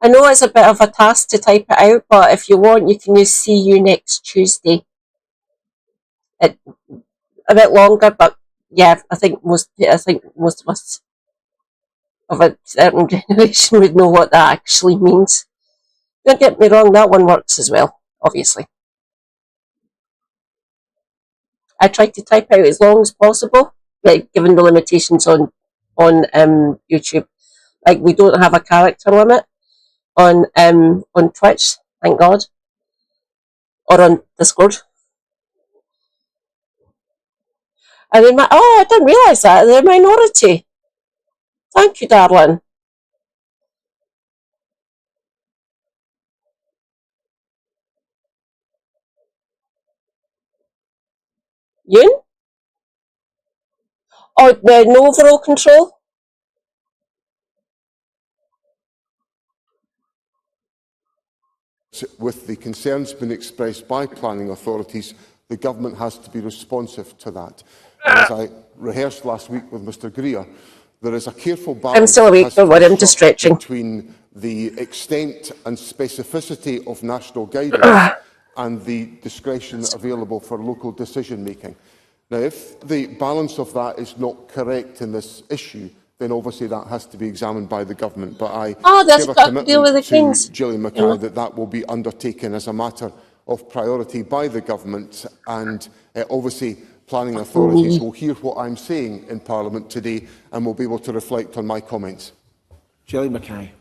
I know it's a bit of a task to type it out, but if you want, you can use see you next Tuesday. A bit longer, but yeah, I think most of us of a certain generation would know what that actually means. Don't get me wrong, that one works as well, obviously. I try to type out as long as possible, like, given the limitations on YouTube. Like, we don't have a character limit on Twitch, thank God, or on Discord. I didn't realise that. They're a minority. Thank you, darling. Yoon? Oh, no overall control? with the concerns being expressed by planning authorities, the Government has to be responsive to that. And as I rehearsed last week with Mr Greer, there is a careful balance I'm still awake, don't worry, I'm just stretching. Between the extent and specificity of national guidance and the discretion available for local decision-making. Now, if the balance of that is not correct in this issue, then obviously that has to be examined by the Government. But I give a commitment to Gillian Mackay that will be undertaken as a matter of priority by the Government, and obviously planning authorities will hear what I'm saying in Parliament today and will be able to reflect on my comments. Gillian Mackay.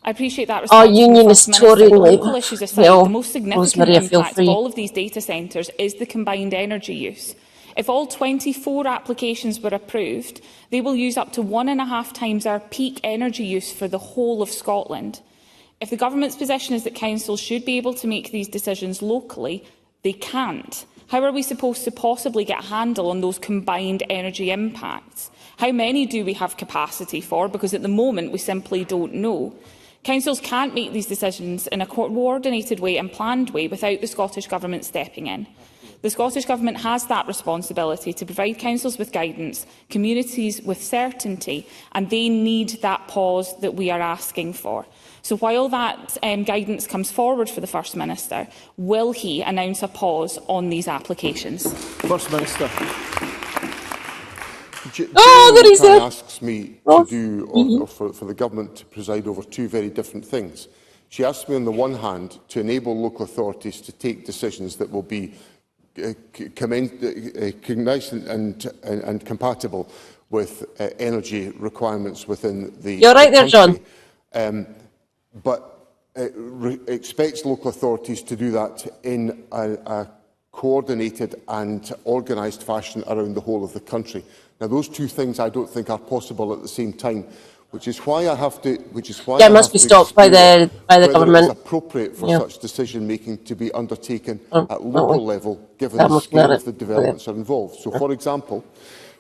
I appreciate that response. Unionist Tory local issues aside, the most significant impact of all of these data centres is the combined energy use. If all 24 applications were approved, they will use up to 1.5 times our peak energy use for the whole of Scotland. If the Government's position is that councils should be able to make these decisions locally, they can't. How are we supposed to possibly get a handle on those combined energy impacts? How many do we have capacity for? Because at the moment we simply don't know. Councils can't make these decisions in a coordinated way and planned way without the Scottish Government stepping in. The Scottish Government has that responsibility to provide councils with guidance, communities with certainty, and they need that pause that we are asking for. So while that guidance comes forward for the First Minister, will he announce a pause on these applications? First Minister. Gillian asks me to do, or for the Government to preside over two very different things. She asks me on the one hand to enable local authorities to take decisions that will be cognizant and compatible with energy requirements within the You're right there, country. John. But expects local authorities to do that in a coordinated and organised fashion around the whole of the country. Now, those two things I don't think are possible at the same time, which is why I have to. Yeah, it must be stopped by the government. It is appropriate for such decision making to be undertaken Oh, at local level, given the scale of the developments are involved. So, for example,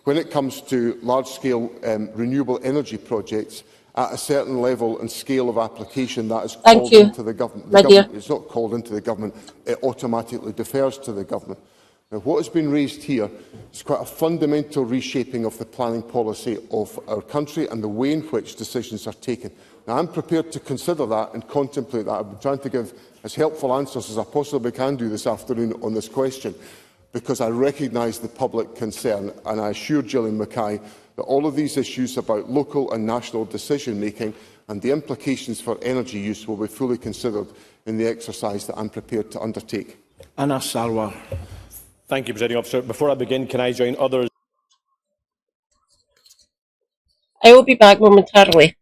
when it comes to large-scale renewable energy projects, at a certain level and scale of application, that is called into the government. It's not called into the government, it automatically defers to the government. Now, what has been raised here is quite a fundamental reshaping of the planning policy of our country and the way in which decisions are taken. Now, I'm prepared to consider that and contemplate that. I've been trying to give as helpful answers as I possibly can do this afternoon on this question, because I recognise the public concern, and I assure Gillian Mackay that all of these issues about local and national decision-making and the implications for energy use will be fully considered in the exercise that I am prepared to undertake. Anna Sarwar. Thank you, Presiding Officer. Before I begin, can I join others? I will be back momentarily.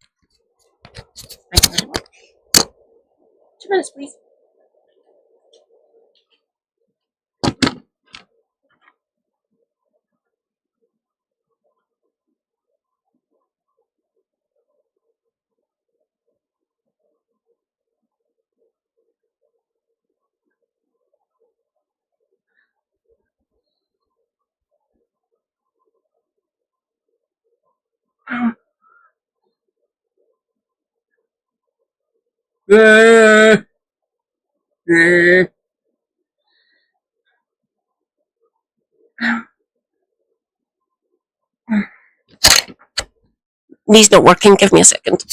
Thank you very much. 2 minutes, please. Knee's not working. Give me a second.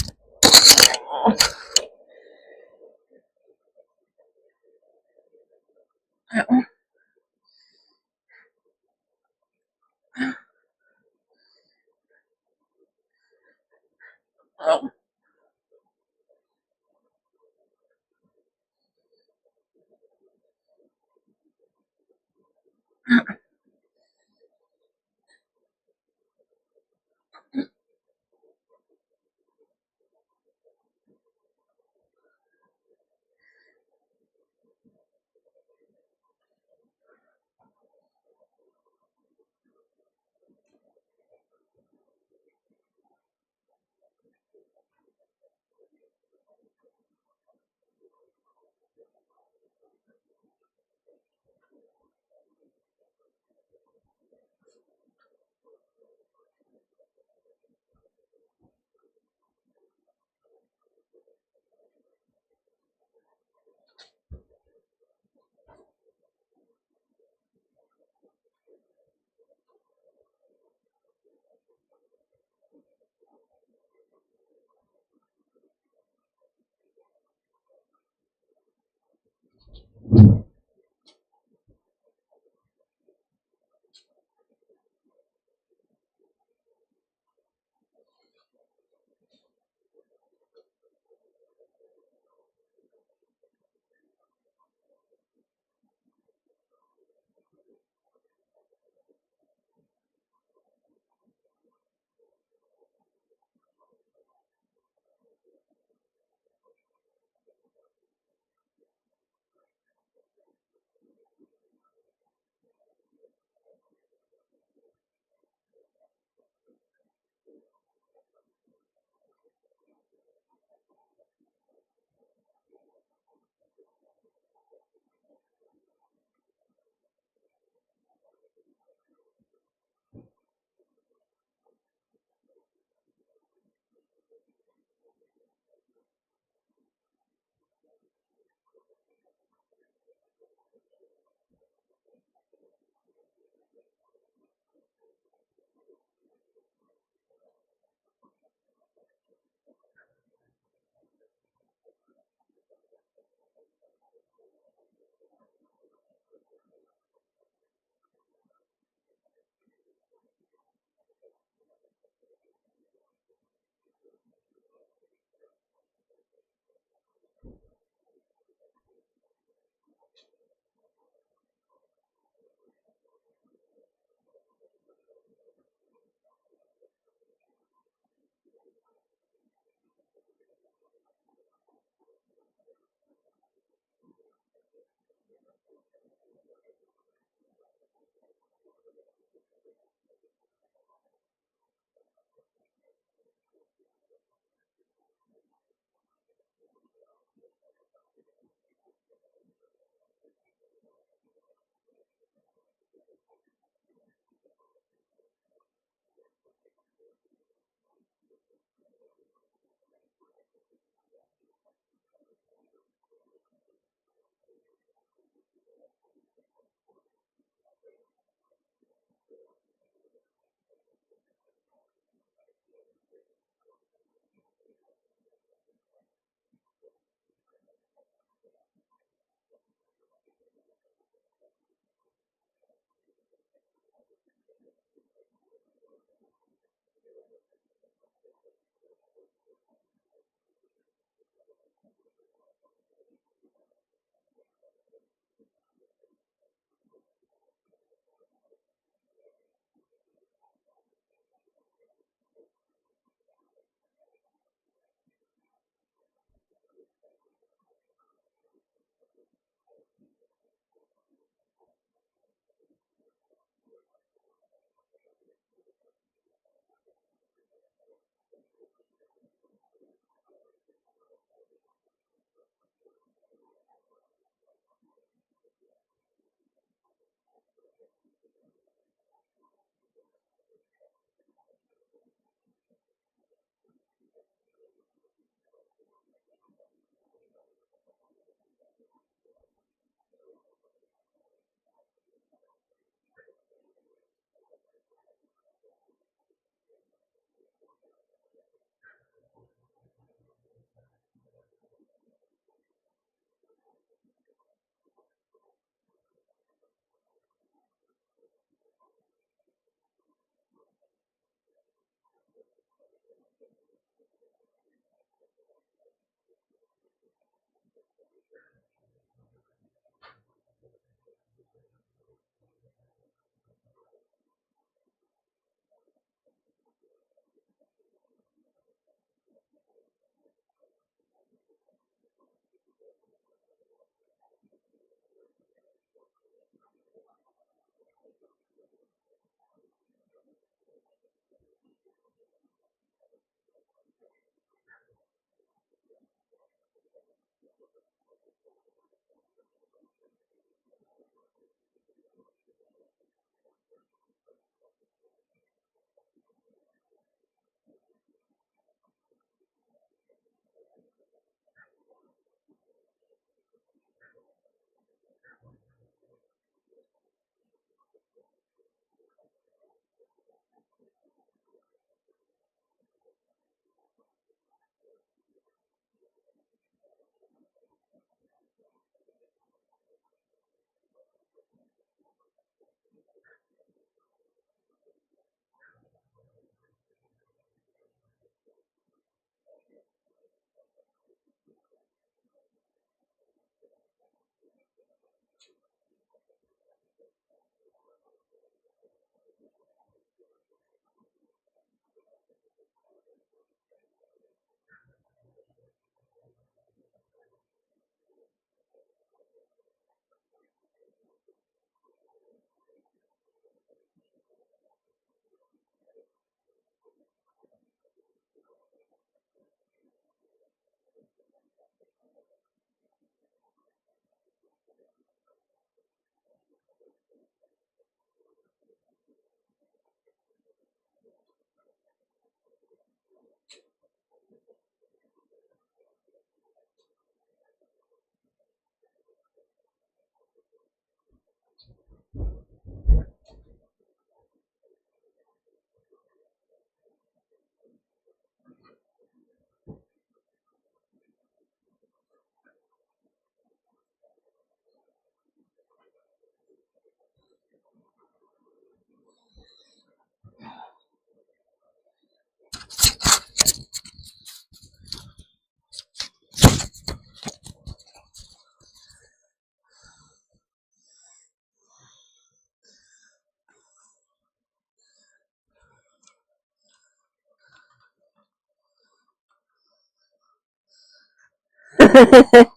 I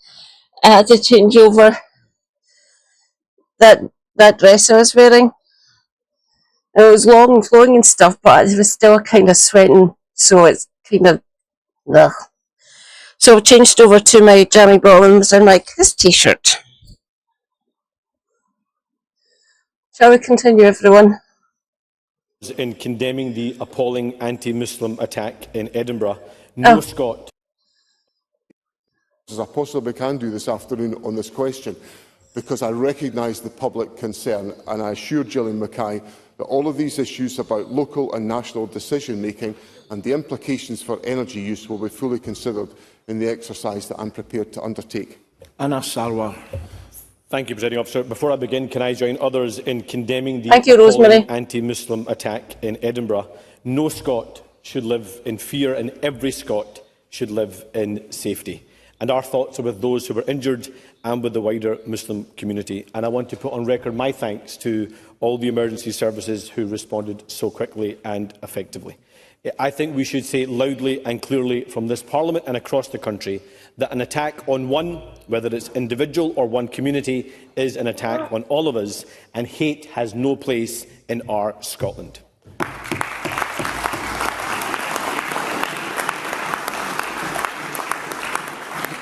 had to change over that dress I was wearing. It was long and flowing and stuff, but it was still kind of sweating, so it's kind of, ugh. So I changed over to my jammy bottoms and like this t-shirt. Shall we continue, everyone? In condemning the appalling anti-Muslim attack in Edinburgh, no Scot. As I possibly can do this afternoon on this question, because I recognise the public concern, and I assure Gillian Mackay that all of these issues about local and national decision-making and the implications for energy use will be fully considered in the exercise that I am prepared to undertake. Anna Sarwar. Thank you, Presiding Officer. Before I begin, can I join others in condemning the anti-Muslim attack in Edinburgh? No Scot should live in fear, and every Scot should live in safety. And our thoughts are with those who were injured and with the wider Muslim community. And I want to put on record my thanks to all the emergency services who responded so quickly and effectively. I think we should say loudly and clearly from this Parliament and across the country that an attack on one, whether it's individual or one community, is an attack on all of us, and hate has no place in our Scotland.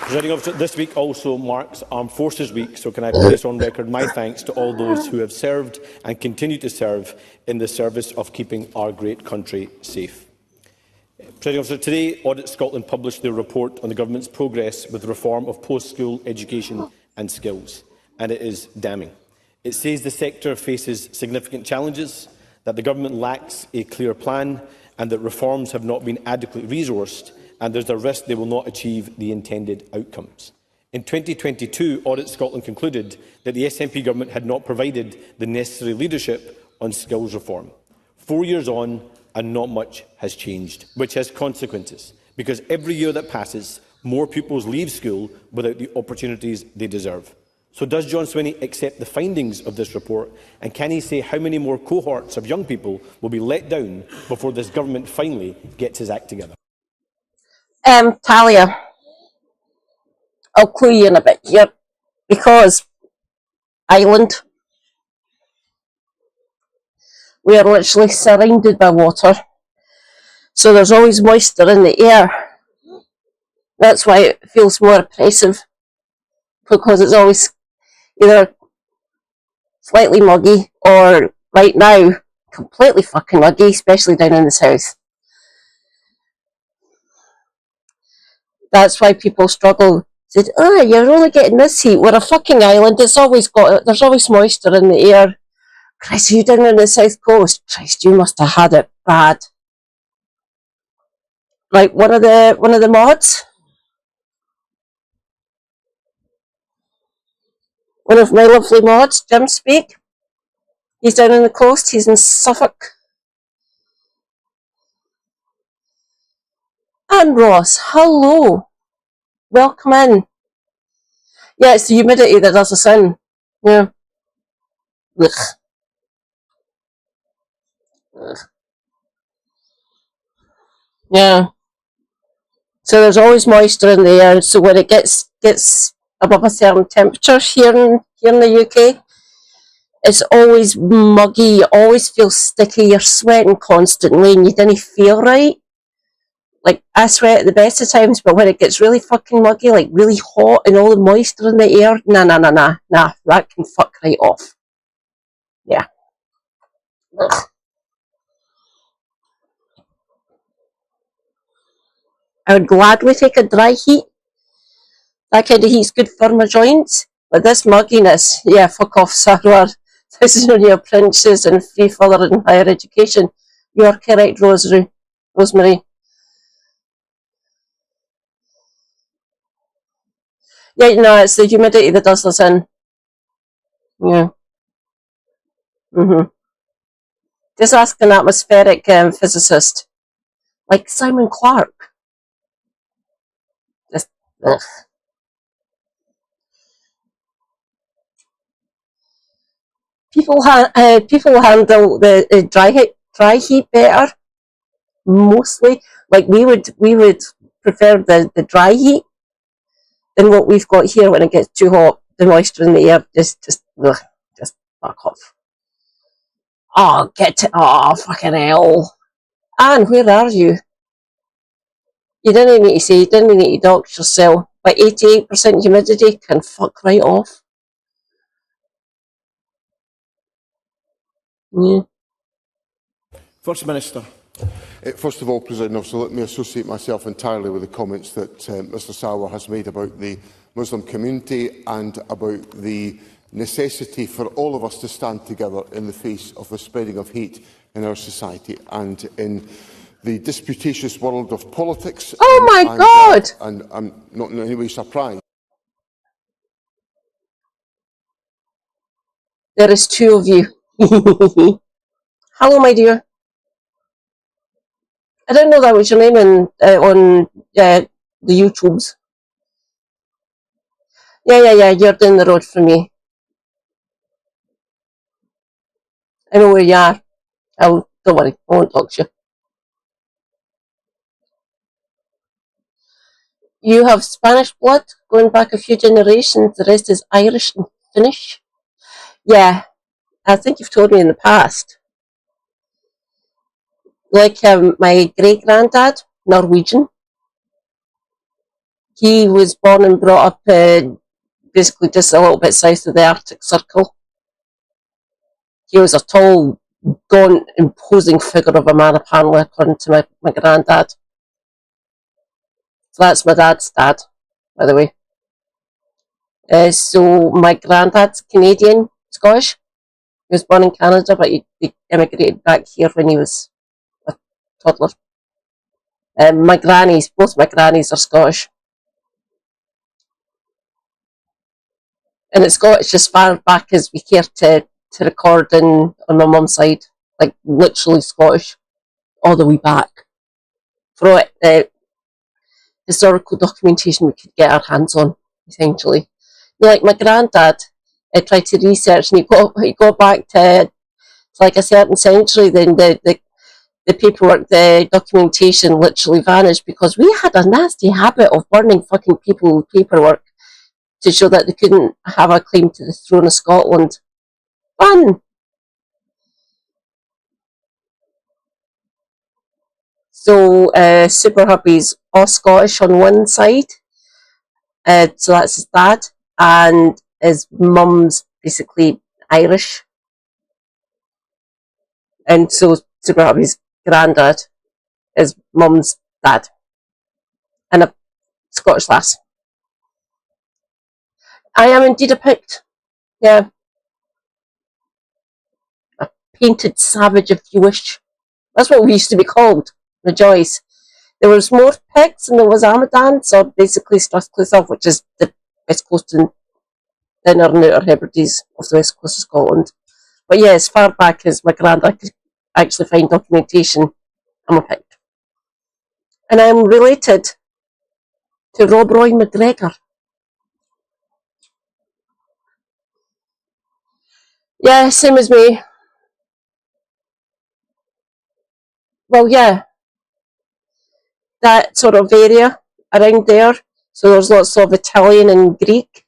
Presiding Officer, this week also marks Armed Forces Week, so can I place on record my thanks to all those who have served and continue to serve in the service of keeping our great country safe. Presiding Officer, today Audit Scotland published their report on the Government's progress with reform of post-school education and skills, and it is damning. It says the sector faces significant challenges, that the Government lacks a clear plan, and that reforms have not been adequately resourced, and there is a risk they will not achieve the intended outcomes. In 2022, Audit Scotland concluded that the SNP Government had not provided the necessary leadership on skills reform. 4 years on, and not much has changed, which has consequences, because every year that passes, more pupils leave school without the opportunities they deserve. So does John Swinney accept the findings of this report, and can he say how many more cohorts of young people will be let down before this government finally gets his act together? Talia, I'll clue you in a bit here, because Ireland, we are literally surrounded by water, so there's always moisture in the air. That's why it feels more oppressive, because it's always either slightly muggy or, right now, completely fucking muggy, especially down in the south. That's why people struggle. Said, "Oh, you're only getting this heat. We're a fucking island. There's always moisture in the air." Christ, you down on the south coast? Christ, you must have had it bad. Like one of the mods, one of my lovely mods, Jim Speak. He's down on the coast. He's in Suffolk. And Ross, hello. Welcome in. Yeah, it's the humidity that does us in. Yeah. Ugh. Ugh. Yeah. So there's always moisture in the air. So when it gets above a certain temperature here in the UK, it's always muggy. You always feel sticky. You're sweating constantly, and you didn't feel right. Like, I sweat at the best of times, but when it gets really fucking muggy, like really hot and all the moisture in the air, nah, that can fuck right off. Yeah. Ugh. I would gladly take a dry heat. That kind of heat's good for my joints. But this mugginess, yeah, fuck off, Sarwar. This is on your apprentices and free further and higher education. You are correct, Rosemary. Yeah, no, it's the humidity that does us in. Yeah. Just ask an atmospheric physicist, like Simon Clark. Just, ugh. People handle the dry heat better. Mostly, like we would prefer the dry heat than what we've got here when it gets too hot. The moisture in the air just fuck off. Oh, get it. Oh, fucking hell. Anne, where are you? You didn't need to say, you didn't need to dox yourself, but 88% humidity can fuck right off. Yeah. First Minister. First of all, President Officer, let me associate myself entirely with the comments that Mr Sawa has made about the Muslim community and about the necessity for all of us to stand together in the face of the spreading of hate in our society and in the disputatious world of politics. Oh my God! And I'm not in any way surprised. There is two of you. Hello, my dear. I didn't know that was your name on the YouTubes. Yeah, you're down the road from me. I know where you are. Don't worry, I won't talk to you. You have Spanish blood, going back a few generations. The rest is Irish and Finnish. Yeah, I think you've told me in the past. Like my great-granddad, Norwegian. He was born and brought up basically just a little bit south of the Arctic Circle. He was a tall, gaunt, imposing figure of a man, apparently, according to my granddad. So that's my dad's dad, by the way. So my granddad's Canadian, Scottish. He was born in Canada, but he immigrated back here when he was a toddler. Both my grannies are Scottish. And it's Scottish as far back as we care to record on my mum's side. Like, literally Scottish, all the way back. For all historical documentation we could get our hands on, essentially. Like my granddad, I tried to research, and he got back to like a certain century. Then the paperwork, the documentation, literally vanished because we had a nasty habit of burning fucking people's paperwork to show that they couldn't have a claim to the throne of Scotland. Fun. So Super Hubby's all Scottish on one side. So that's his dad, and his mum's basically Irish. And so Super Hubby's granddad is mum's dad. And a Scottish lass. I am indeed a Pict. Yeah. A painted savage, if you wish. That's what we used to be called. Rejoice. There was more Picts than there was Amadans, or basically Strathclyde, which is the west coast and inner and outer Hebrides of the west coast of Scotland. But yeah, as far back as my granddad could actually find documentation, I'm a Pict. And I'm related to Rob Roy McGregor. Yeah, same as me. Well, yeah. That sort of area around there. So there's lots of Italian and Greek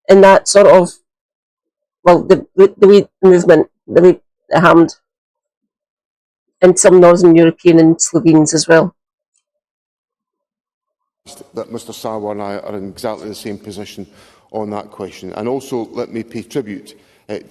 in that sort of, well, the wee movement, the wee hand. And some Northern European and Slovenes as well. That Mr Sawa and I are in exactly the same position on that question. And also let me pay tribute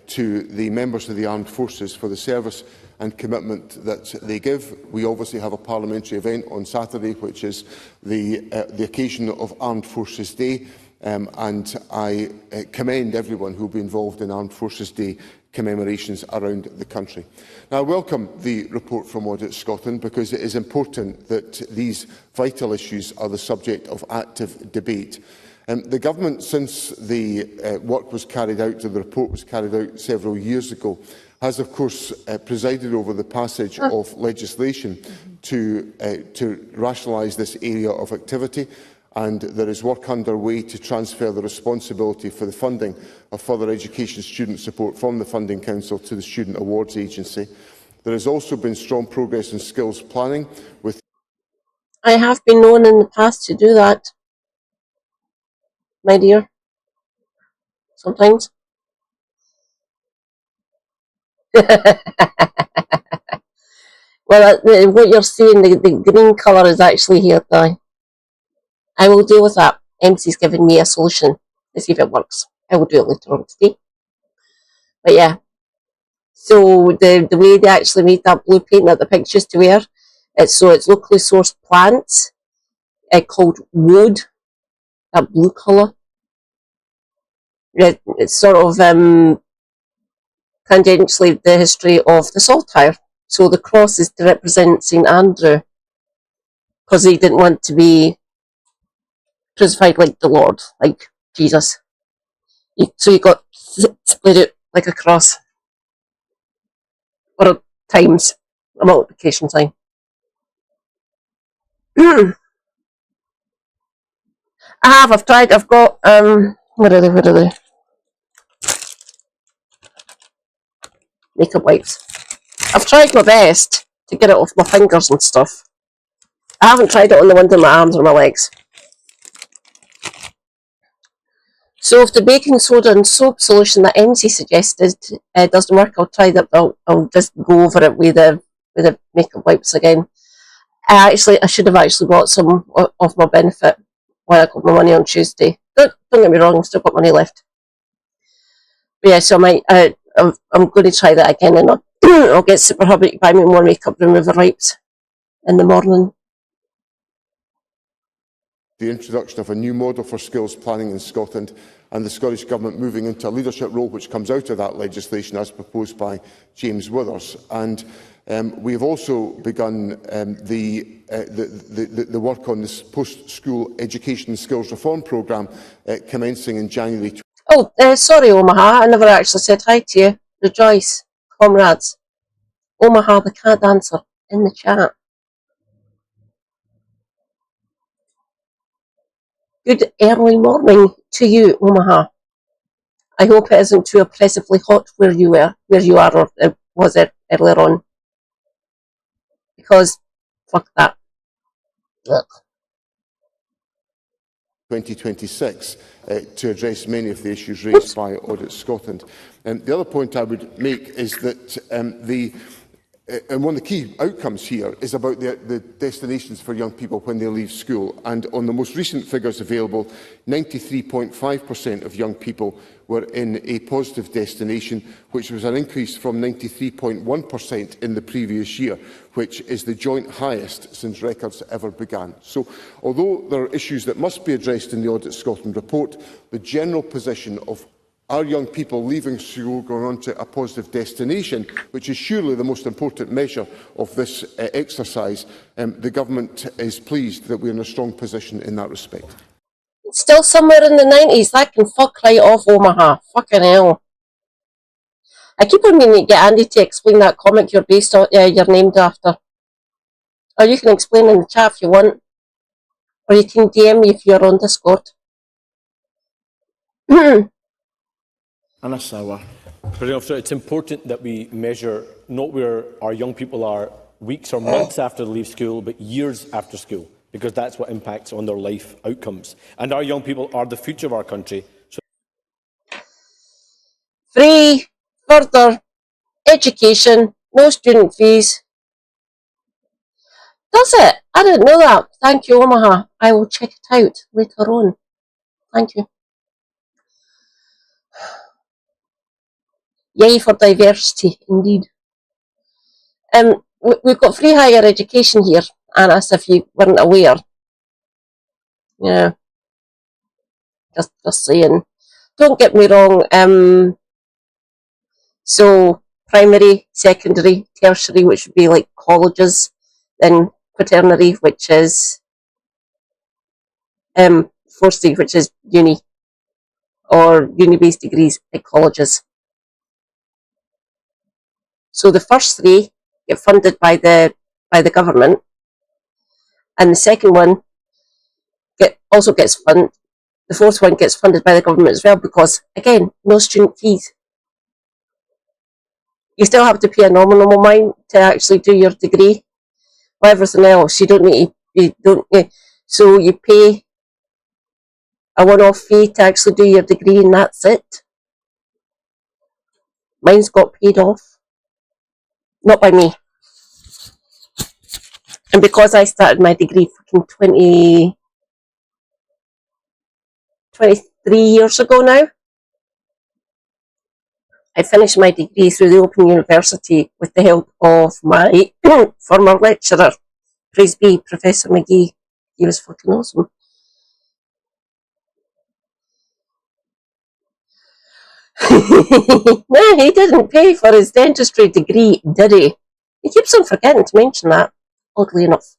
to the members of the armed forces for the service and commitment that they give. We obviously have a parliamentary event on Saturday, which is the occasion of Armed Forces Day, and I commend everyone who will be involved in Armed Forces Day commemorations around the country. Now, I welcome the report from Audit Scotland because it is important that these vital issues are the subject of active debate. The Government, since the work was carried out, and the report was carried out several years ago, has of course presided over the passage of legislation to rationalise this area of activity, and there is work underway to transfer the responsibility for the funding of further education student support from the Funding Council to the Student Awards Agency. There has also been strong progress in skills planning with... I have been known in the past to do that, my dear. Sometimes. Well, what you're seeing, the green colour is actually here now. I will deal with that. MC's given me a solution to see if it works. I will do it later on today. But yeah, so the way they actually made that blue paint that the pigs used to wear, it's locally sourced plants called wood, that blue colour. It's sort of tangentially the history of the saltire. So the cross is to represent St Andrew, because he didn't want to be crucified like the Lord, like Jesus. So you got split out like a cross, or times a multiplication sign. I've tried. I've got where are they? Makeup wipes. I've tried my best to get it off my fingers and stuff. I haven't tried it on the ones in my arms or my legs. So if the baking soda and soap solution that MC suggested doesn't work, I'll try that. I'll just go over it with the makeup wipes again. I should have actually bought some of my benefit when I got my money on Tuesday. Don't get me wrong, I've still got money left. But yeah, so I'm going to try that again, and I'll get Super Hubby to buy me more makeup remover wipes in the morning. The introduction of a new model for skills planning in Scotland, and the Scottish Government moving into a leadership role which comes out of that legislation as proposed by James Withers. And we have also begun the work on this post-school education skills reform programme commencing in January. Oh, sorry Omaha, I never actually said hi to you. Rejoice, comrades. Omaha the cat dancer in the chat. Good early morning to you, Omaha. I hope it isn't too oppressively hot where you are, or was it earlier on? Because fuck that. Ugh. 2026 to address many of the issues raised by Audit Scotland. The other point I would make is that and one of the key outcomes here is about the destinations for young people when they leave school. And on the most recent figures available, 93.5% of young people were in a positive destination, which was an increase from 93.1% in the previous year, which is the joint highest since records ever began. So, although there are issues that must be addressed in the Audit Scotland report, the general position of our young people leaving school going on to a positive destination, which is surely the most important measure of this exercise, the Government is pleased that we are in a strong position in that respect. It's still somewhere in the 90s. That can fuck right off, Omaha. Fucking hell. I keep on meaning to get Andy to explain that comic you're based on, you're named after. Or you can explain in the chat if you want. Or you can DM me if you're on Discord. President Officer, it's important that we measure not where our young people are weeks or months after they leave school, but years after school, because that's what impacts on their life outcomes. And our young people are the future of our country. So free, further, education, no student fees. Does it? I didn't know that. Thank you, Omaha. I will check it out later on. Thank you. Yay for diversity, indeed. We've got free higher education here, and as if you weren't aware. Yeah. Just saying. Don't get me wrong. So primary, secondary, tertiary, which would be like colleges, then quaternary, which is fourth, which is uni, or uni-based degrees at colleges. So the first three get funded by the government, and the second one also gets funded. The fourth one gets funded by the government as well, because again, no student fees. You still have to pay a nominal amount to actually do your degree. But everything else, you don't need. So you pay a one-off fee to actually do your degree, and that's it. Mine's got paid off. Not by me. And because I started my degree fucking 23 years ago now, I finished my degree through the Open University with the help of my former lecturer, praise be, Professor McGee. He was fucking awesome. No, he didn't pay for his dentistry degree, did he? He keeps on forgetting to mention that, oddly enough.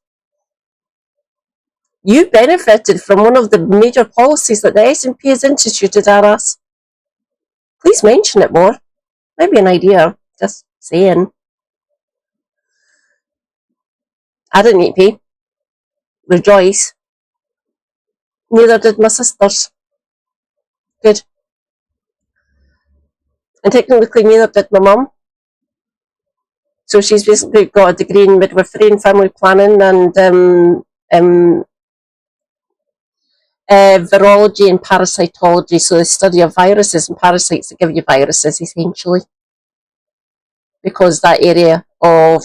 You benefited from one of the major policies that the SNP has instituted at us. Please mention it more. Maybe an idea, just saying. I didn't need pay. Rejoice. Neither did my sisters. Good. And technically neither did my mum. So she's basically got a degree in midwifery and family planning and virology and parasitology, so the study of viruses and parasites that give you viruses, essentially. Because that area of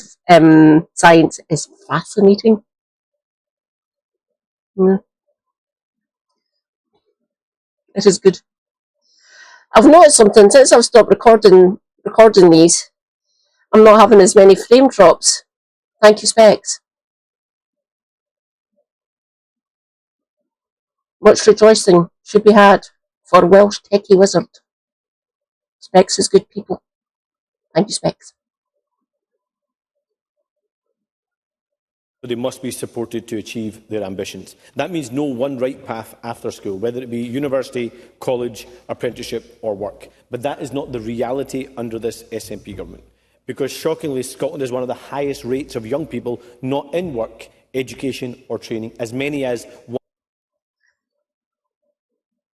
science is fascinating. It is good. I've noticed something since I've stopped recording these. I'm not having as many frame drops. Thank you, Specs. Much rejoicing should be had for Welsh techie wizard. Specs is good people. Thank you, Specs. They must be supported to achieve their ambitions. That means no one right path after school, whether it be university, college, apprenticeship or work. But that is not the reality under this SNP government. Because shockingly, Scotland is one of the highest rates of young people not in work, education or training, as many as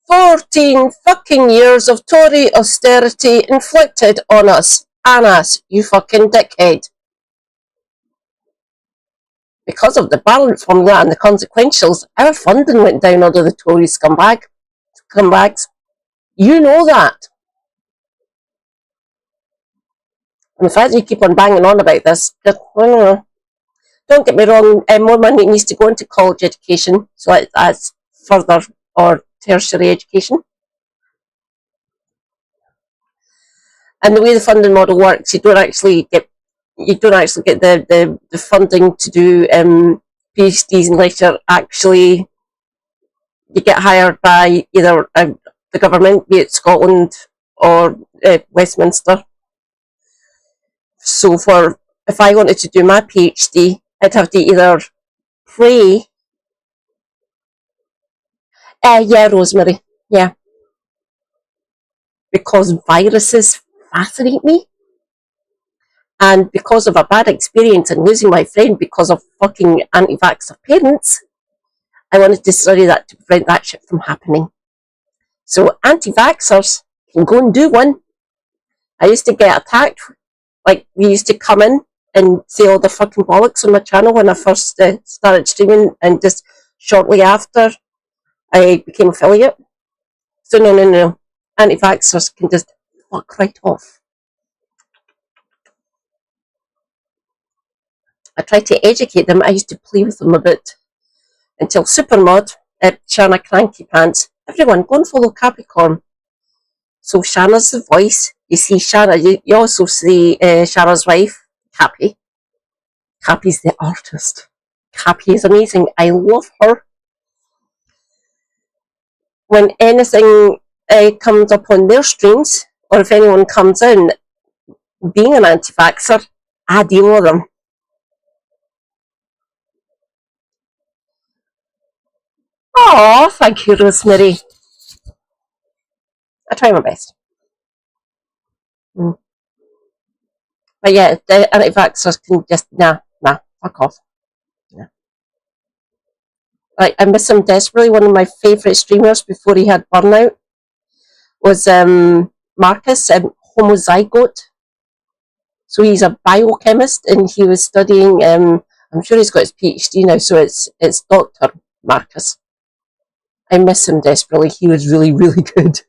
14 fucking years of Tory austerity inflicted on us. Annas, you fucking dickhead. Because of the balance formula and the consequentials, our funding went down under the Tory scumbags. You know that. And the fact that you keep on banging on about this, don't get me wrong, more money needs to go into college education, so that's further or tertiary education. And the way the funding model works, you don't actually get the funding to do PhDs unless you get hired by either the government, be it Scotland or Westminster. So if I wanted to do my PhD, I'd have to either pray. Yeah, Rosemary. Yeah. Because viruses fascinate me. And because of a bad experience and losing my friend because of fucking anti-vaxxer parents, I wanted to study that to prevent that shit from happening. So anti-vaxxers can go and do one. I used to get attacked. Like, we used to come in and say all the fucking bollocks on my channel when I first started streaming, and just shortly after I became affiliate. So no. Anti-vaxxers can just fuck right off. I tried to educate them. I used to play with them a bit until Supermod, Shanna Cranky Pants. Everyone, go and follow Capricorn. So Shanna's the voice. You see Shanna. You also see Shanna's wife, Cappy. Cappy's the artist. Cappy is amazing. I love her. When anything comes up on their streams, or if anyone comes in being an anti-vaxxer, I deal with them. Oh, thank you, Rosemary. I try my best. But yeah, the anti-vaxxers can just, nah, fuck off. Nah. Like, I miss him desperately. One of my favourite streamers before he had burnout was Marcus, homozygote. So he's a biochemist, and he was studying, I'm sure he's got his PhD now, so it's Dr. Marcus. I miss him desperately. He was really, really good.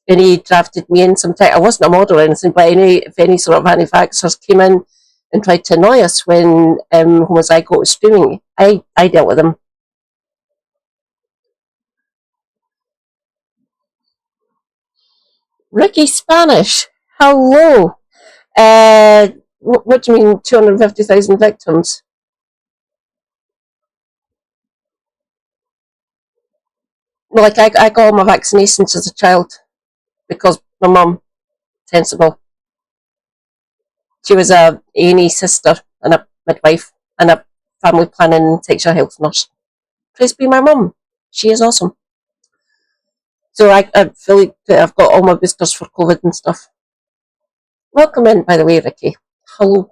when he drafted me in sometime. I wasn't a model or anything, but if any sort of manufacturers came in and tried to annoy us when homozygote was screaming, I dealt with them. Ricky Spanish, hello. What do you mean 250,000 victims? Well, like I got all my vaccinations as a child because my mum, sensible. She was a A&E sister and a midwife and a family planning and sexual health nurse. Praise be my mum. She is awesome. So I've got all my boosters for COVID and stuff. Welcome in, by the way, Ricky. Hello.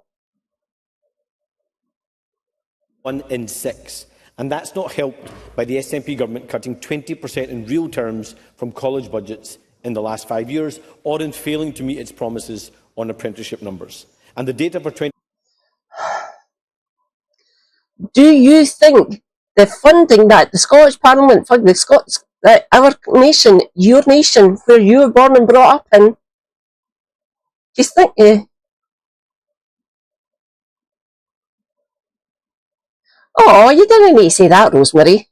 1 in 6. And that's not helped by the SNP government cutting 20% in real terms from college budgets in the last 5 years, or in failing to meet its promises on apprenticeship numbers. And the data for 20... Do you think the funding that the Scottish Parliament funded, our nation, your nation, where you were born and brought up in, do you think... Oh, you didn't need to say that, Rosemary.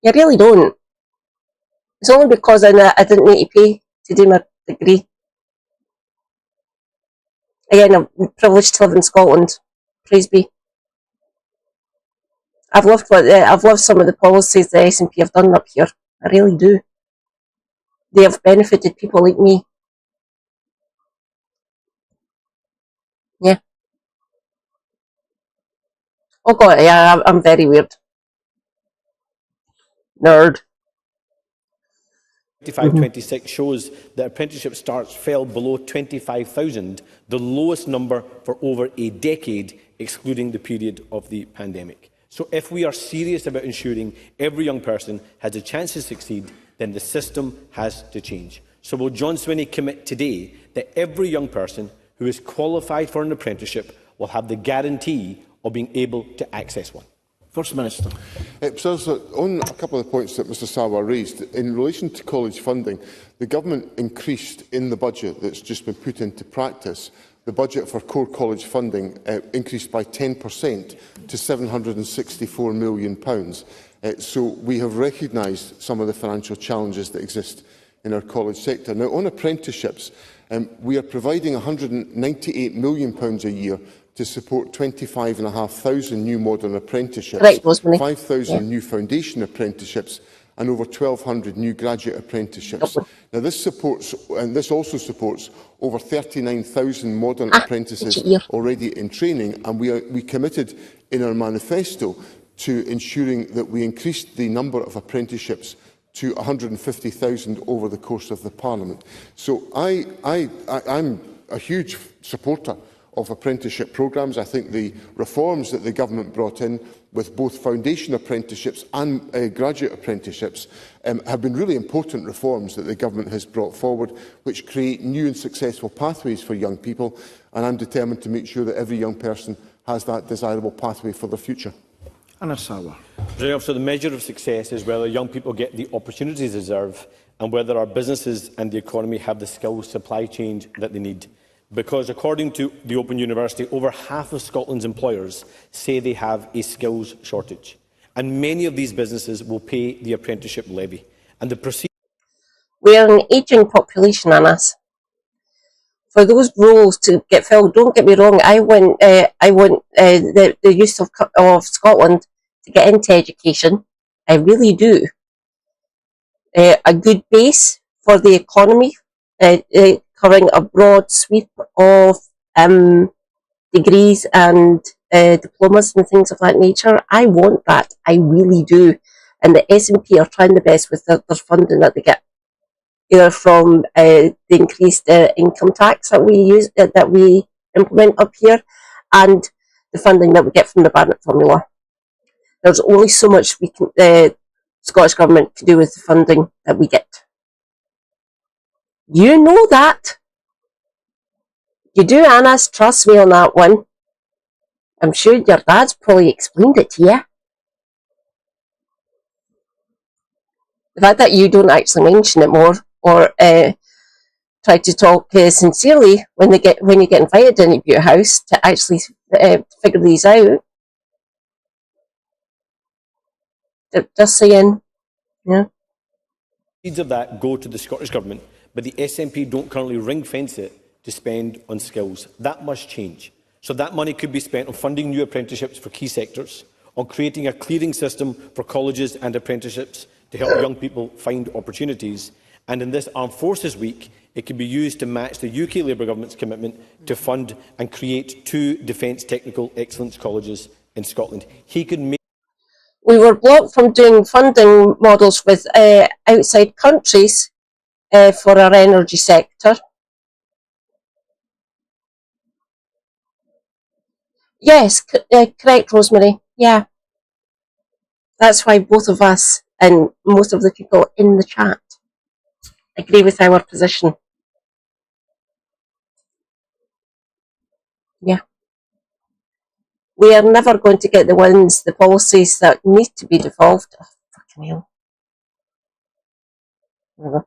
You really don't. It's only because I didn't need to pay to do my degree. Again, I'm privileged to live in Scotland. Praise be. I've loved some of the policies the SNP have done up here. I really do. They have benefited people like me. Yeah. Oh God, yeah, I'm very weird. Nerd. 25-26 shows that apprenticeship starts fell below 25,000, the lowest number for over a decade, excluding the period of the pandemic. So if we are serious about ensuring every young person has a chance to succeed, then the system has to change. So will John Swinney commit today that every young person who is qualified for an apprenticeship will have the guarantee of being able to access one? First Minister. On a couple of points that Mr Sawa raised, in relation to college funding, the Government increased in the budget that's just been put into practice. The budget for core college funding increased by 10% to £764 million. So we have recognised some of the financial challenges that exist in our college sector. Now, on apprenticeships, we are providing £198 million a year to support 25,500 new modern apprenticeships, 5,000 new foundation apprenticeships and over 1,200 new graduate apprenticeships. Now, this also supports over 39,000 modern apprentices already in training, and we committed in our manifesto to ensuring that we increased the number of apprenticeships to 150,000 over the course of the Parliament. So I'm a huge supporter of apprenticeship programmes. I think the reforms that the Government brought in with both foundation apprenticeships and graduate apprenticeships have been really important reforms that the Government has brought forward, which create new and successful pathways for young people, and I'm determined to make sure that every young person has that desirable pathway for their future. Anna Sawa. So the measure of success is whether young people get the opportunities they deserve and whether our businesses and the economy have the skills supply chain that they need. Because according to the Open University, over half of Scotland's employers say they have a skills shortage. And many of these businesses will pay the apprenticeship levy. And the We are an ageing population, Annas. For those roles to get filled, don't get me wrong, I want the youth of Scotland to get into education. I really do. A good base for the economy, covering a broad sweep of degrees and diplomas and things of that nature. I want that. I really do. And the SNP are trying the best with their funding that they get, either from the increased income tax that we implement up here, and the funding that we get from the Barnett formula. There's only so much the Scottish Government can do with the funding that we get. You know that. You do, Annas. Trust me on that one. I'm sure your dad's probably explained it to you. The fact that you don't actually mention it more or try to talk sincerely when you get invited into your house to actually figure these out. Just saying, yeah. Seeds of that go to the Scottish Government, but the SNP don't currently ring-fence it to spend on skills. That must change. So that money could be spent on funding new apprenticeships for key sectors, on creating a clearing system for colleges and apprenticeships to help young people find opportunities. And in this Armed Forces Week, it can be used to match the UK Labour Government's commitment to fund and create 2 Defence Technical Excellence Colleges in Scotland. He could make We were blocked from doing funding models with outside countries for our energy sector. Yes, correct, Rosemary. Yeah. That's why both of us and most of the people in the chat agree with our position. Yeah. We are never going to get the wins, the policies that need to be devolved. Oh, fucking hell. Whatever.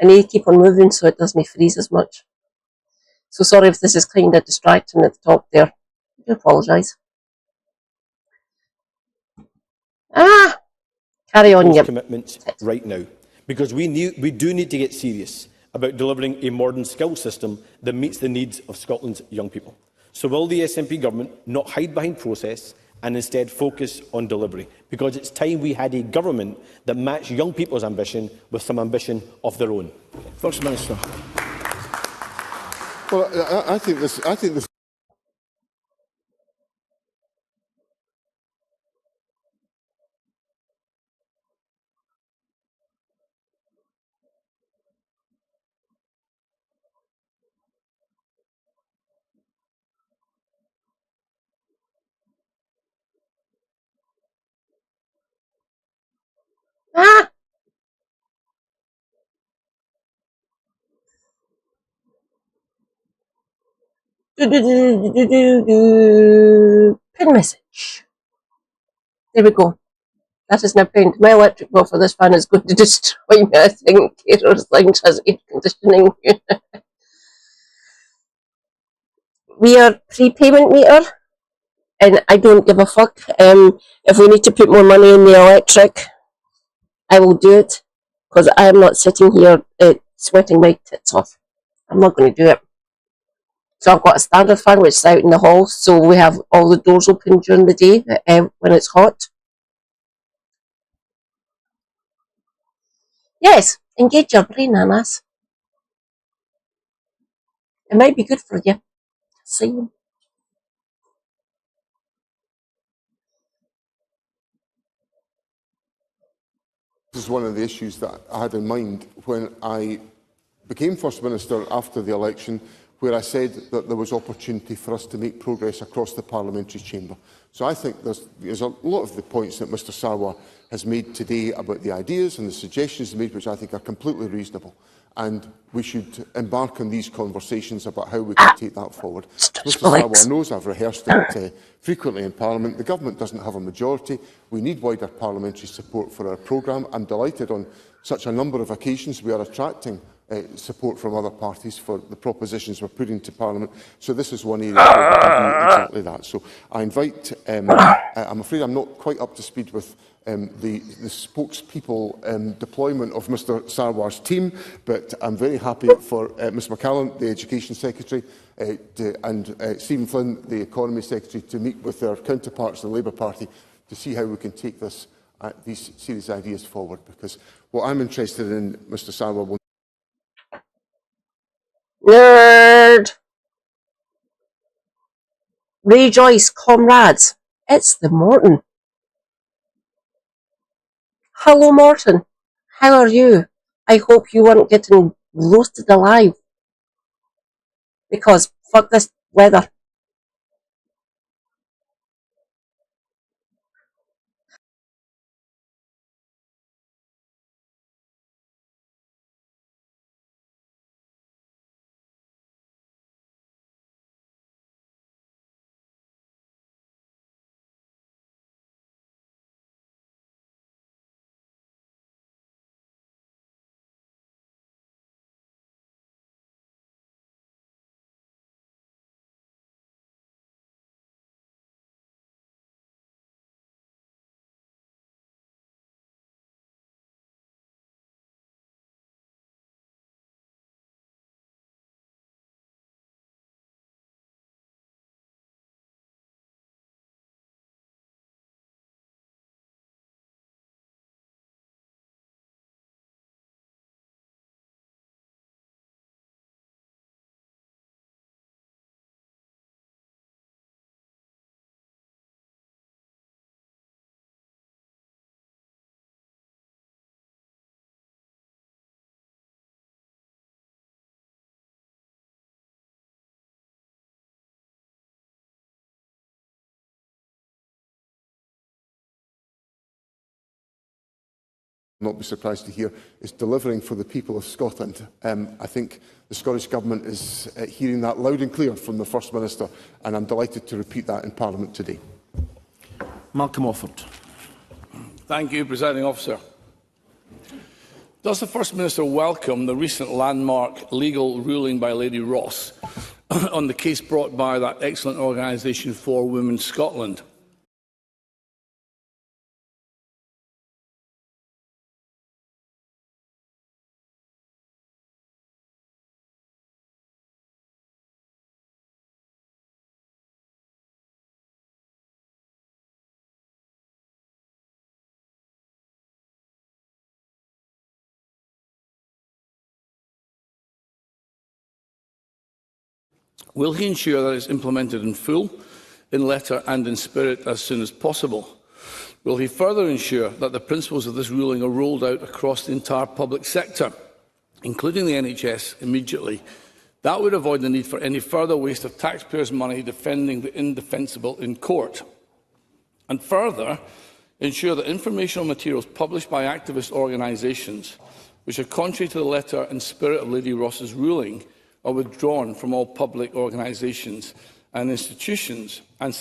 I need to keep on moving so it doesn't freeze as much. So sorry if this is kind of distracting at the top there. I do apologise. Carry on, those commitments right now, because we do need to get serious about delivering a modern skills system that meets the needs of Scotland's young people. So will the SNP government not hide behind process and instead focus on delivery? Because it's time we had a government that matched young people's ambition with some ambition of their own. First Minister. Well, I think this. Pin message. There we go. That is now pinned. My electric bill for this fan is going to destroy me, I think. Carers Lounge has air conditioning. We are prepayment meter, and I don't give a fuck. If we need to put more money in the electric, I will do it, because I am not sitting here sweating my tits off. I'm not going to do it. So I've got a standard fan which is out in the hall, so we have all the doors open during the day when it's hot. Yes, engage your brain, Anas. It might be good for you. See you. This is one of the issues that I had in mind when I became First Minister after the election, where I said that there was opportunity for us to make progress across the parliamentary chamber. So I think there's a lot of the points that Mr Sarwar has made today about the ideas and the suggestions made, which I think are completely reasonable. And we should embark on these conversations about how we can take that forward. Mr Sarwar knows I've rehearsed it frequently in Parliament. The Government doesn't have a majority. We need wider parliamentary support for our programme. I'm delighted on such a number of occasions we are attracting support from other parties for the propositions we're putting to Parliament. So this is one area where we can do exactly that. So I invite, I'm afraid I'm not quite up to speed with the spokespeople deployment of Mr Sarwar's team, but I'm very happy for Ms McCallan, the Education Secretary, and Stephen Flynn, the Economy Secretary, to meet with their counterparts in the Labour Party to see how we can take these serious ideas forward. Because what I'm interested in, Mr Sarwar, will Nerd! Rejoice, comrades. It's the Morton. Hello, Morton. How are you? I hope you weren't getting roasted alive. Because fuck this weather. not be surprised to hear, is delivering for the people of Scotland. I think the Scottish Government is hearing that loud and clear from the First Minister, and I'm delighted to repeat that in Parliament today. Malcolm Offord. Thank you, Presiding Officer. Does the First Minister welcome the recent landmark legal ruling by Lady Ross on the case brought by that excellent organisation for Women Scotland? Will he ensure that it is implemented in full, in letter and in spirit as soon as possible? Will he further ensure that the principles of this ruling are rolled out across the entire public sector, including the NHS, immediately? That would avoid the need for any further waste of taxpayers' money defending the indefensible in court. And further, ensure that informational materials published by activist organisations, which are contrary to the letter and spirit of Lady Ross's ruling, are withdrawn from all public organisations and institutions and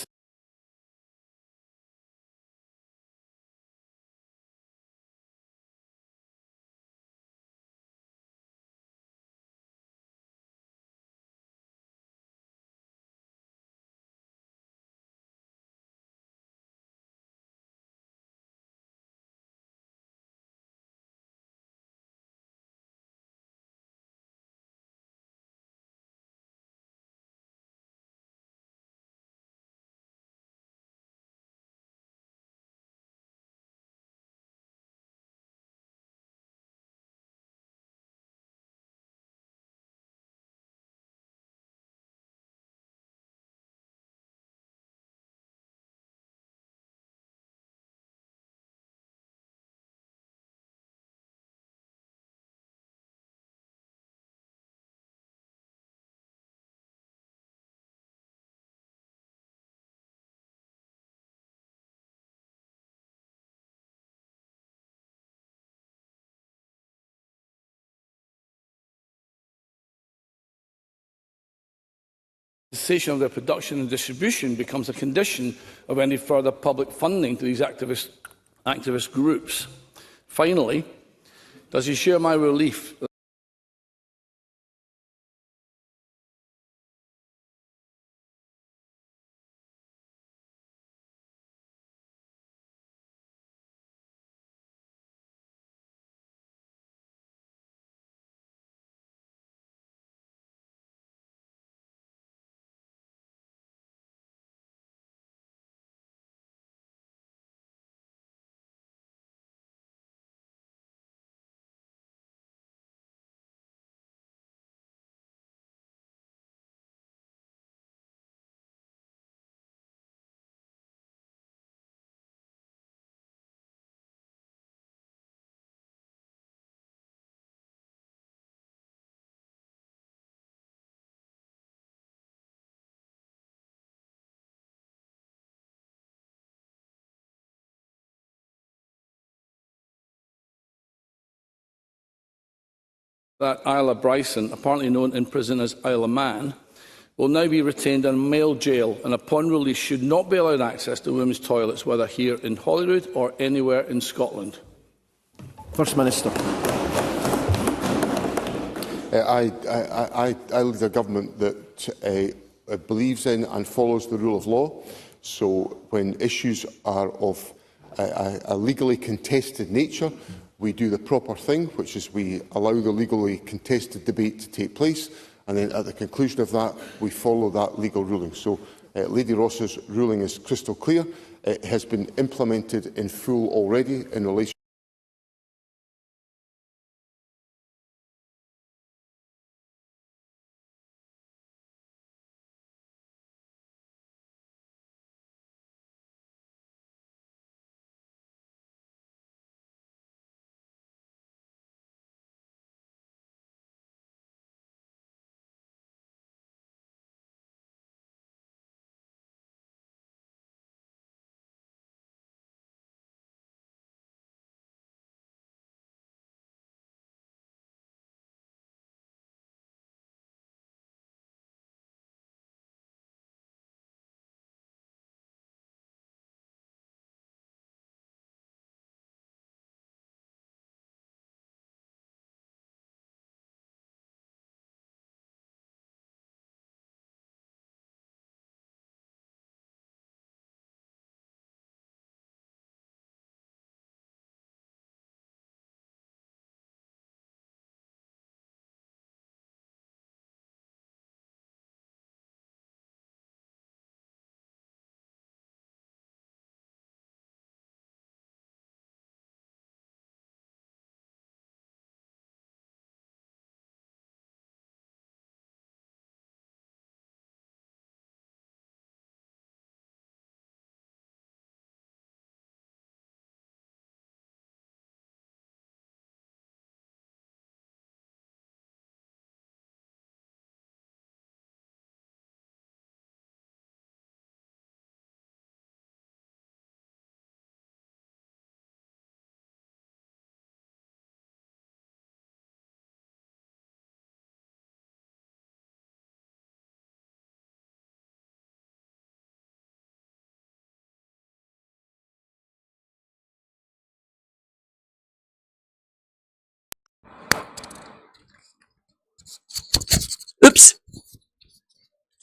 cessation of their production and distribution becomes a condition of any further public funding to these activist groups. Finally, does he share my relief that Isla Bryson, apparently known in prison as Isla Man, will now be retained in male jail and upon release should not be allowed access to women's toilets, whether here in Holyrood or anywhere in Scotland? First Minister. I lead a government that believes in and follows the rule of law. So when issues are of a legally contested nature, we do the proper thing, which is we allow the legally contested debate to take place, and then at the conclusion of that, we follow that legal ruling. So Lady Ross's ruling is crystal clear. It has been implemented in full already in relation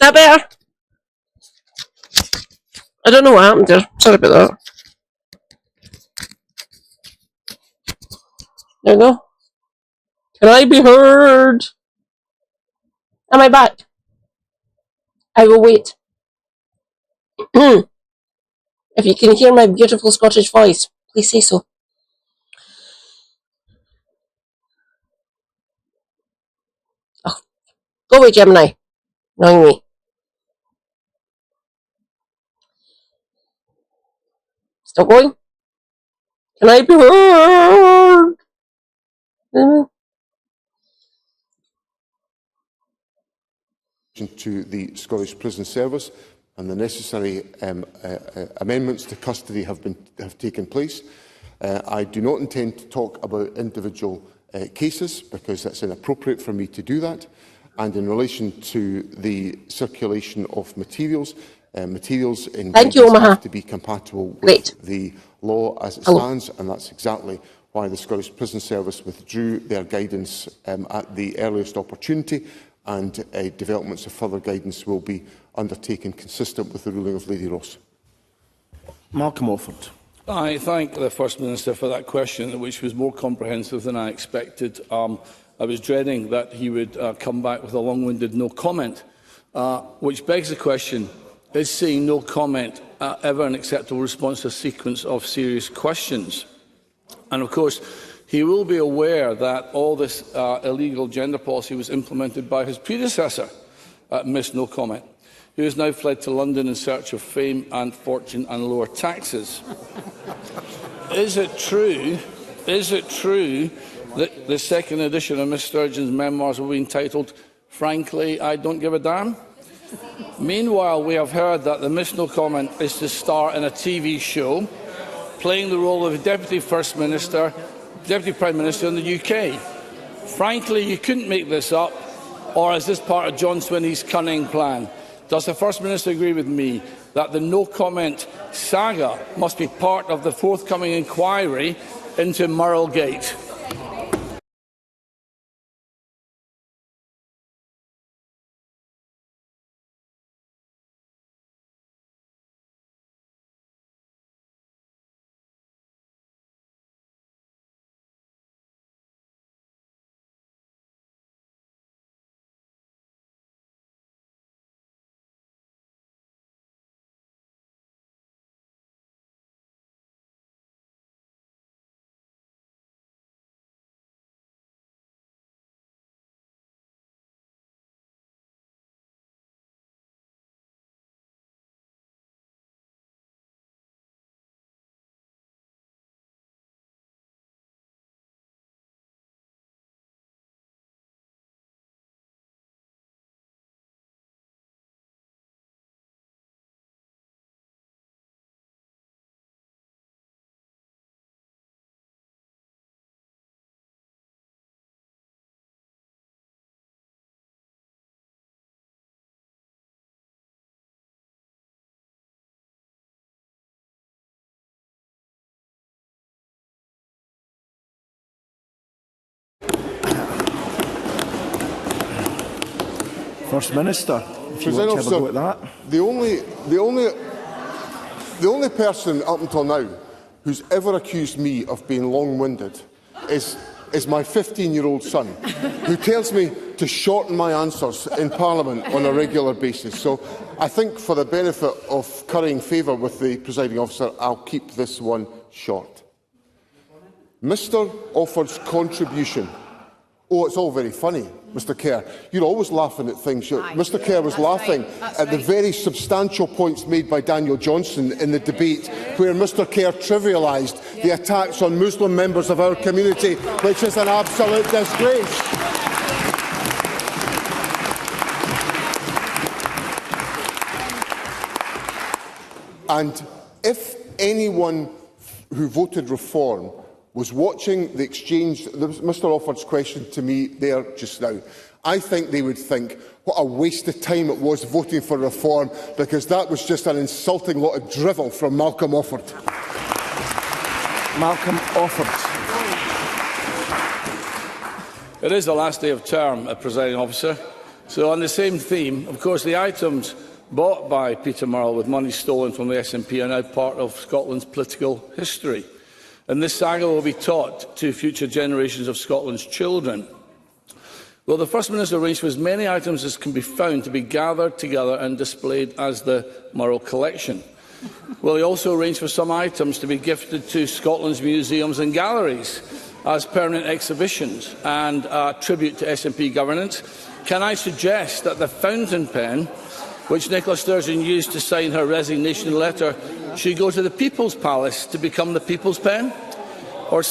that better? I don't know what happened there. Sorry about that. There we go. Can I be heard? Am I back? I will wait. If you can hear my beautiful Scottish voice, please say so. Oh, go away, Gemini. Knowing me. Still going? Can I be heard? To the Scottish Prison Service, and the necessary amendments to custody have taken place. I do not intend to talk about individual cases because that's inappropriate for me to do that. And in relation to the circulation of materials, materials in guidance have to be compatible with the law as it stands, and that's exactly why the Scottish Prison Service withdrew their guidance at the earliest opportunity, and developments of further guidance will be undertaken consistent with the ruling of Lady Ross. Malcolm Offord. I thank the First Minister for that question, which was more comprehensive than I expected. I was dreading that he would come back with a long-winded no comment, which begs the question, is saying no comment ever an acceptable response to a sequence of serious questions? And of course, he will be aware that all this illegal gender policy was implemented by his predecessor, Miss No Comment, who has now fled to London in search of fame and fortune and lower taxes. Is it true that the second edition of Miss Sturgeon's memoirs will be entitled, Frankly, I Don't Give a Damn? Meanwhile, we have heard that the Miss No Comment is to star in a TV show, playing the role of a Deputy Prime Minister in the UK. Frankly, you couldn't make this up, or is this part of John Swinney's cunning plan? Does the First Minister agree with me that the no comment saga must be part of the forthcoming inquiry into Murrellgate? First Minister, if you want to have a go at that. The only person up until now who's ever accused me of being long-winded is my 15-year-old son, who tells me to shorten my answers in Parliament on a regular basis. So I think, for the benefit of currying favour with the presiding officer, I'll keep this one short. Mr Offord's contribution. Oh, it's all very funny, Mr Kerr. You're always laughing at things. Mr Kerr was laughing at the very substantial points made by Daniel Johnson in the debate, where Mr Kerr trivialised the attacks on Muslim members of our community, which is an absolute disgrace. And if anyone who voted reform was watching the exchange, Mr Offord's question to me there just now, I think they would think what a waste of time it was voting for reform, because that was just an insulting lot of drivel from Malcolm Offord. Malcolm Offord. It is the last day of term, Presiding Officer, So on the same theme, of course, the items bought by Peter Murrell with money stolen from the SNP are now part of Scotland's political history. And this saga will be taught to future generations of Scotland's children. Will the First Minister arrange for as many items as can be found to be gathered together and displayed as the Murrell collection? Will he also arrange for some items to be gifted to Scotland's museums and galleries as permanent exhibitions and a tribute to SNP governance? Can I suggest that the fountain pen, which Nicola Sturgeon used to sign her resignation letter, should go to the People's Palace to become the People's Pen? Or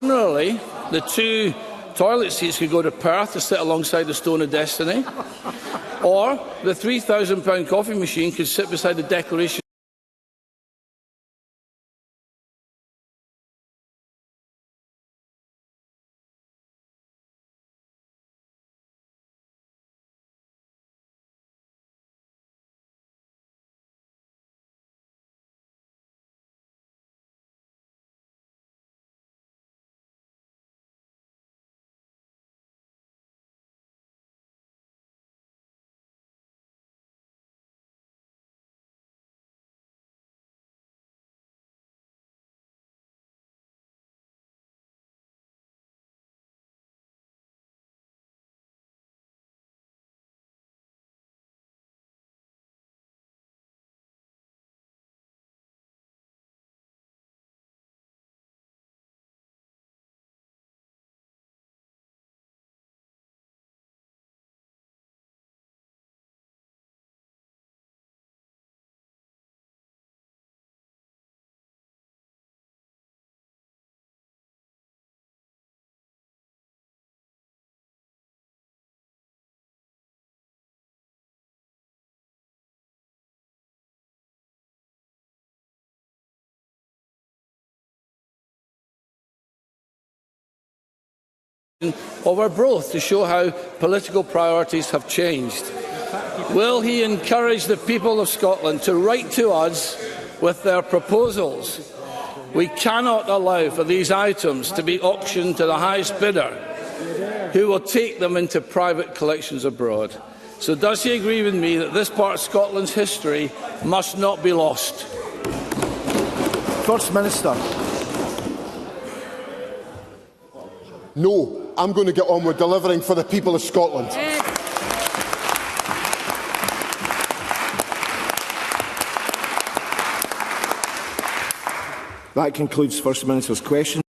generally, the two toilet seats could go to Perth to sit alongside the Stone of Destiny, or the £3,000 coffee machine could sit beside the Declaration. Of our growth to show how political priorities have changed. Will he encourage the people of Scotland to write to us with their proposals? We cannot allow for these items to be auctioned to the highest bidder, who will take them into private collections abroad. So does he agree with me that this part of Scotland's history must not be lost? First Minister. No, I'm going to get on with delivering for the people of Scotland. That concludes First Minister's question.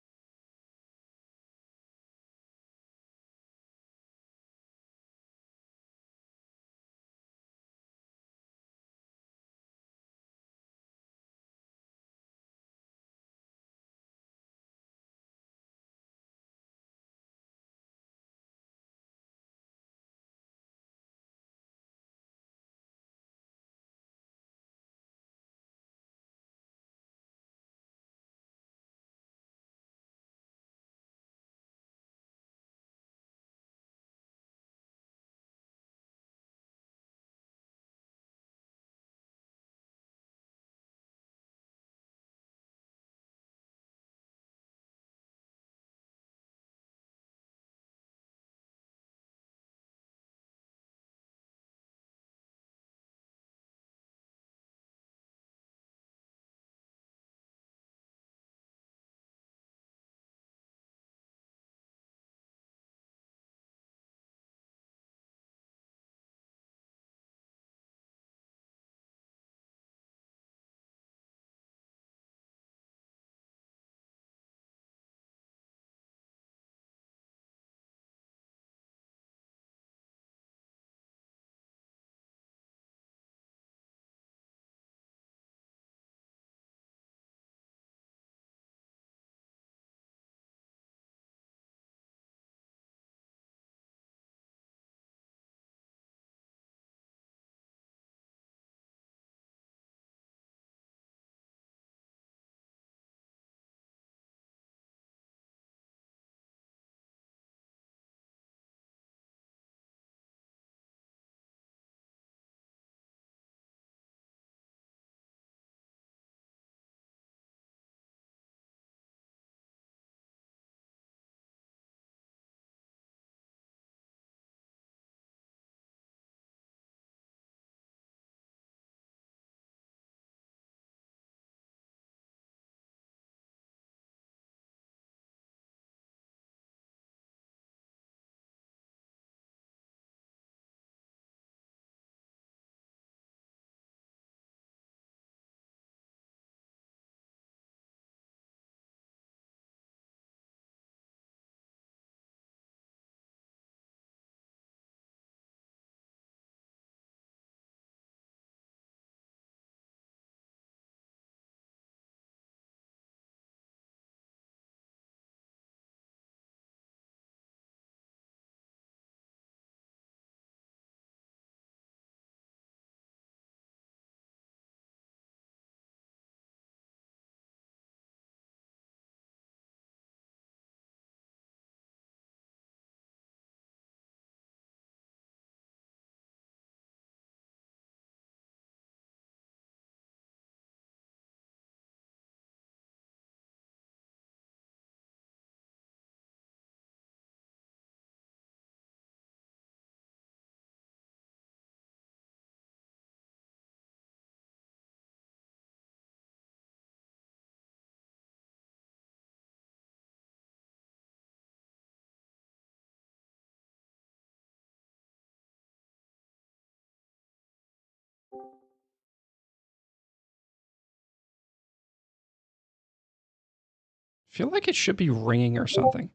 feel like it should be ringing or something.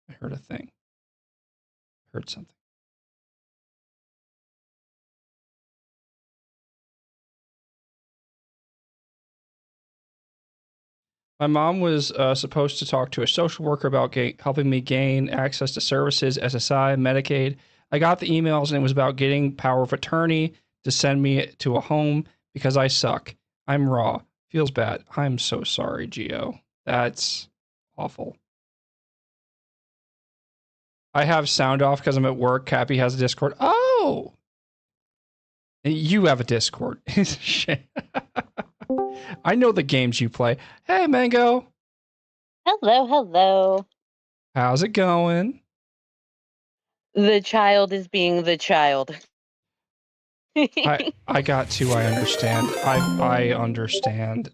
I heard a thing. Heard something. My mom was supposed to talk to a social worker about helping me gain access to services, SSI, Medicaid. I got the emails and it was about getting power of attorney to send me to a home because I suck. I'm raw. Feels bad. I'm so sorry, Gio. That's awful. I have sound off because I'm at work. Cappy has a Discord. Oh! And you have a Discord. Shit. I know the games you play. Hey, Mango. Hello, hello. How's it going? The child is being the child. I got to. I understand. I understand.